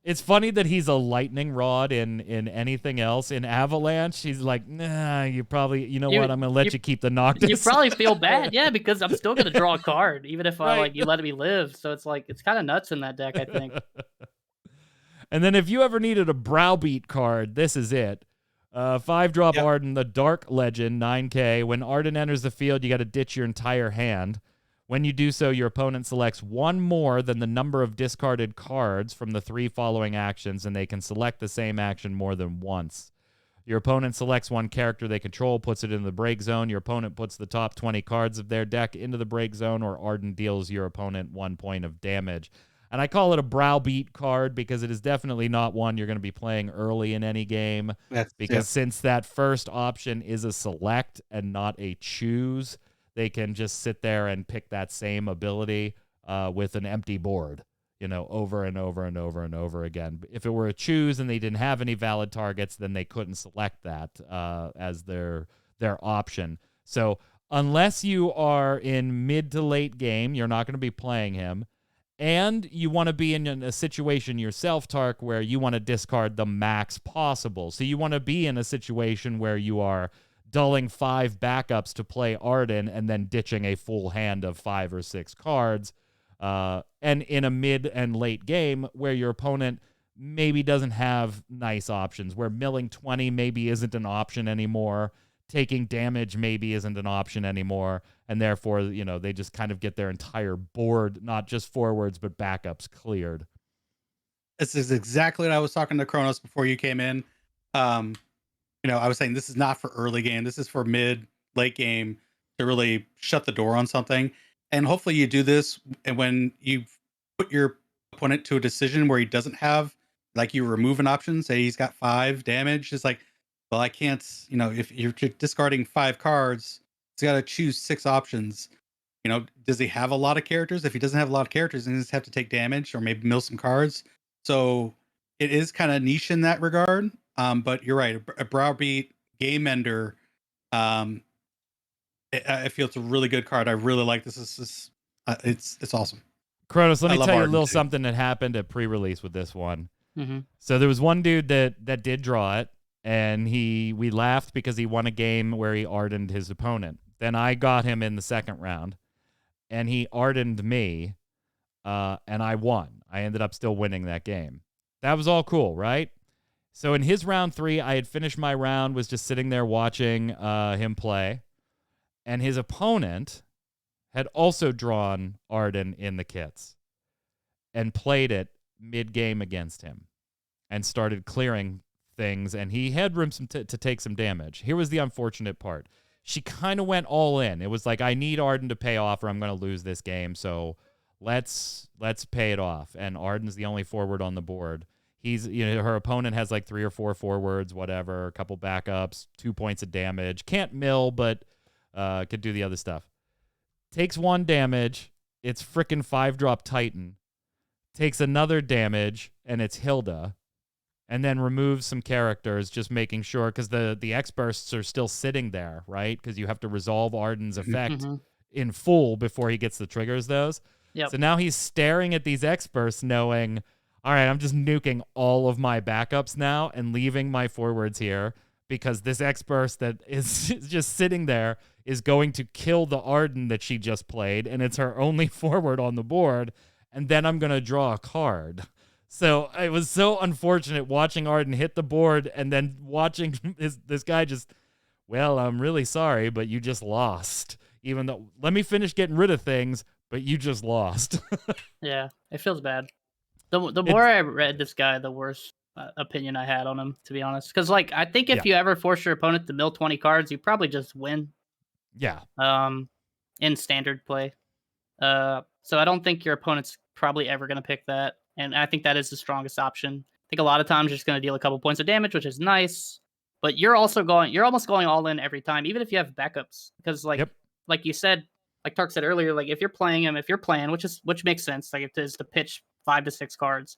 [SPEAKER 1] It's funny that he's a lightning rod in anything else. In Avalanche, he's like, nah, you probably, what, I'm going to let you keep the Noctis.
[SPEAKER 3] You probably feel bad, because I'm still going to draw a card, even if you let me live. So it's it's kind of nuts in that deck, I think.
[SPEAKER 1] And then if you ever needed a browbeat card, this is it. 5-drop Arden, the Dark Legend, 9K. When Arden enters the field, you got to ditch your entire hand. When you do so, your opponent selects 1 more than the number of discarded cards from the 3 following actions, and they can select the same action more than once. Your opponent selects 1 character they control, puts it in the break zone. Your opponent puts the top 20 cards of their deck into the break zone, or Arden deals your opponent 1 point of damage. And I call it a browbeat card because it is definitely not one you're going to be playing early in any game. Since that first option is a select and not a choose, they can just sit there and pick that same ability with an empty board, over and over and over and over again. If it were a choose and they didn't have any valid targets, then they couldn't select that as their option. So unless you are in mid to late game, you're not going to be playing him. And you want to be in a situation yourself, Tark, where you want to discard the max possible. So you want to be in a situation where you are dulling 5 backups to play Arden and then ditching a full hand of 5 or 6 cards. And in a mid and late game where your opponent maybe doesn't have nice options, where milling 20 maybe isn't an option anymore, taking damage maybe isn't an option anymore, and therefore, they just kind of get their entire board, not just forwards, but backups cleared.
[SPEAKER 2] This is exactly what I was talking to Chronos before you came in. I was saying this is not for early game. This is for mid, late game to really shut the door on something. And hopefully you do this, and when you put your opponent to a decision where he doesn't have, like, you remove an option, say he's got 5 damage, it's like, well, I can't, if you're discarding 5 cards, he's got to choose 6 options. Does he have a lot of characters? If he doesn't have a lot of characters, then he just have to take damage or maybe mill some cards. So it is kind of niche in that regard. But you're right, a browbeat game ender. I feel it's a really good card. I really like this. It's awesome.
[SPEAKER 1] Kronos, let
[SPEAKER 2] I
[SPEAKER 1] me
[SPEAKER 2] love
[SPEAKER 1] tell you a
[SPEAKER 2] Arden
[SPEAKER 1] little
[SPEAKER 2] too.
[SPEAKER 1] something that happened at pre-release with this one.
[SPEAKER 3] Mm-hmm.
[SPEAKER 1] So there was one dude that did draw it, and we laughed because he won a game where he Ardened his opponent. Then I got him in the second round, and he Ardened me, and I won. I ended up still winning that game. That was all cool, right? So in his round 3, I had finished my round, was just sitting there watching him play, and his opponent had also drawn Arden in the kits and played it mid-game against him and started clearing things, and he had room to take some damage. Here was the unfortunate part. She kind of went all in. It was like, I need Arden to pay off or I'm going to lose this game, so let's pay it off. And Arden's the only forward on the board. Her opponent has like 3 or 4 forwards, whatever, a couple backups, 2 points of damage. Can't mill, but could do the other stuff. Takes 1 damage. It's frickin' 5-drop Titan. Takes another damage, and it's Hilda. And then removes some characters, just making sure, because the X-Bursts are still sitting there, right? Because you have to resolve Arden's effect in full before he gets the triggers those.
[SPEAKER 3] Yep.
[SPEAKER 1] So now he's staring at these X-Bursts knowing, all right, I'm just nuking all of my backups now and leaving my forwards here because this X-Burst that is just sitting there is going to kill the Arden that she just played, and it's her only forward on the board, and then I'm going to draw a card. So it was so unfortunate watching Arden hit the board and then watching this guy just, well, I'm really sorry, but you just lost. Even though, let me finish getting rid of things, but you just lost.
[SPEAKER 3] Yeah, it feels bad. The more I read this guy, the worse opinion I had on him, to be honest. Because, like, I think if you ever force your opponent to mill 20 cards, you probably just win.
[SPEAKER 1] Yeah.
[SPEAKER 3] In standard play. So I don't think your opponent's probably ever going to pick that. And I think that is the strongest option. I think a lot of times you're just going to deal a couple points of damage, which is nice. But you're almost going all in every time, even if you have backups. Because like you said, like Tark said earlier, like if you're playing him, which makes sense, like it is to pitch 5 to 6 cards.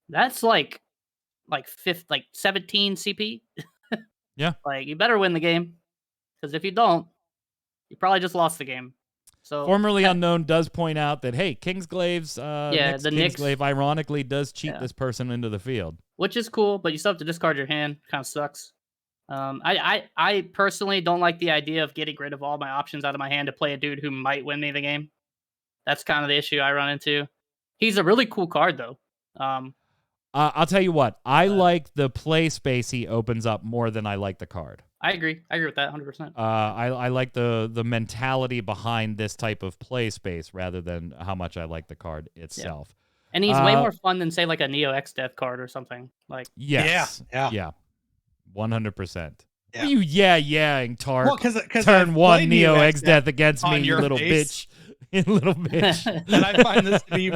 [SPEAKER 3] That's like 17 CP.
[SPEAKER 1] Yeah.
[SPEAKER 3] Like you better win the game. Because if you don't, you probably just lost the game. So
[SPEAKER 1] Formerly Unknown does point out that, hey, Kingsglaive's
[SPEAKER 3] the
[SPEAKER 1] Kingsglaive ironically does cheat this person into the field.
[SPEAKER 3] Which is cool, but you still have to discard your hand. Kind of sucks. I personally don't like the idea of getting rid of all my options out of my hand to play a dude who might win me the game. That's kind of the issue I run into. He's a really cool card, though.
[SPEAKER 1] I'll tell you what. I like the play space he opens up more than I like the card.
[SPEAKER 3] I agree. I agree with that 100%.
[SPEAKER 1] I like the mentality behind this type of play space rather than how much I like the card itself.
[SPEAKER 3] Yeah. And he's way more fun than, say, like a Neo X Death card or something. Like,
[SPEAKER 1] yes. Yeah. 100%.
[SPEAKER 2] Yeah.
[SPEAKER 1] You yeah-ing Tark.
[SPEAKER 2] Well, because
[SPEAKER 1] turn 1 Neo X Death against me, you little
[SPEAKER 2] face.
[SPEAKER 1] bitch. Little bitch.
[SPEAKER 2] And I find this to be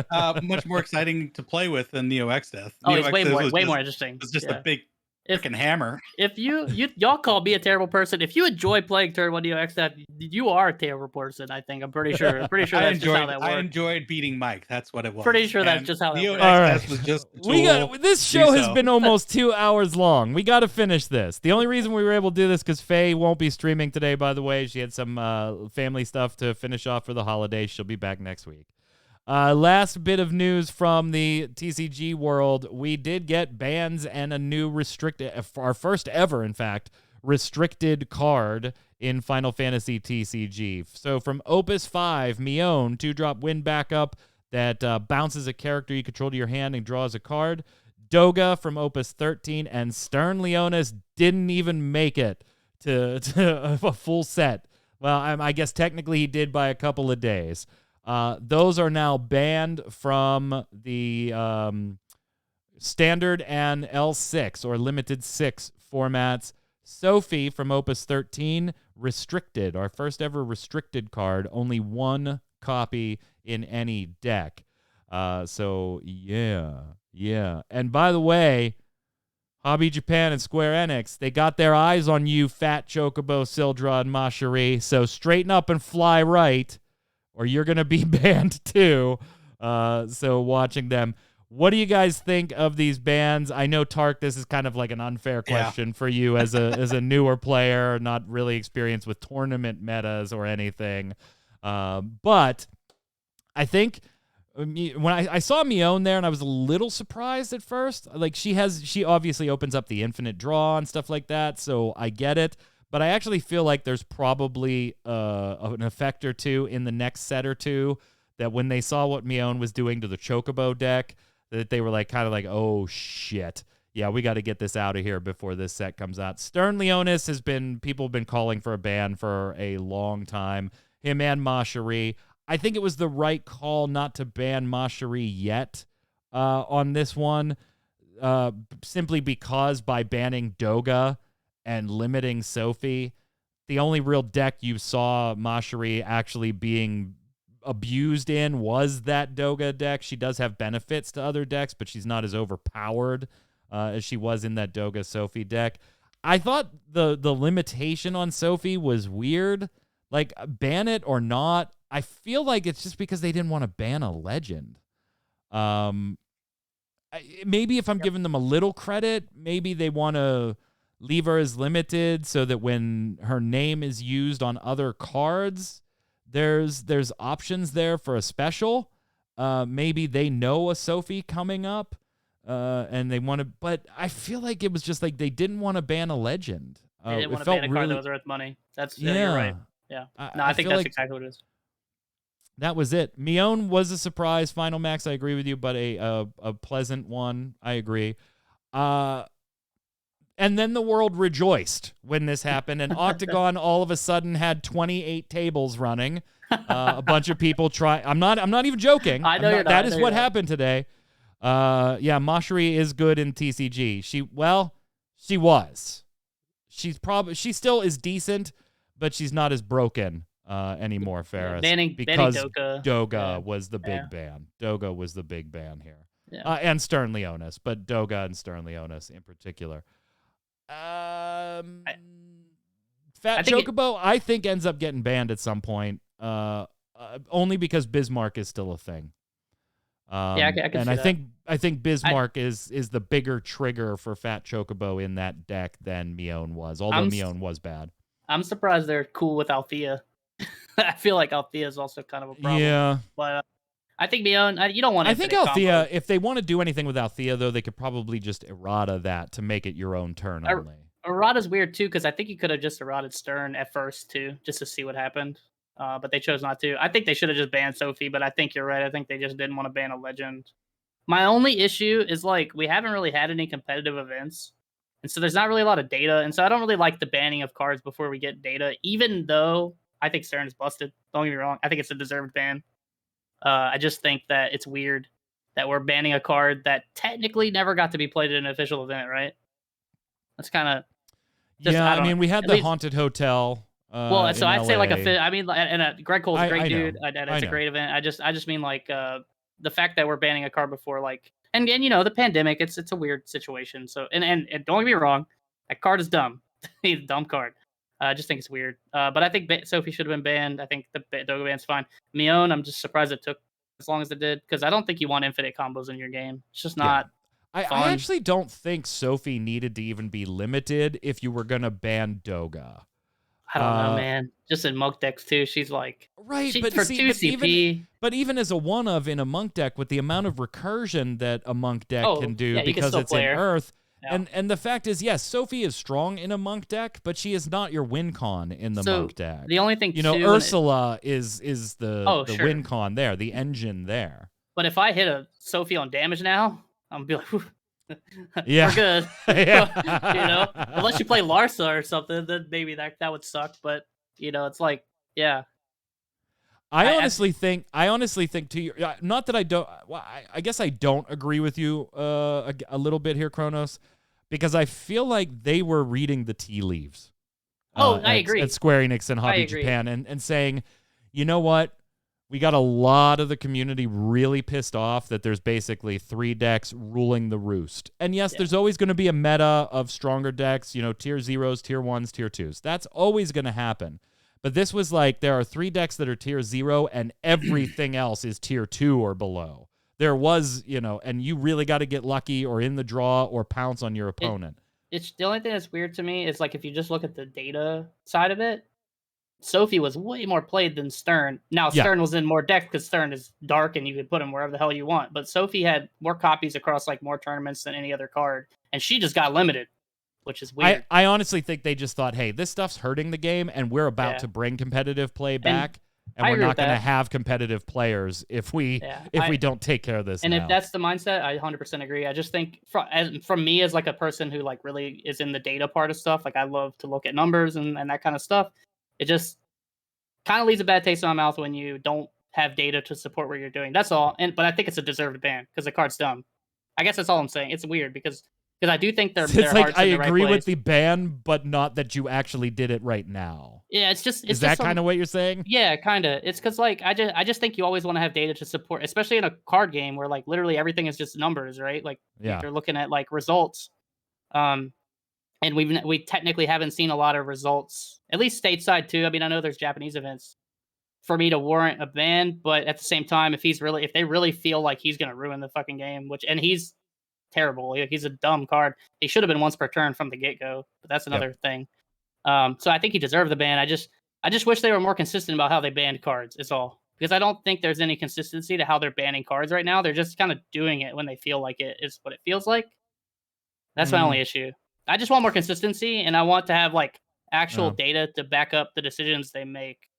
[SPEAKER 2] much more exciting to play with than Neo X Death.
[SPEAKER 3] Oh,
[SPEAKER 2] Neo
[SPEAKER 3] it's
[SPEAKER 2] X
[SPEAKER 3] way
[SPEAKER 2] Death
[SPEAKER 3] more interesting.
[SPEAKER 2] It's just a big freaking hammer.
[SPEAKER 3] If y'all call me a terrible person, if you enjoy playing turn 1 Neo X Death, you are a terrible person. I think I'm pretty sure. That's just how that works.
[SPEAKER 2] I enjoyed beating Mike. That's what it was.
[SPEAKER 3] Pretty sure that's just how that
[SPEAKER 2] Neo
[SPEAKER 3] works.
[SPEAKER 2] X Death was just a tool.
[SPEAKER 1] This show has been almost 2 hours long. We got to finish this. The only reason we were able to do this because Faye won't be streaming today, by the way. She had some family stuff to finish off for the holidays. She'll be back next week. Last bit of news from the TCG world. We did get bans and a new our first ever, in fact, restricted card in Final Fantasy TCG. So from Opus 5, Mion, 2-drop win backup that bounces a character you control to your hand and draws a card. Doga from Opus 13, and Stern Leonis didn't even make it to a full set. Well, I guess technically he did by a couple of days. Those are now banned from the standard and L6 or limited 6 formats. Sophie from Opus 13, restricted, our first ever restricted card, only one copy in any deck. So yeah. And by the way, Hobby Japan and Square Enix, they got their eyes on you, Fat Chocobo, Sildra, and Mashari. So straighten up and fly right, or you're going to be banned too. So watching them. What do you guys think of these bans? I know, Tark, this is kind of like an unfair question for you as a newer player, not really experienced with tournament metas or anything. But I think when I saw Mion there, and I was a little surprised at first. Like, she obviously opens up the infinite draw and stuff like that, so I get it. But I actually feel like there's probably an effect or two in the next set or two that when they saw what Mion was doing to the Chocobo deck, that they were like kind of like, oh shit, yeah, we got to get this out of here before this set comes out. Stern Leonis people have been calling for a ban for a long time. Him and Mashari. I think it was the right call not to ban Mashari yet on this one, simply because by banning Doga and limiting Sophie, the only real deck you saw Mashari actually being abused in was that Doga deck. She does have benefits to other decks, but she's not as overpowered as she was in that Doga Sophie deck. I thought the limitation on Sophie was weird. Like, ban it or not. I feel like it's just because they didn't want to ban a legend. Maybe if I'm giving them a little credit, maybe they want to leave her as limited so that when her name is used on other cards, there's options there for a special. Maybe they know a Sophie coming up, and they want to. But I feel like it was just like they didn't want to ban a legend.
[SPEAKER 3] They didn't want to ban a card that was worth money. That's you're right. Yeah. I think that's exactly what it is.
[SPEAKER 1] That was it. Mion was a surprise. Final Max, I agree with you, but a pleasant one. I agree. And then the world rejoiced when this happened, and Octagon all of a sudden had 28 tables running. A bunch of people try. I'm not even joking.
[SPEAKER 3] I know you're not.
[SPEAKER 1] That is what happened today. Yeah, Mashari is good in TCG. She was. She still is decent, but she's not as broken anymore, Ferris.
[SPEAKER 3] Because
[SPEAKER 1] Doga was the big ban. Doga was the big ban here.
[SPEAKER 3] Yeah.
[SPEAKER 1] And Stern Leonis, but Doga and Stern Leonis in particular. Fat Chocobo, I think, ends up getting banned at some point. Only because Bismarck is still a thing.
[SPEAKER 3] I can
[SPEAKER 1] and
[SPEAKER 3] see
[SPEAKER 1] I think Bismarck is the bigger trigger for Fat Chocobo in that deck than Mion was, although Mion was bad.
[SPEAKER 3] I'm surprised they're cool with Althea. I feel like Althea is also kind of a problem.
[SPEAKER 1] Yeah.
[SPEAKER 3] But I think Mion, you don't want to.
[SPEAKER 1] I think Althea, if they want to do anything with Althea, though, they could probably just errata that to make it your own turn only.
[SPEAKER 3] Errata's weird, too, because I think you could have just errated Stern at first, too, just to see what happened. But they chose not to. I think they should have just banned Sophie, but I think you're right. I think they just didn't want to ban a legend. My only issue is, like, we haven't really had any competitive events. And so there's not really a lot of data. And so I don't really like the banning of cards before we get data, even though I think Stern is busted. Don't get me wrong. I think it's a deserved ban. I just think that it's weird that we're banning a card that technically never got to be played at an official event, right? That's kind of...
[SPEAKER 1] I mean, we had the Haunted Hotel.
[SPEAKER 3] Well, so I'd say like Greg Cole's a great dude.
[SPEAKER 1] I
[SPEAKER 3] It's a great event. I just mean like the fact that we're banning a card before, like, and you know, the pandemic. It's a weird situation. So and don't get me wrong, that card is dumb. He's a dumb card. I just think it's weird. But I think Sophie should have been banned. I think the Doga ban's fine. Mion, I'm just surprised it took as long as it did, because I don't think you want infinite combos in your game. It's just not.
[SPEAKER 1] I actually don't think Sophie needed to even be limited if you were gonna ban Doga.
[SPEAKER 3] I don't know, man. Just in monk decks too, she's like
[SPEAKER 1] but
[SPEAKER 3] for 2 CP.
[SPEAKER 1] But even as a one of in a monk deck, with the amount of recursion that a monk deck can do because it's in Earth. Yeah. And the fact is, yes, Sophie is strong in a monk deck, but she is not your win con in the monk deck.
[SPEAKER 3] The only thing,
[SPEAKER 1] Ursula is the win con there, the engine there.
[SPEAKER 3] But if I hit a Sophie on damage now, I'm gonna be like,
[SPEAKER 1] yeah,
[SPEAKER 3] we're good. Yeah. Unless you play Larsa or something, then maybe that would suck. But it's like, yeah.
[SPEAKER 1] I honestly think to you, not that I don't. Well, I guess I don't agree with you a little bit here, Kronos. because I feel like they were reading the tea leaves.
[SPEAKER 3] I agree.
[SPEAKER 1] At Square Enix and Hobby Japan and saying, you know what? We got a lot of the community really pissed off that there's basically 3 decks ruling the roost. And yes, there's always going to be a meta of stronger decks, you know, tier 0s, tier 1s, tier 2s. That's always going to happen. But this was like, there are 3 decks that are tier 0 and everything else is tier 2 or below. There was, you know, and you really got to get lucky or in the draw or pounce on your opponent.
[SPEAKER 3] It's the only thing that's weird to me is like if you just look at the data side of it, Sophie was way more played than Stern. Now Stern was in more decks because Stern is dark and you could put him wherever the hell you want. But Sophie had more copies across like more tournaments than any other card, and she just got limited, which is weird.
[SPEAKER 1] I honestly think they just thought, hey, this stuff's hurting the game, and we're about to bring competitive play back. And we're not going to have competitive players if we don't take care of this.
[SPEAKER 3] And
[SPEAKER 1] now.
[SPEAKER 3] If that's the mindset, I 100% agree. I just think from me as like a person who like really is in the data part of stuff, like I love to look at numbers and that kind of stuff. It just kind of leaves a bad taste in my mouth when you don't have data to support what you're doing. That's all. But I think it's a deserved ban because the card's dumb. I guess that's all I'm saying. It's weird because I do think they're
[SPEAKER 1] like I agree with the ban, but not that you actually did it right now.
[SPEAKER 3] Yeah, it's
[SPEAKER 1] is that kind of what you're saying?
[SPEAKER 3] Yeah, kind of. It's because like I just think you always want to have data to support, especially in a card game where like literally everything is just numbers, right? Like you're looking at like results, and we technically haven't seen a lot of results, at least stateside too. I mean, I know there's Japanese events for me to warrant a ban, but at the same time, if they really feel like he's gonna ruin the fucking game, and he's terrible, he's a dumb card. He should have been once per turn from the get go, but that's another thing. So I think he deserved the ban. I just wish they were more consistent about how they banned cards. Is all, because I don't think there's any consistency to how they're banning cards right now. They're just kind of doing it when they feel like it is what it feels like. That's my only issue. I just want more consistency, and I want to have like actual data to back up the decisions they make,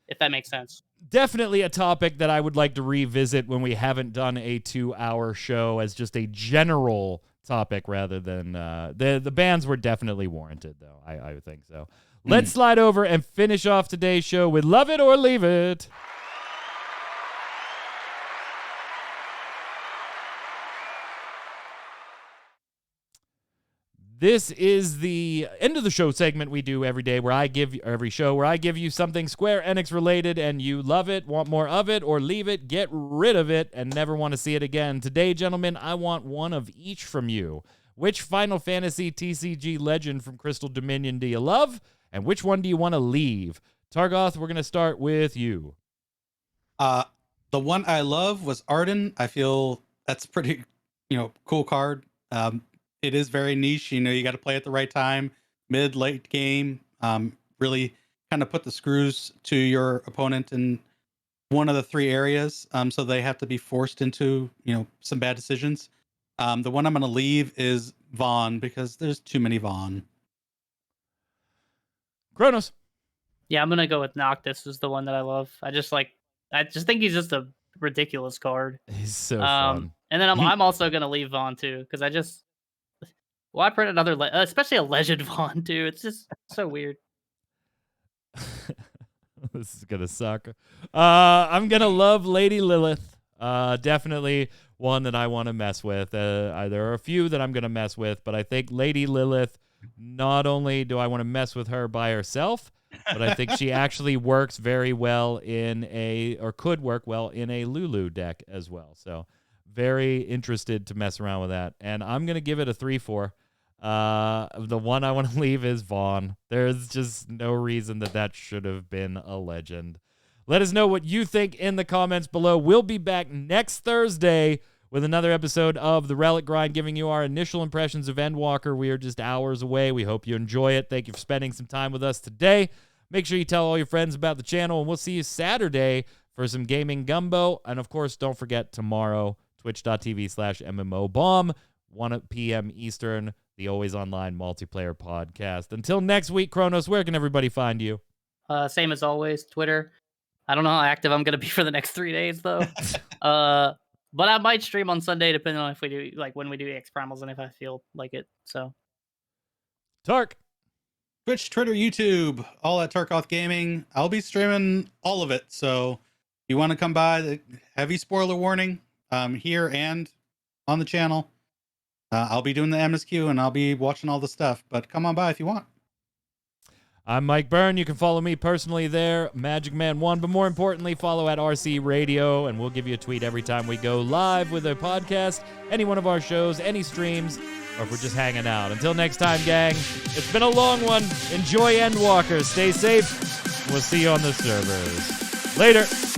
[SPEAKER 3] if that makes sense.
[SPEAKER 1] Definitely a topic that I would like to revisit when we haven't done a 2-hour show as just a general topic rather than the bans were definitely warranted, though. I would think so. Let's slide over and finish off today's show with Love It or Leave It. This is the end of the show segment we do every day, where I give you something Square Enix related, and you love it, want more of it, or leave it, get rid of it, and never want to see it again. Today, gentlemen, I want one of each from you. Which Final Fantasy TCG legend from Crystal Dominion do you love, and which one do you want to leave? Targoth, we're going to start with you.
[SPEAKER 2] The one I love was Arden. I feel that's pretty, cool card. It is very niche. You got to play at the right time, mid, late game. Really kind of put the screws to your opponent in one of the 3 areas. So they have to be forced into, some bad decisions. The one I'm going to leave is Vaughn because there's too many Vaughn.
[SPEAKER 1] Kronos.
[SPEAKER 3] Yeah, I'm going to go with Noctis is the one that I love. I just think he's just a ridiculous card.
[SPEAKER 1] He's so fun.
[SPEAKER 3] And then I'm also going to leave Vaughn too because why print another, especially a legend Vaughn too? It's just so weird.
[SPEAKER 1] This is gonna suck. I'm gonna love Lady Lilith. Definitely one that I want to mess with. There are a few that I'm gonna mess with, but I think Lady Lilith. Not only do I want to mess with her by herself, but I think she actually works very well could work well in a Lulu deck as well. So very interested to mess around with that. And I'm going to give it a 3-4. The one I want to leave is Vaughn. There's just no reason that should have been a legend. Let us know what you think in the comments below. We'll be back next Thursday with another episode of the Relic Grind, giving you our initial impressions of Endwalker. We are just hours away. We hope you enjoy it. Thank you for spending some time with us today. Make sure you tell all your friends about the channel, and we'll see you Saturday for some gaming gumbo. And, of course, don't forget tomorrow, twitch.tv/MMOBomb, 1 p.m. Eastern, the always online multiplayer podcast. Until next week, Kronos, where can everybody find you?
[SPEAKER 3] Same as always, Twitter. I don't know how active I'm going to be for the next 3 days, though. But I might stream on Sunday, depending on if we do, when we do X Primals and if I feel like it. So,
[SPEAKER 1] Tark.
[SPEAKER 2] Twitch, Twitter, YouTube, all at Tarkoth Gaming. I'll be streaming all of it. So if you want to come by, the heavy spoiler warning here and on the channel. I'll be doing the MSQ and I'll be watching all the stuff. But come on by if you want.
[SPEAKER 1] I'm Mike Byrne. You can follow me personally there, Magic Man 1, but more importantly, follow at RC Radio, and we'll give you a tweet every time we go live with a podcast, any one of our shows, any streams, or if we're just hanging out. Until next time, gang, it's been a long one. Enjoy Endwalker. Stay safe. We'll see you on the servers. Later.